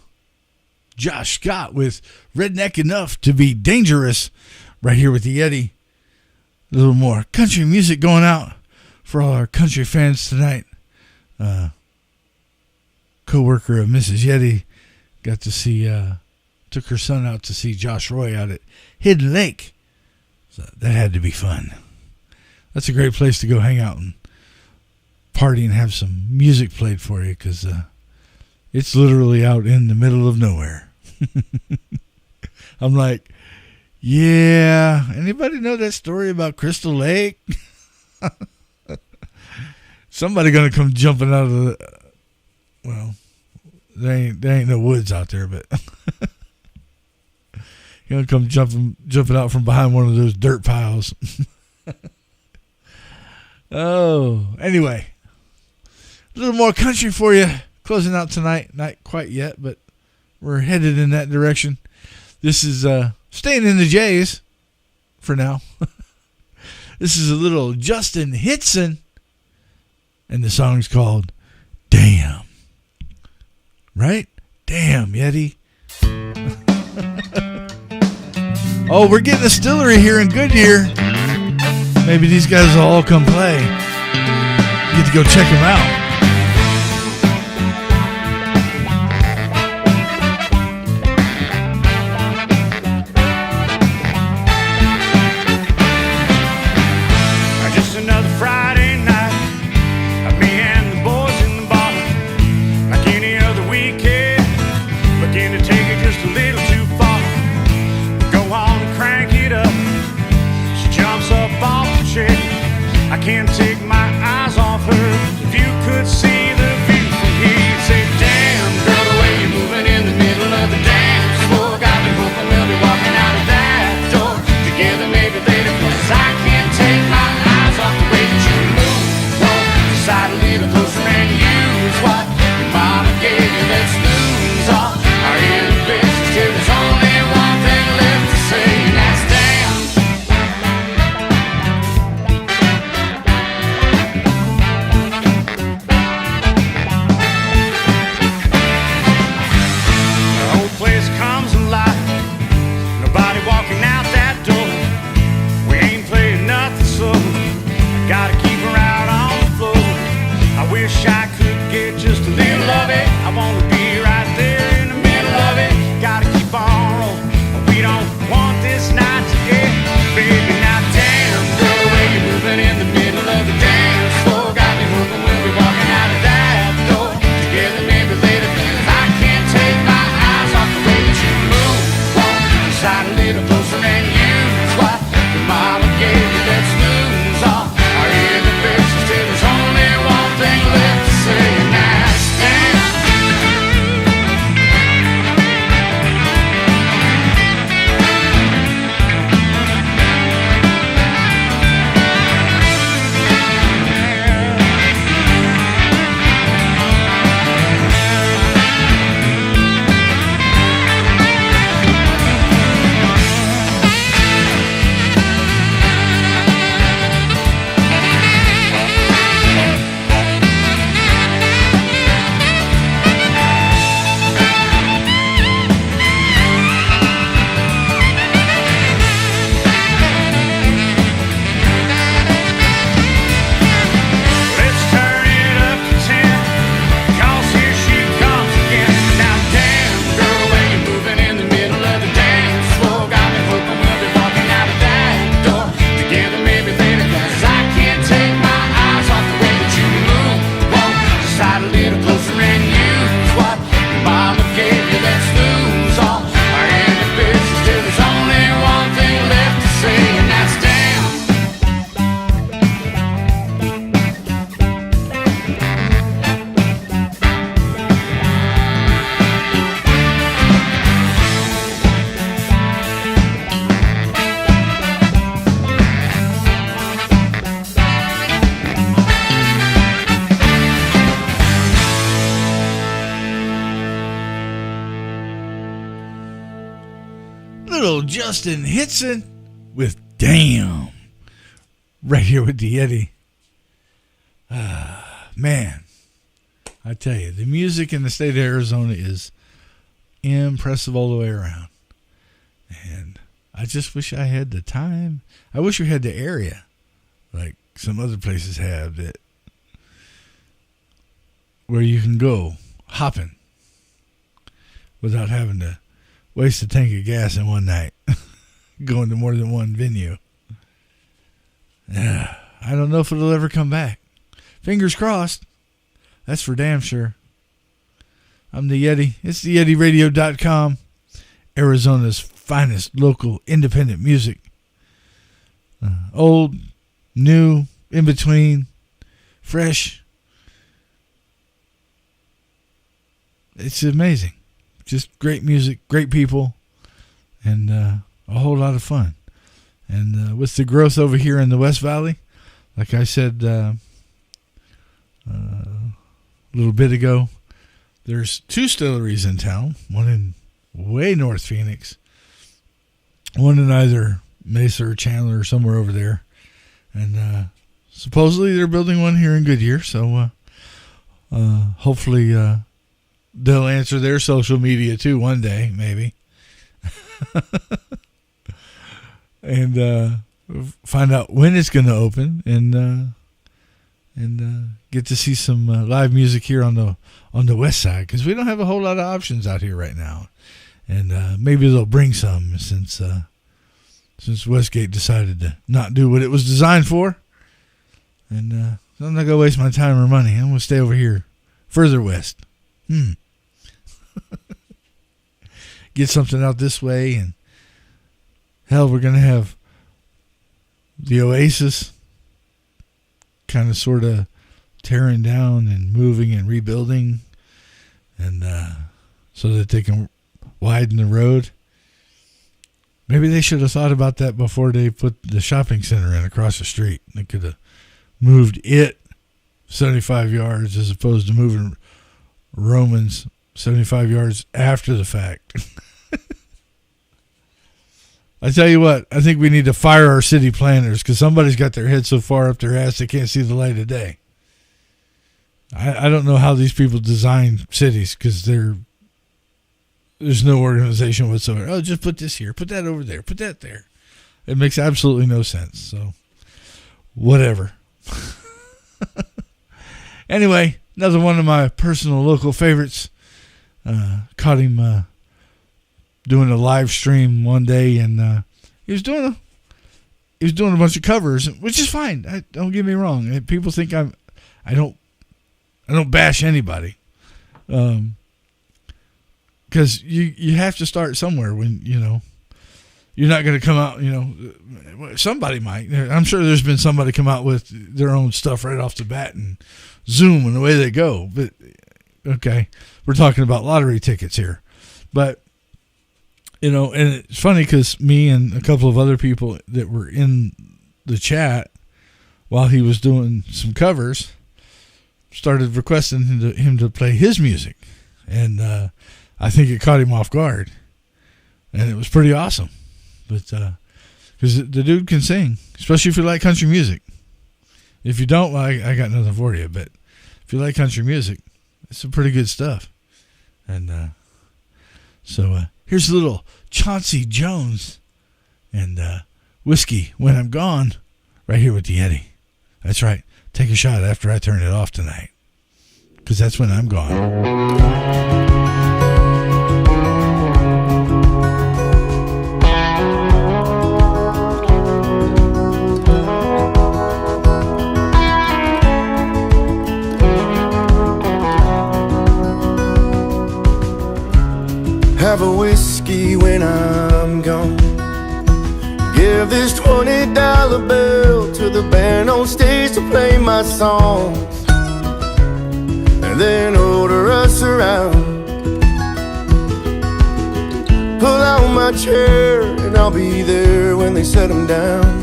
Josh Scott with Redneck Enough to Be Dangerous, right here with the Yeti. A little more country music going out for all our country fans tonight. Co-worker of Mrs. Yeti got to see, took her son out to see Josh Roy out at Hidden Lake. So that had to be fun. That's a great place to go hang out and party and have some music played for you, because it's literally out in the middle of nowhere. I'm like, Yeah. Anybody know that story about Crystal Lake? Somebody gonna come jumping out of the. Well, there ain't no woods out there, but you're gonna come jumping out from behind one of those dirt piles. Oh, anyway, a little more country for you. Closing out tonight, not quite yet, but we're headed in that direction. This is staying in the J's for now. This is a little Justin Hitson, and the song's called Damn. Right? Damn, Yeti. Oh, we're getting a distillery here in Goodyear. Maybe these guys will all come play. You get to go check them out. Just another Friday night, me and the boys in the bar, like any other weekend, looking to take it just a little too far. Go on and crank it up. She jumps up off the chair. I can't take my eyes off her. If you could see the view from here, you'd say, damn, girl, the way you're moving in the middle of the dance floor. Got me hoping we'll be walking out of that door together maybe later, 'cause I can't take my eyes off the way that you move. Walk side a little closer and use what your mama gave you. Let's lose all our inhibitions till there's only one thing left to say, and that's damn. The whole place comes alive. Nobody walking out that door. We ain't playing nothing, so I gotta keep her out on the floor. I wish I could get just a little of it. I wanna be right there in the middle of it. Gotta keep on rolling. We don't want this night to end, baby. Now damn, girl, the way you're moving in the middle of the dance floor. Got me hoping we'll be walking out of that door together maybe later, 'cause I can't take my eyes off the way that you move. Walk side a little closer and use what your mama gave you. Let's lose all our inhibitions till there's only one thing left to say, and that's damn. Let's turn it up to 10, 'cause here she comes again. Now damn, girl, the way you're moving in the middle of the dance floor. Got me hoping we'll be walking out of that door together maybe later, 'cause I can't take my eyes off the way that you move. Walk side a little closer and use what your mama gave you. Let's lose all our inhibitions till there's only one thing left to say, and that's damn. Little Justin Hitson with Damn. Right here with the Yeti. Man, I tell you, the music in the state of Arizona is impressive all the way around. And I just wish I had the time. I wish we had the area like some other places have, that where you can go hopping without having to waste a tank of gas in one night going to more than one venue. I don't know if it'll ever come back. Fingers crossed. That's for damn sure. I'm the Yeti. It's theyetiradio.com, Arizona's finest local independent music. Old, new, in between, fresh. It's amazing. Just great music, great people, and a whole lot of fun. And with the growth over here in the West Valley, like I said a little bit ago, there's 2 distilleries in town, one in way North Phoenix, one in either Mesa or Chandler or somewhere over there. And supposedly they're building one here in Goodyear, so hopefully they'll answer their social media too one day, maybe. And find out when it's going to open, and get to see some live music here on the west side, because we don't have a whole lot of options out here right now. And maybe they'll bring some since Westgate decided to not do what it was designed for. And I'm not going to waste my time or money. I'm going to stay over here further west. Get something out this way, and hell, we're going to have the Oasis kind of sort of tearing down and moving and rebuilding, and so that they can widen the road. Maybe they should have thought about that before they put the shopping center in across the street. They could have moved it 75 yards as opposed to moving Romans 75 yards after the fact. I tell you what, I think we need to fire our city planners, because somebody's got their head so far up their ass they can't see the light of day. I don't know how these people design cities, because there's no organization whatsoever. Oh, just put this here, put that over there, put that there. It makes absolutely no sense. So, whatever. Anyway, another one of my personal local favorites. Caught him doing a live stream one day, and he was doing a bunch of covers, which is fine. Don't get me wrong. People think I don't bash anybody, because you have to start somewhere. When you're not going to come out. Somebody might. I'm sure there's been somebody come out with their own stuff right off the bat and zoom and away they go. But okay, we're talking about lottery tickets here, but. And it's funny because me and a couple of other people that were in the chat while he was doing some covers started requesting him to play his music. And I think it caught him off guard. And it was pretty awesome. But because the dude can sing, especially if you like country music. If you don't, well, I got nothing for you. But if you like country music, it's some pretty good stuff. And so here's a little Chauncey Jones and Whiskey When I'm Gone, right here with the Yeti. That's right. Take a shot after I turn it off tonight, because that's when I'm gone. Have a whiskey when I'm gone. Give this $20 bill to the band on stage to play my songs, and then order us around. Pull out my chair and I'll be there when they set them down.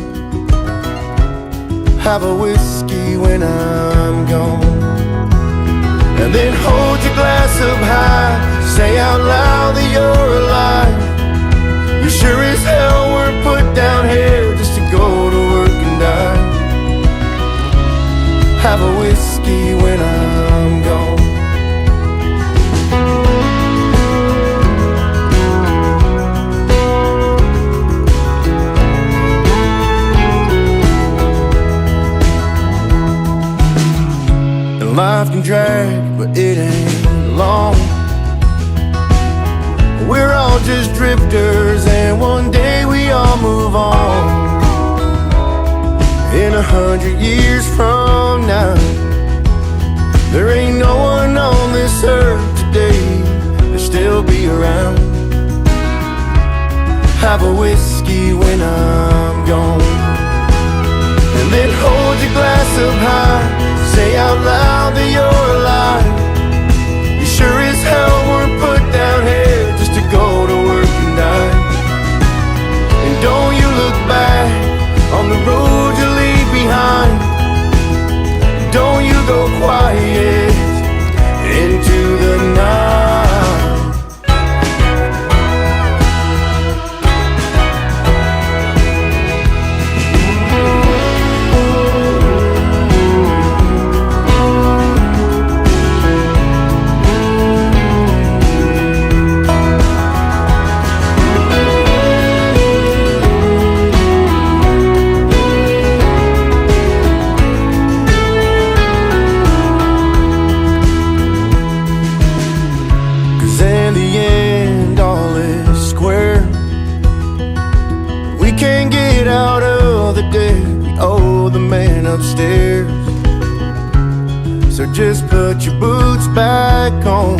Have a whiskey when I'm gone, and then hold your glass up high. Say out loud that you're alive. You sure as hell weren't put down here just to go to work and die. Have a whiskey when I'm gone. And life can drag, but it ain't long. We're all just drifters, and one day we all move on. In 100 years from now, there ain't no one on this earth today that'll still be around. have a whiskey when I'm gone. And then hold your glass up high, say out loud that you're alive. You sure as hell weren't put down here just to go to work and die. And don't you look back on the road you leave behind. Don't you go quiet into the night. Upstairs, so just put your boots back on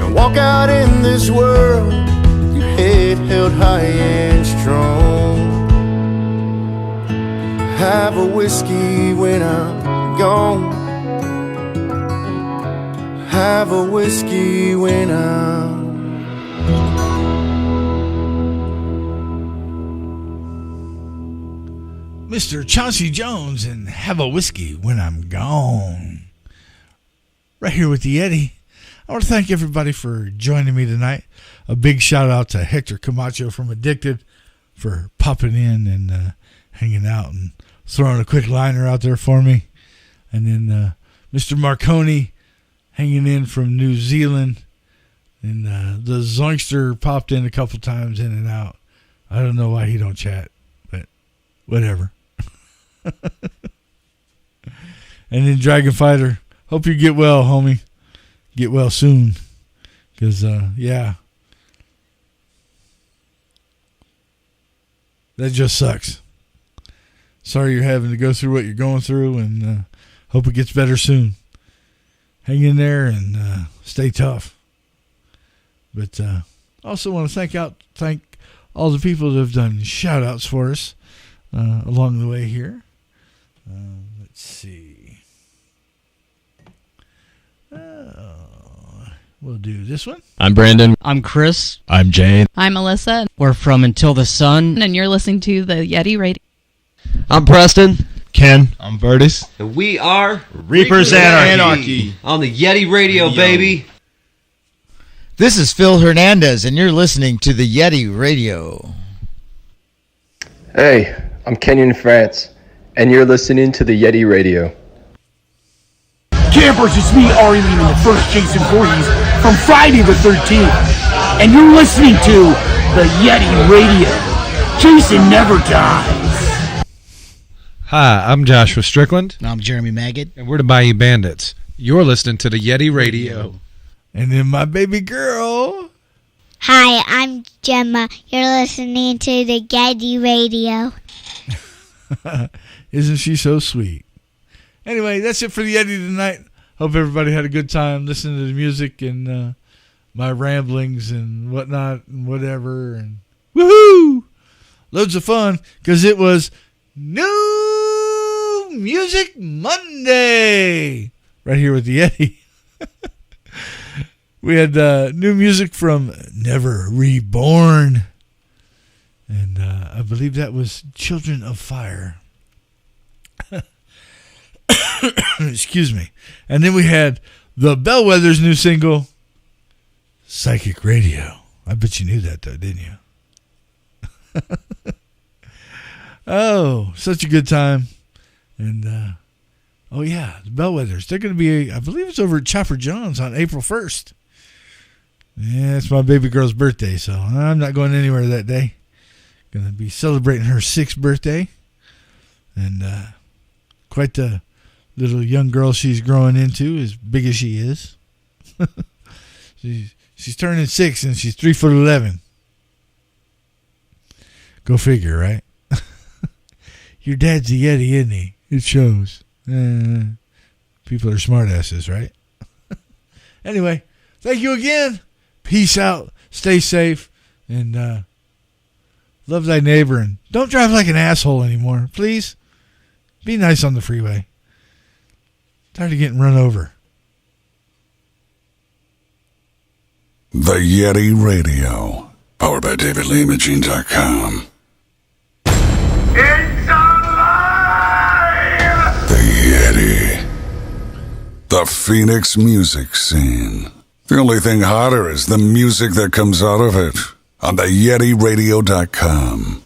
and walk out in this world, your head held high and strong. Have a whiskey when I'm gone. Have a whiskey when I'm Mr. Chauncey Jones and Have a Whiskey When I'm Gone. Right here with the Yeti. I want to thank everybody for joining me tonight. A big shout out to Hector Camacho from Addicted for popping in and hanging out and throwing a quick liner out there for me. And then Mr. Marconi hanging in from New Zealand. And the Zoinkster popped in a couple times in and out. I don't know why he don't chat, but whatever. And then Dragon Fighter, hope you get well, homie. Get well soon. Because, yeah. That just sucks. Sorry you're having to go through what you're going through, and hope it gets better soon. Hang in there and stay tough. But also want to thank all the people that have done shout outs for us along the way here. Let's see. We'll do this one. I'm Brandon. I'm Chris. I'm Jane. I'm Melissa. We're from Until the Sun. And you're listening to the Yeti Radio. I'm Preston. Ken. I'm Bertis. And we are Reapers Anarchy on the Yeti Radio, baby. This is Phil Hernandez, and you're listening to the Yeti Radio. Hey, I'm Kenyon France, and you're listening to the Yeti Radio. Campers, it's me, Ari Lehman, the first Jason Voorhees from Friday the 13th, and you're listening to the Yeti Radio. Jason never dies. Hi, I'm Joshua Strickland. I'm Jeremy Maggot. And we're the Bayou Bandits. You're listening to the Yeti Radio. And then my baby girl. Hi, I'm Gemma. You're listening to the Yeti Radio. Isn't she so sweet? Anyway, that's it for the Yeti tonight. Hope everybody had a good time listening to the music and my ramblings and whatnot and whatever. And woohoo! Loads of fun because it was New Music Monday. Right here with the Yeti. We had new music from Never Reborn. And I believe that was Children of Fire. Excuse me. And then we had the Bellwether's new single, Psychic Radio. I bet you knew that, though, didn't you? Oh, such a good time. And, oh, yeah, the Bellwethers. They're going to be, I believe it's over at Chopper John's on April 1st. Yeah, it's my baby girl's birthday, so I'm not going anywhere that day. Going to be celebrating her 6th birthday. And quite the little young girl she's growing into, as big as she is. She's turning 6 and she's 3'11". Go figure, right? Your dad's a Yeti, isn't he? It shows. People are smartasses, right? Anyway, thank you again. Peace out. Stay safe. And love thy neighbor. And don't drive like an asshole anymore, please. Be nice on the freeway. Tired of getting run over. The Yeti Radio. Powered by DavidLeeImaging.com. It's alive! The Yeti. The Phoenix music scene. The only thing hotter is the music that comes out of it. On the YetiRadio.com.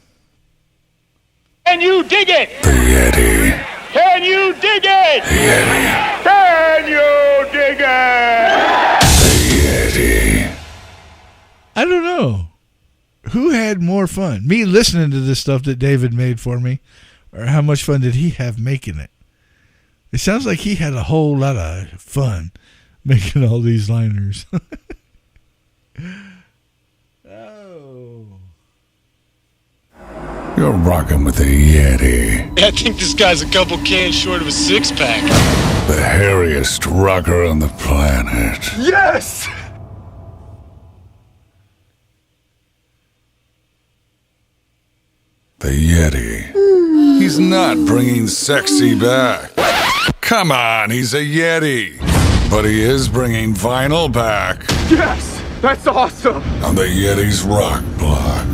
Can you dig it? The Yeti. Can you dig it? The Yeti. Can you dig it? The Yeti. I don't know. Who had more fun? Me listening to this stuff that David made for me, or how much fun did he have making it? It sounds like he had a whole lot of fun making all these liners. You're rocking with the Yeti. I think this guy's a couple cans short of a six-pack. The hairiest rocker on the planet. Yes! The Yeti. He's not bringing sexy back. Come on, he's a Yeti. But he is bringing vinyl back. Yes! That's awesome! On the Yeti's Rock Block.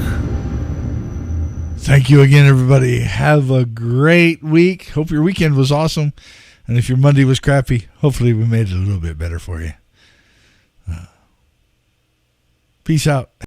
Thank you again, everybody. Have a great week. Hope your weekend was awesome. And if your Monday was crappy, hopefully we made it a little bit better for you. Peace out.